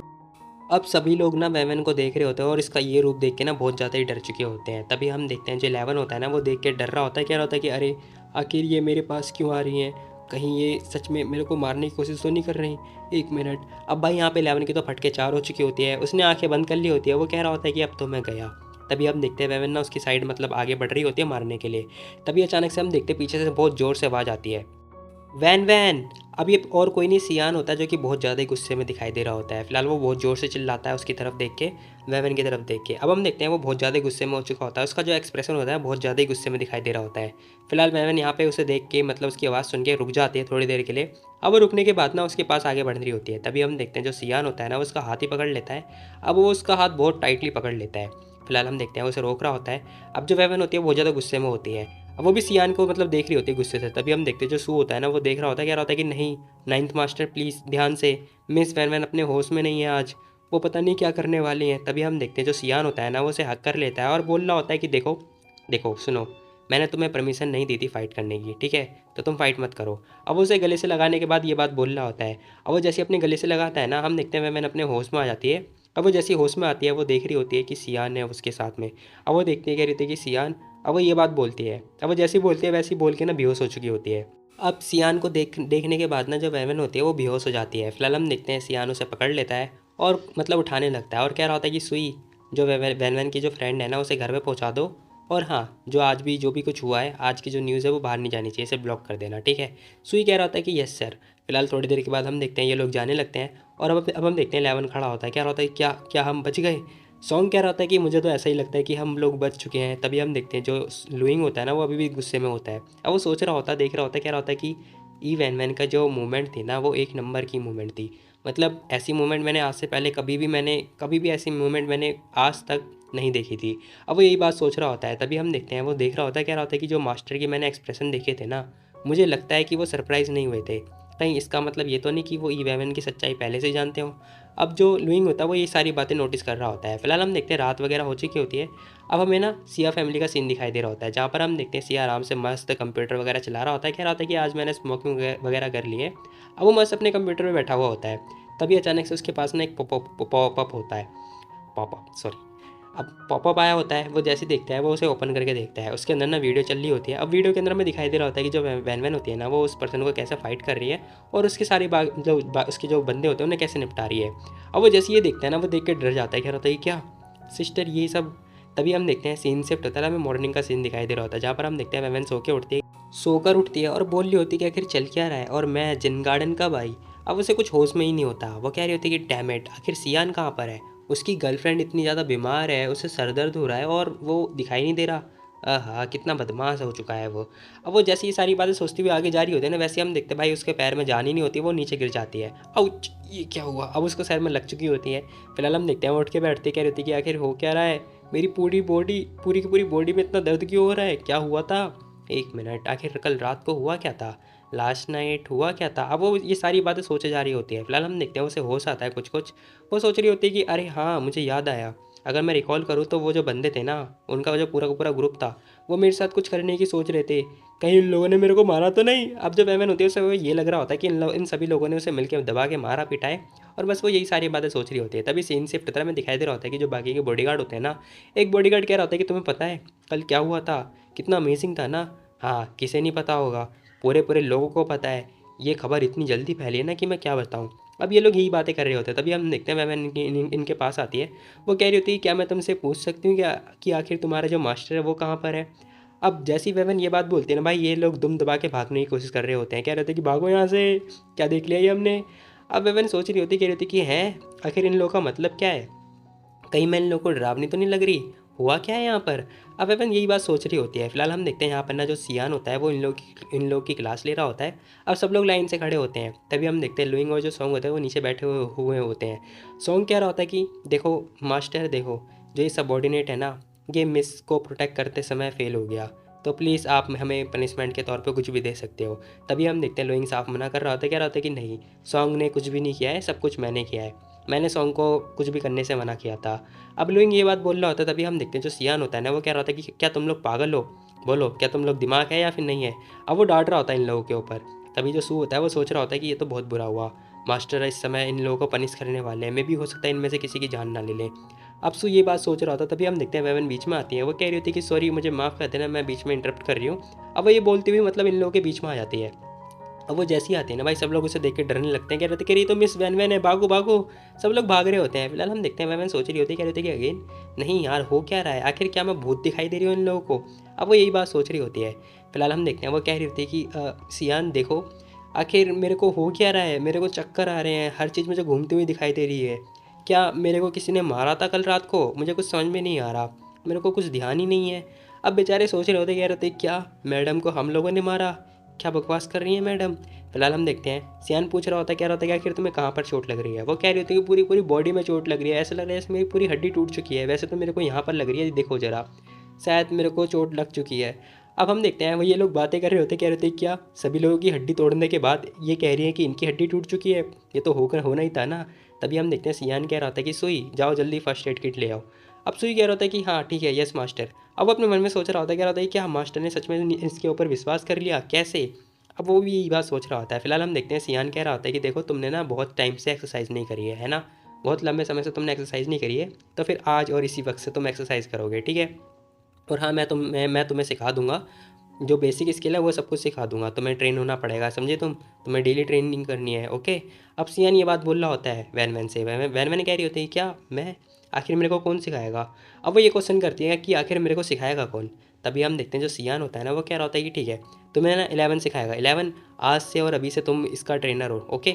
Speaker 1: अब सभी लोग ना वेवन को देख रहे होते हैं और इसका ये रूप देख के ना बहुत ज़्यादा ही डर चुके होते हैं। तभी हम देखते हैं जो 11 होता है ना वो देख के डर रहा होता है, कह रहा होता है कि अरे आखिर ये मेरे पास क्यों आ रही हैं, कहीं ये सच में मेरे को मारने की कोशिश तो नहीं कर रही। एक मिनट। अब भाई यहाँ पे 11 की तो फटके 4 हो चुकी होती है, उसने आंखें बंद कर ली होती है, वो कह रहा होता है कि अब तो मैं गया। तभी हम देखते हैं वेवन ना उसकी साइड मतलब आगे बढ़ रही होती है मारने के लिए। तभी अचानक से हम देखते हैं पीछे से बहुत ज़ोर से आवाज़ आती है, वैन वैन। अब ये और कोई नहीं सियान होता है जो कि बहुत ज़्यादा ही गुस्से में दिखाई दे रहा होता है। फिलहाल वो बहुत ज़ोर से चिल्लाता है उसकी तरफ देख के, वैन की तरफ देख के। अब हम देखते हैं वो बहुत ज़्यादा ही गुस्से में हो चुका होता है, उसका जो एक्सप्रेशन होता है बहुत ज़्यादा ही गुस्से में दिखाई दे रहा होता है। फिलहाल वैन यहाँ पे उसे देख के मतलब उसकी आवाज़ सुन के रुक जाती है थोड़ी देर के लिए। अब वो रुकने के बाद ना उसके पास आगे बढ़ रही होती है। तभी हम देखते हैं जो सियान होता है ना वो उसका हाथ ही पकड़ लेता है। अब वो उसका हाथ बहुत टाइटली पकड़ लेता है। फिलहाल हम देखते हैं उसे रोक रहा होता है। अब जो वैन होती है बहुत ज़्यादा गुस्से में होती है। अब वो भी सियान को मतलब देख रही होती है गुस्से से। तभी हम देखते हैं जो सू होता है ना वो देख रहा होता है, कह रहा होता है कि नहीं नाइन्थ मास्टर प्लीज़ ध्यान से, मिस वैन वैन अपने होश में नहीं है आज, वो पता नहीं क्या करने वाली हैं। तभी हम देखते हैं जो सियान होता है ना वो उसे हक कर लेता है और बोल रहा होता है कि देखो देखो सुनो, मैंने तुम्हें परमिशन नहीं दी थी फाइट करने की, ठीक है, तो तुम फाइट मत करो। अब उसे गले से लगाने के बाद ये बात बोल रहा होता है। अब वो जैसे अपने गले से लगाता है ना हम देखते हैं वैन अपने होश में आ जाती है। अब वो जैसी होश में आती है वो देख रही होती है कि सियान है उसके साथ में। अब वो देखती है कह रही थी कि सियान। अब वो ये बात बोलती है। अब वो जैसी बोलती है वैसी बोल के ना बेहोश हो चुकी होती है। अब सियान को देखने के बाद ना जो वैवन होती है वो बेहोश हो जाती है। फिलहाल हम देखते हैं सियान उसे पकड़ लेता है और मतलब उठाने लगता है और कह रहा होता है कि सुई, जो वैन की जो फ्रेंड है ना उसे घर पे पहुंचा दो। और हाँ, जो आज भी जो भी कुछ हुआ है, आज की जो न्यूज़ है वो बाहर नहीं जानी चाहिए, इसे ब्लॉक कर देना, ठीक है। सुई कह रहा होता है कि यस सर। फिलहाल थोड़ी देर के बाद हम देखते हैं ये लोग जाने लगते हैं और अब हम देखते हैं 11 खड़ा होता है, कह रहा होता है क्या क्या हम बच गए। सॉन्ग कह रहा होता है कि मुझे तो ऐसा ही लगता है कि हम लोग बच चुके हैं। तभी हम देखते हैं जो लुइंग होता है ना वो अभी भी गुस्से में होता है। अब वो सोच रहा होता है, देख रहा होता है, कह रहा होता है कि ई वैन वैन का जो मूवमेंट थी ना वो एक नंबर की मूवमेंट थी। मतलब ऐसी मूवमेंट मैंने आज से पहले कभी भी ऐसी मूवमेंट मैंने आज तक नहीं देखी थी। अब वो यही बात सोच रहा होता है। तभी हम देखते हैं वो देख रहा होता है, कह रहा होता है कि जो मास्टर की मैंने एक्सप्रेशन देखे थे ना, मुझे लगता है कि वो सरप्राइज़ नहीं हुए थे। कहीं इसका मतलब ये तो नहीं कि वो ई वैन की सच्चाई पहले से ही जानते हो। अब जो लुइंग होता है वो ये सारी बातें नोटिस कर रहा होता है। फिलहाल हम देखते हैं रात वगैरह हो चुकी होती है। अब हमें ना सिया फैमिली का सीन दिखाई दे रहा होता है, जहाँ पर हम देखते हैं सिया आराम से मस्त कंप्यूटर वगैरह चला रहा होता है, कह रहा होता है कि आज मैंने स्मोकिंग वगैरह कर ली है। अब वो मस्त अपने कंप्यूटर में बैठा हुआ होता है। तभी अचानक से उसके पास ना एक पॉपअप होता है, पॉपअप सॉरी। अब पॉपअप आया होता है, वो जैसे देखता है वो उसे ओपन करके देखता है। उसके अंदर ना वीडियो चल रही होती है। अब वीडियो के अंदर में दिखाई दे रहा होता है कि जो वैन वैन होती है ना वो उस पर्सन को कैसे फाइट कर रही है और उसके सारे उसके जो बंदे होते हैं उन्हें कैसे निपटा रही है। अब वो जैसे ये देखता है ना वो देख के डर जाता है, कह रहा होता है कि क्या सिस्टर ये सब। तभी हम देखते हैं सीन शिफ्ट होता है, हमें मॉर्निंग का सीन दिखाई दे रहा होता है, जहाँ पर हम देखते हैं वैन सोकर उठती है और बोल रही होती है कि आखिर चल क्या रहा है और मैं जिन गार्डन कब आई। अब उसे कुछ होश में ही नहीं होता। वो कह रही होती है कि डैम इट, आखिर सियान कहाँ पर है, उसकी गर्लफ्रेंड इतनी ज़्यादा बीमार है, उसे सर दर्द हो रहा है और वो दिखाई नहीं दे रहा। आहा कितना बदमाश हो चुका है वो। अब वो जैसे ये सारी बातें सोचती हुई आगे जा रही होती है ना, वैसे हम देखते हैं भाई उसके पैर में जान ही नहीं होती, वो नीचे गिर जाती है। आउच, ये क्या हुआ। अब उसको सर में लग चुकी होती है। फिलहाल हम देखते हैं वो उठ के बैठते, कह रही होती है कि आखिर हो क्या रहा है, मेरी पूरी की पूरी बॉडी में इतना दर्द क्यों हो रहा है, क्या हुआ था। एक मिनट, आखिर कल रात को हुआ क्या था, लास्ट नाइट हुआ क्या था। अब वो ये सारी बातें सोचे जा रही होती है। फिलहाल हम देखते हैं उसे होश आता है कुछ कुछ। वो सोच रही होती है कि अरे हाँ मुझे याद आया, अगर मैं रिकॉल करूँ तो वो जो बंदे थे ना, उनका जो पूरा का पूरा ग्रुप था, वो मेरे साथ कुछ करने की सोच रहे थे, कहीं इन लोगों ने मेरे को मारा तो नहीं। अब जब एमएन होती है उसे ये लग रहा होता है कि इन सभी लोगों ने उसे मिलकर दबा के मारा पिटाए, और बस वो यही सारी बातें सोच रही होती है। तभी सीन शिफ्ट तरह में दिखाई दे रहा होता है कि जो बाकी के बॉडीगार्ड होते हैं ना, एक बॉडीगार्ड कह रहा होता है कि तुम्हें पता है कल क्या हुआ था, कितना अमेजिंग था ना। हाँ, किसे नहीं पता होगा, पूरे पूरे लोगों को पता है। ये खबर इतनी जल्दी फैली है ना कि मैं क्या बताऊँ। अब ये लोग यही बातें कर रहे होते हैं। तभी हम देखते हैं वह इनके पास आती है। वो कह रही होती है क्या मैं तुमसे पूछ सकती हूँ क्या कि आखिर तुम्हारा जो मास्टर है वो कहाँ पर है। अब जैसी वेवन ये बात बोलती है ना भाई, ये लोग दुम दबा के भागने की कोशिश कर रहे होते हैं, कह रहे थे कि भागो यहाँ से, क्या देख लिया ये हमने। अब वेवन सोच रही होती, कह रही होती कि हैं आखिर इन लोगों का मतलब क्या है, कहीं मैं इन लोगों को डरावनी तो नहीं लग रही, हुआ क्या है यहाँ पर। अब एवन यही बात सोच रही होती है। फिलहाल हम देखते हैं यहाँ पर ना जो सियान होता है वो इन लोग की क्लास ले रहा होता है। अब सब लोग लाइन से खड़े होते हैं, तभी हम देखते हैं लुइंग और जो सॉन्ग होता है वो नीचे बैठे हुए होते हैं। सॉन्ग कह रहा होता है कि देखो मास्टर देखो, जो ये सबॉर्डिनेट है ना, ये मिस को प्रोटेक्ट करते समय फेल हो गया, तो प्लीज़ आप हमें पनिशमेंट के तौर पे कुछ भी दे सकते हो। तभी हम देखते हैं लोइंग साफ मना कर रहा होता है, कह रहा होता है कि नहीं, सॉन्ग ने कुछ भी नहीं किया है, सब कुछ मैंने किया है, मैंने सॉन्ग को कुछ भी करने से मना किया था। अब लोइंग ये बात बोल रहा होता है, तभी हम देखते हैं जो सियान होता है ना वो कह रहा होता है कि क्या तुम लोग पागल हो, बोलो क्या तुम लोग दिमाग है या फिर नहीं है। अब वो डांट रहा होता है इन लोगों के ऊपर। तभी जो सू होता है वो सोच रहा होता है कि ये तो बहुत बुरा हुआ, मास्टर इस समय इन लोगों को पनिश करने वाले हैं, मे भी हो सकता है इनमें से किसी की जान ना ले लें। अब सू ये बात सोच रहा होता, तभी हम देखते हैं वेवन बीच में आती है। वो कह रही होती है कि सॉरी मुझे माफ़ कर देना, मैं बीच में इंटरप्ट कर रही हूँ। अब वो ये बोलती हुई मतलब इन लोगों के बीच में आ जाती है। अब वो जैसी आती है ना भाई, सब लोग उसे देख के डरने लगते हैं, कह रहे थे कि ये तो मिस वैन वैन है, भागो भागो। सब लोग भाग रहे होते हैं। फिलहाल हम देखते हैं वैन सोच रही होती है, कह रहे थे कि अगेन नहीं यार, हो क्या रहा है, आखिर क्या मैं भूत दिखाई दे रही हूँ इन लोगों को। अब वो यही बात सोच रही होती है। फिलहाल हम देखते हैं वो कह रही होती है कि सियान देखो, आखिर मेरे को हो क्या रहा है, मेरे को चक्कर आ रहे हैं, हर चीज़ मुझे घूमती हुई दिखाई दे रही है, क्या मेरे को किसी ने मारा था कल रात को, मुझे कुछ समझ में नहीं आ रहा, मेरे को कुछ ध्यान ही नहीं है। अब बेचारे सोच रहे होते, कह रहे होते क्या मैडम को हम लोगों ने मारा, क्या बकवास कर रही है मैडम। फिलहाल हम देखते हैं सियान पूछ रहा होता है, कह रहा होता है कि आखिर तुम्हें कहाँ पर चोट लग रही है। वो कह रही होती है कि पूरी पूरी बॉडी में चोट लग रही है, ऐसा लग रहा है जैसे मेरी पूरी हड्डी टूट चुकी है, वैसे तो मेरे को यहाँ पर लग रही है, देखो जरा, शायद मेरे को चोट लग चुकी है। अब हम देखते हैं वो ये लोग बातें कर रहे होते, कह रहे होते क्या सभी लोगों की हड्डी तोड़ने के बाद ये कह रही है कि इनकी हड्डी टूट चुकी है, ये तो होकर होना ही था ना। तभी हम देखते हैं सियान कह रहा होता है कि सुई जाओ जल्दी फर्स्ट एड किट ले आओ। अब सुई कह रहा होता है कि हाँ ठीक है यस मास्टर। अब वो अपने मन में सोच रहा होता है, कह रहा होता है क्या मास्टर ने सच में इसके ऊपर विश्वास कर लिया, कैसे। अब वो भी यही बात सोच रहा होता है। फिलहाल हम देखते हैं सियान कह रहा होता है कि देखो तुमने ना बहुत टाइम से एक्सरसाइज नहीं करी है ना, बहुत लंबे समय से तुमने एक्सरसाइज नहीं करी है, तो फिर आज और इसी वक्त से तुम एक्सरसाइज करोगे, ठीक है। और हाँ मैं तुम्हें सिखा दूंगा, जो बेसिक स्किल है वो सब कुछ सिखा दूंगा, तुम्हें ट्रेन होना पड़ेगा, समझे तुम्हें डेली ट्रेनिंग करनी है, ओके। अब सियान ये बात बोल रहा होता है वैन वैन से, वैन वैन कह रही होती है क्या मैं, आखिर मेरे को कौन सिखाएगा। अब वो ये क्वेश्चन करती है कि आखिर मेरे को सिखाएगा कौन। तभी हम देखते हैं जो सियान होता है ना वो कह रहा होता है कि ठीक है तुम्हें ना 11 सिखाएगा, 11 आज से और अभी से तुम इसका ट्रेनर हो, ओके।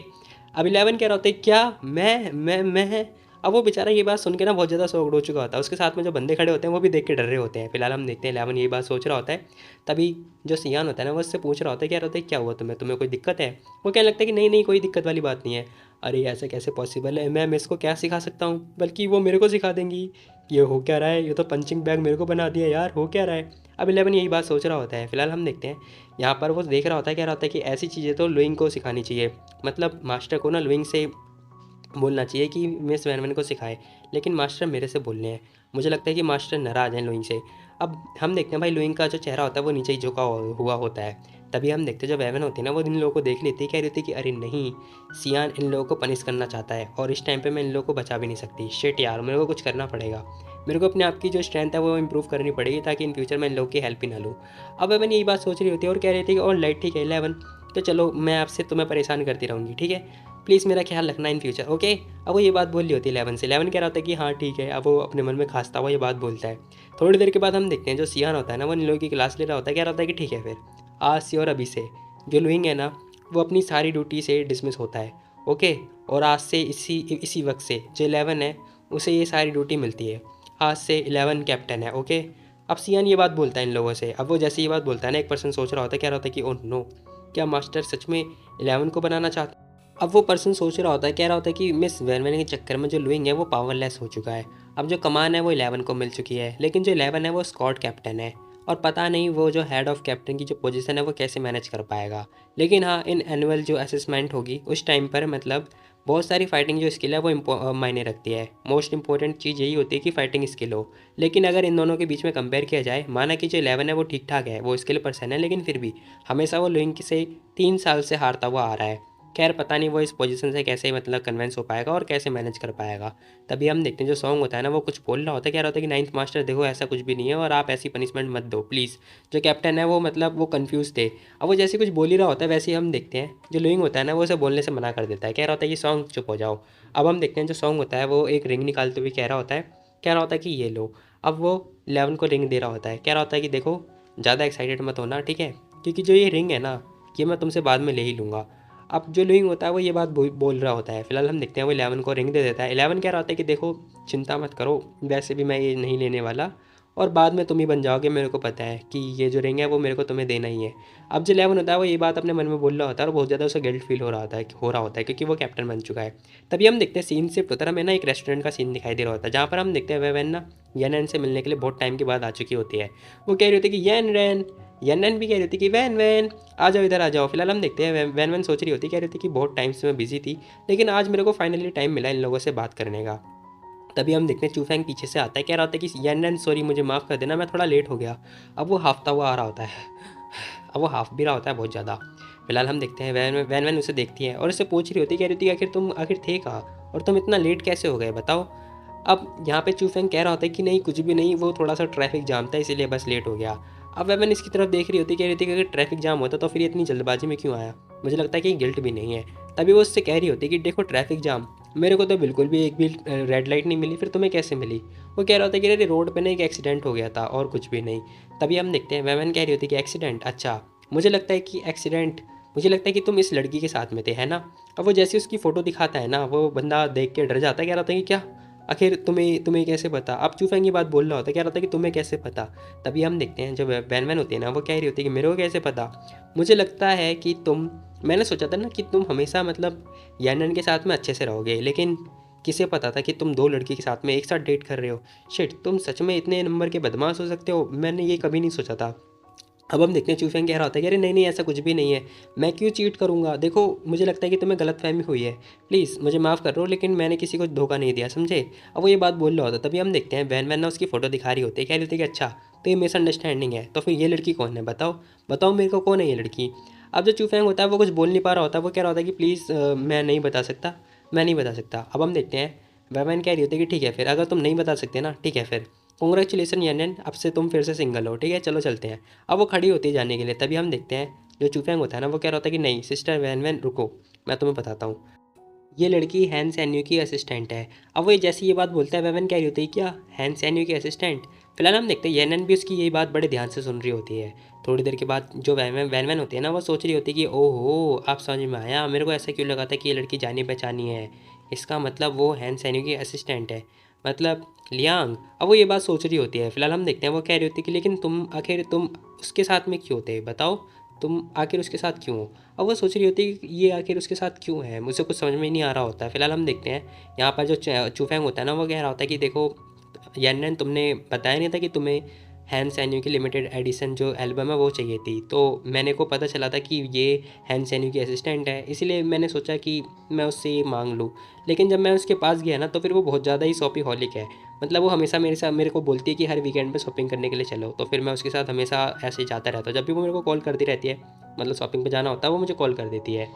Speaker 1: अब 11 कह रहा होता है क्या मैं। अब वो बेचारा ये बात सुन के ना बहुत ज़्यादा शॉक्ड हो चुका होता है, उसके साथ में जो बंदे खड़े होते हैं वो भी देख के डर रहे होते हैं। फिलहाल हम देखते हैं 11 ये बात सोच रहा होता है। तभी जो सियान होता है ना वो उससे पूछ रहा होता है, कह रहा होता है क्या हुआ तुम्हें कोई दिक्कत है। वो कहने लगता है कि नहीं नहीं कोई दिक्कत वाली बात नहीं है। अरे ऐसे कैसे पॉसिबल है, मैं इसको क्या सिखा सकता हूँ, बल्कि वो मेरे को सिखा देंगी, ये हो क्या रहा है, ये तो पंचिंग बैग मेरे को बना दिया यार, हो क्या रहा है। अब 11 यही बात सोच रहा होता है। फिलहाल हम देखते हैं यहाँ पर वो देख रहा होता है, कह रहा होता है कि ऐसी चीज़ें तो लुइंग को सिखानी चाहिए, मतलब मास्टर को ना लुइंग से बोलना चाहिए कि मिस वैन वैन को सिखाए, लेकिन मास्टर मेरे से बोलने हैं। मुझे लगता है कि मास्टर नाराज़ हैं लुइंग से। अब हम देखते हैं भाई लुइंग का जो चेहरा होता है वो नीचे ही झुका हुआ होता है। तभी हम देखते हैं जब वैवन होती है ना वो इन लोगों को देख लेती है, कह रही होती है कि अरे नहीं, सियान इन लोगों को पनिश करना चाहता है और इस टाइम पे मैं इन लोगों को बचा भी नहीं सकती, शिट यार मेरे को कुछ करना पड़ेगा, मेरे को अपने आप की जो स्ट्रेंथ है वो इंप्रूव करनी पड़ेगी ताकि इन फ्यूचर में इन लोगों की हेल्प ही ना लूँ। अब वैवन यही बात सोच रही होती है और कह रही थी कि और लाइट ठीक है 11, तो चलो मैं आपसे तुम्हें परेशान करती रहूँगी, ठीक है, प्लीज़ मेरा ख्याल रखना इन फ्यूचर, ओके। अब वो ये बात बोल रही होती है 11 से, 11 कह रहा होता है कि हाँ ठीक है। अब वो अपने मन में खांसता हुआ ये बात बोलता है। थोड़ी देर के बाद हम देखते हैं जो सियान होता है ना वो इन लोगों की क्लास ले रहा होता है, कह रहा होता है कि ठीक है फिर आज से और अभी से जो लुइंग है ना वो अपनी सारी ड्यूटी से डिसमिस होता है, ओके। और आज से इसी इसी वक्त से जो 11 है उसे ये सारी ड्यूटी मिलती है, आज से 11 कैप्टन है, ओके। अब सियान ये बात बोलता है इन लोगों से। अब वो जैसे ये बात बोलता है ना एक पर्सन सोच रहा होता है, कह रहा होता है कि ओह नो, क्या मास्टर सच में 11 को बनाना चाहता। अब वो पर्सन सोच रहा होता है, कह रहा होता है कि मिस वैन वैन के चक्कर में जो लुइंग है वो पावरलेस हो चुका है, अब जो कमान है वो 11 को मिल चुकी है, लेकिन जो 11 है वो स्क्वाड कैप्टन है और पता नहीं वो जो हेड ऑफ कैप्टन की जो पोजीशन है वो कैसे मैनेज कर पाएगा। लेकिन हाँ इन एनुअल जो असेसमेंट होगी उस टाइम पर मतलब बहुत सारी फाइटिंग जो स्किल है वो मायने रखती है। मोस्ट इंपॉर्टेंट चीज़ यही होती है कि फाइटिंग स्किल हो। लेकिन अगर इन दोनों के बीच में कंपेयर किया जाए, माना कि जो 11 है वो ठीक ठाक है, वो स्किल पर्सन है, लेकिन फिर भी हमेशा वो लुइंग से 3 साल से हारता हुआ आ रहा है। खैर पता नहीं वो इस पोजीशन से कैसे मतलब कन्विंस हो पाएगा और कैसे मैनेज कर पाएगा। तभी हम देखते हैं जो सॉन्ग होता है ना वो कुछ बोल रहा होता है, कह रहा होता है कि नाइन्थ मास्टर देखो ऐसा कुछ भी नहीं है और आप ऐसी पनिशमेंट मत दो प्लीज़। जो कैप्टन है वो मतलब वो कन्फ्यूज़ थे। अब वो जैसे कुछ बोल ही रहा होता है वैसे ही हम देखते हैं जो लुइंग होता है ना वो उसे बोलने से मना कर देता है, कह रहा होता है कि सॉन्ग चुप हो जाओ। अब हम देखते हैं जो सॉन्ग होता है वो एक रिंग निकालते हुए कह रहा होता है, कह रहा होता है कि ये लो। अब वो 11 को रिंग दे रहा होता है, कह रहा होता है कि देखो ज़्यादा एक्साइटेड मत होना, ठीक है, क्योंकि जो ये रिंग है ना ये मैं तुमसे बाद में ले ही लूँगा। अब जो लुइंग होता है वो ये बात बोल रहा होता है। फिलहाल हम देखते हैं वो 11 को रिंग दे देता है। 11 कह रहा होता है कि देखो चिंता मत करो, वैसे भी मैं ये नहीं लेने वाला और बाद में तुम ही बन जाओगे, मेरे को पता है कि ये जो रिंग है वो मेरे को तुम्हें देना ही है। अब जो 11 होता है वो ये बात अपने मन में बोल रहा होता है और बहुत ज़्यादा उसे गिल्ट फील हो रहा होता है क्योंकि वो कैप्टन बन चुका है। तभी हम देखते हैं सीन शिफ्ट होता है, हमें ना एक रेस्टोरेंट का सीन दिखाई दे रहा होता है जहाँ पर हम देखते हैं वेवेन ना येन से मिलने के लिए बहुत टाइम के बाद आ चुकी होती है। वो कह रही होती है कि येन भी कह रही होती है कि वैन वैन आ जाओ, इधर आ जाओ। फिलहाल हम देखते हैं वैन वैन सोच रही होती, कह रही थी कि बहुत टाइम से मैं बिजी थी, लेकिन आज मेरे को फाइनली टाइम मिला इन लोगों से बात करने का। तभी हम देखते हैं चूफैंग पीछे से आता है, कह रहा होता है कि येन सॉरी मुझे माफ़ कर देना, मैं थोड़ा लेट हो गया। अब वो हाफता हुआ आ रहा होता है, अब वो हाफ भी रहा होता है बहुत ज़्यादा। फिलहाल हम देखते हैं वैन वैन उसे देखती है और उससे पूछ रही होती है, कह रही थी आखिर तुम आखिर थे कहाँ और तुम इतना लेट कैसे हो गए बताओ। अब यहाँ पे चूफेंग कह रहा होता है कि नहीं कुछ भी नहीं, वो थोड़ा सा ट्रैफिक जाम था इसीलिए बस लेट हो गया। अब वैन इसकी तरफ देख रही होती, कह रही थी कि अगर ट्रैफिक जाम होता तो फिर ये इतनी जल्दबाजी में क्यों आया, मुझे लगता है कि गिल्ट भी नहीं है। तभी वो उससे कह रही होती कि देखो ट्रैफिक जाम, मेरे को तो बिल्कुल भी एक भी रेड लाइट नहीं मिली, फिर तुम्हें कैसे मिली। वो कह रहा होता है कि अरे रोड पे ना एक एक्सीडेंट हो गया था और कुछ भी नहीं। तभी हम देखते हैं वैन कह रही होती कि एक्सीडेंट, अच्छा मुझे लगता है कि एक्सीडेंट, मुझे लगता है कि तुम इस लड़की के साथ में थे, है ना। अब वो जैसे उसकी फ़ोटो दिखाता है ना, वो बंदा देख के डर जाता है, कह रहा होता है कि क्या आखिर तुम्हें तुम्हें कैसे पता। अब चूफेंग ये बात बोल रहा होता है, कह रहा होता है कि तुम्हें कैसे पता। तभी हम देखते हैं जब वैन वैन होती है ना, वो कह रही होती है कि मेरे को कैसे पता, मुझे लगता है कि तुम, मैंने सोचा था ना कि तुम हमेशा मतलब यानन के साथ में अच्छे से रहोगे, लेकिन किसे पता था कि तुम दो लड़की के साथ में एक साथ डेट कर रहे हो। शिट, तुम सच में इतने नंबर के बदमाश हो सकते हो, मैंने ये कभी नहीं सोचा था। अब हम देखते हैं चूफेंग कह रहा होता है कि अरे नहीं नहीं ऐसा कुछ भी नहीं है, मैं क्यों चीट करूँगा, देखो मुझे लगता है कि तुम्हें गलतफहमी हुई है, प्लीज़ मुझे माफ़ कर दो, लेकिन मैंने किसी को धोखा नहीं दिया, समझे। अब वो ये बात बोल रहा होता है, तभी हम देखते हैं वैन वैन ना उसकी फ़ोटो दिखा रही होती है, कह रही थी कि अच्छा तो ये मिसअंडरस्टैंडिंग है, तो फिर ये लड़की कौन है बताओ, बताओ मेरे को कौन है ये लड़की। अब जो चूफेंग होता है वो कुछ बोल नहीं पा रहा होता, वो कह रहा होता है कि प्लीज़ मैं नहीं बता सकता, मैं नहीं बता सकता। अब हम देखते हैं वैन कह रही होती है कि ठीक है फिर, अगर तुम नहीं बता सकते ना ठीक है फिर, कॉन्ग्रेचुलेसन यान, अब से तुम फिर से सिंगल हो, ठीक है चलो चलते हैं। अब वो खड़ी होती है जाने के लिए, तभी हम देखते हैं जो चूफेंग होता है ना, वो कह रहा होता है कि नहीं सिस्टर वैन वैन रुको, मैं तुम्हें बताता हूँ, ये लड़की हैन सैन्यू की असिस्टेंट है। अब वो जैसे ये बात बोलता है, वैन कह रही होती है क्या हैन सैन्यू की असिस्टेंट। फिलहाल हम देखते हैं येनन भी उसकी यही बात बड़े ध्यान से सुन रही होती है। थोड़ी देर के बाद जो वैन होती है ना, वो सोच रही होती है कि ओहो आप समझ में आया, मेरे को ऐसा क्यों लगा था कि ये लड़की जानी पहचानी है, इसका मतलब वो हैन सैन्यू की असिस्टेंट है, मतलब लियांग। अब वो ये बात सोच रही होती है। फिलहाल हम देखते हैं वो कह रही होती है कि लेकिन तुम आखिर तुम उसके साथ में क्यों थे बताओ, तुम आखिर उसके साथ क्यों हो। अब वो सोच रही होती है कि ये आखिर उसके साथ क्यों है, मुझे कुछ समझ में ही नहीं आ रहा होता है। फिलहाल हम देखते हैं यहाँ पर जो चूफेंग होता है ना, वो कह रहा होता है कि देखो यानन तुमने बताया नहीं था कि तुम्हें हैन सैन्यू की लिमिटेड एडिशन जो एल्बम है वो चाहिए थी, तो मैंने को पता चला था कि ये हैन सैन्यू की असिस्टेंट है, इसीलिए मैंने सोचा कि मैं उससे ये मांग लूँ। लेकिन जब मैं उसके पास गया ना, तो फिर वो बहुत ज़्यादा ही शॉपिंग है, मतलब वो हमेशा मेरे को बोलती है कि हर वीकेंड पे शॉपिंग करने के लिए चलो, तो फिर मैं उसके साथ हमेशा ऐसे जाता रहता हूँ, जब भी वो मेरे को कॉल करती रहती है, मतलब शॉपिंग पे जाना होता है वो मुझे कॉल कर देती है।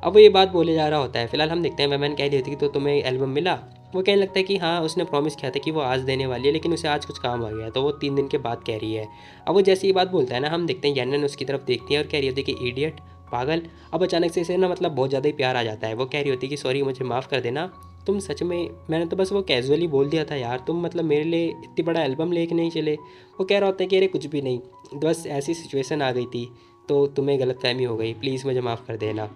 Speaker 1: अब वो ये बात बोले जा रहा होता है। फिलहाल हम देखते हैं मैन कह रही होती है कि तो तुम्हें एल्बम मिला। वो कहने लगता है कि हाँ उसने प्रॉमिस किया था कि वो आज देने वाली है, लेकिन उसे आज कुछ काम आ गया, तो वो 3 दिन के बाद कह रही है। अब वो जैसे ये बात बोलता है ना, हम देखते हैं यानन उसकी तरफ देखती है और कह रही होती है कि इडियट, पागल। अब अचानक से इसे ना मतलब बहुत ज़्यादा ही प्यार आ जाता है। वो कह रही होती है कि सॉरी मुझे माफ़ कर देना, तुम सच में, मैंने तो बस वो कैजुअली बोल दिया था यार, तुम मतलब मेरे लिए इतनी बड़ा एल्बम लेके नहीं चले। वो कह रहा होता है कि अरे कुछ भी नहीं, बस ऐसी सिचुएशन आ गई थी तो तुम्हें गलतफहमी हो गई, प्लीज़ मुझे माफ़ कर देना।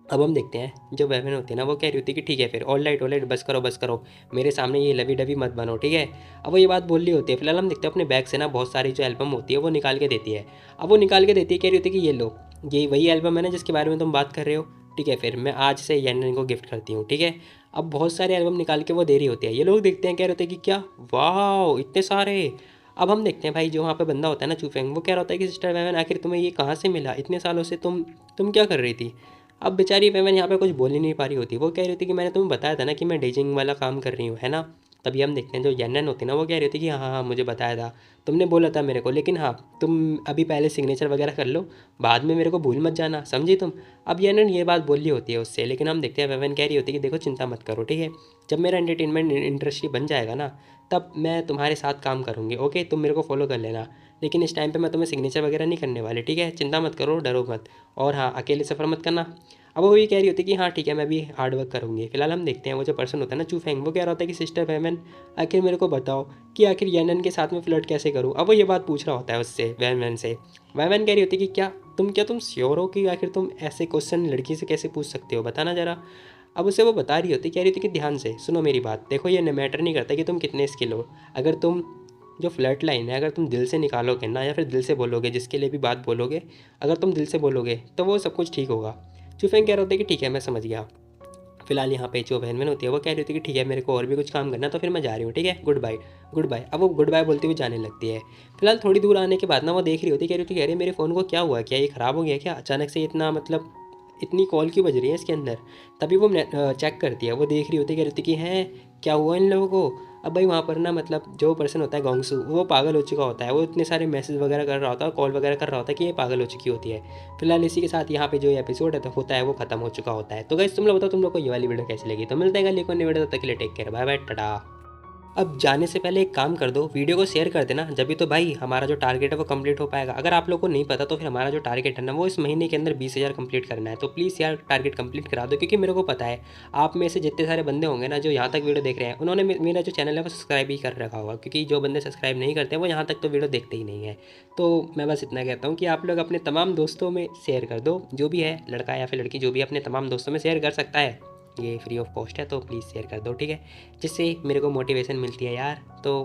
Speaker 1: अब हम देखते हैं जो वैभन होती है ना, वो कह रही होती है कि ठीक है फिर ऑल राइट बस करो बस करो, मेरे सामने ये लवी डवी मत बनो, ठीक है। अब वो ये बात बोल रही होती है। फिलहाल हम देखते हैं अपने बैग से ना बहुत सारी जो एल्बम होती है वो निकाल के देती है। अब वो निकाल के देती है, कह रही होती है कि ये लो, ये वही एल्बम है ना जिसके बारे में तुम बात कर रहे हो, ठीक है फिर मैं आज से यानन को गिफ्ट करती हूँ, ठीक है। अब बहुत सारे एल्बम निकाल के वो दे रही होती है। ये लोग देखते हैं, कह रहे होते हैं कि क्या, वाह इतने सारे। अब हम देखते हैं भाई जो वहाँ पे बंदा होता है ना चूफेंग, वो कह रहा होता है कि सिस्टर वैवन आखिर तुम्हें ये कहाँ से मिला, इतने सालों से तुम क्या कर रही थी। अब बेचारी वैवन यहाँ पे कुछ बोल ही नहीं पा रही होती। वो कह रही थी कि मैंने तुम्हें बताया था ना कि मैं डेजिंग वाला काम कर रही हूँ, है ना। तभी हम देखते हैं जो यन्नन होती है ना, वो कह रही थी कि हाँ हाँ हाँ मुझे बताया था, तुमने बोला था मेरे को, लेकिन हाँ तुम अभी पहले सिग्नेचर वगैरह कर लो, बाद में मेरे को भूल मत जाना, समझी तुम। अब यन्नन ये बात बोल रही होती है उससे, लेकिन हम देखते हैं वैवन कह रही होती है कि देखो चिंता मत करो, ठीक है, जब मेरा एंटरटेनमेंट इंडस्ट्री बन जाएगा ना, तब मैं तुम्हारे साथ काम करूँगी, ओके तुम मेरे को फॉलो कर लेना, लेकिन इस टाइम पे मैं तुम्हें सिग्नेचर वगैरह नहीं करने वाली, ठीक है, चिंता मत करो, डरो मत, और हाँ अकेले सफ़र मत करना। अब वो ये कह रही होती है कि हाँ ठीक है मैं भी हार्ड वर्क करूँगी। फिलहाल हम देखते हैं वो जो पर्सन होता है ना चूफेंग, वो कह रहा होता है कि सिस्टर वैमन आखिर मेरे को बताओ कि आखिर येनन के साथ में फ्लर्ट कैसे करूँ। अब वो ये बात पूछ रहा होता है उससे वैमन से। वैमन कह रही होती है कि क्या तुम श्योर हो कि आखिर तुम ऐसे क्वेश्चन लड़की से कैसे पूछ सकते हो, बताना ज़रा। अब उसे वो बता रही होती, कह रही थी कि ध्यान से सुनो मेरी बात, देखो ये मैटर नहीं करता कि तुम कितने स्किल हो, अगर तुम जो फ्लर्ट लाइन है, अगर तुम दिल से निकालोगे ना, या फिर दिल से बोलोगे, जिसके लिए भी बात बोलोगे, अगर तुम दिल से बोलोगे तो वो सब कुछ ठीक होगा। चुफेंग कह रहे होते कि ठीक है, मैं समझ गया। फिलहाल यहाँ पे जो वैन होती है वो कह रही होती है कि ठीक है, मेरे को और भी कुछ काम करना, तो फिर मैं जा रही हूँ, ठीक है, गुड बाय। Good bye. अब वो गुड बाय बोलती हुई जाने लगती है। फिलहाल थोड़ी दूर आने के बाद ना वो देख रही होती है, कह रही होती है, अरे मेरे फ़ोन को क्या हुआ, क्या ये ख़राब हो गया क्या, अचानक से इतना मतलब इतनी कॉल क्यों बज रही है इसके अंदर। तभी वो चेक करती है, वो देख रही होती है, कह रही होती है कि हैं क्या हुआ इन लोगों को। अब भाई वहाँ पर ना मतलब जो पर्सन होता है गोंगसू, वो पागल हो चुका होता है, वो इतने सारे मैसेज वगैरह कर रहा होता है, कॉल वगैरह कर रहा होता है कि ये पागल हो चुकी होती है। फिलहाल इसी के साथ यहाँ पे जो एपिसोड है तो होता है वो खत्म हो चुका होता है। तो गाइस तुम लोग बताओ तुम लोग को ये वाली वीडियो कैसी लगी। तो मिलते हैं कल एक और वीडियो, तब तक के लिए take care, bye bye, tata. अब जाने से पहले एक काम कर दो, वीडियो को शेयर कर देना, जब भी तो भाई हमारा जो टारगेट है वो कंप्लीट हो पाएगा। अगर आप लोग को नहीं पता तो फिर हमारा जो टारगेट है ना वो इस महीने के अंदर 20,000 कंप्लीट करना है। तो प्लीज़ यार टारगेट कंप्लीट करा दो, क्योंकि मेरे को पता है आप में से जितने सारे बंदे होंगे ना जो यहाँ तक वीडियो देख रहे हैं, उन्होंने मेरा जो चैनल है वो सब्सक्राइब ही कर रखा होगा, क्योंकि जो बंदे सब्सक्राइब नहीं करते वो यहाँ तक तो वीडियो देखते ही नहीं है। तो मैं बस इतना कहता हूँ कि आप लोग अपने तमाम दोस्तों में शेयर कर दो, जो भी है लड़का या फिर लड़की, जो भी अपने तमाम दोस्तों में शेयर कर सकता है, ये फ्री ऑफ कॉस्ट है, तो प्लीज़ शेयर कर दो, ठीक है, जिससे मेरे को मोटिवेशन मिलती है यार। तो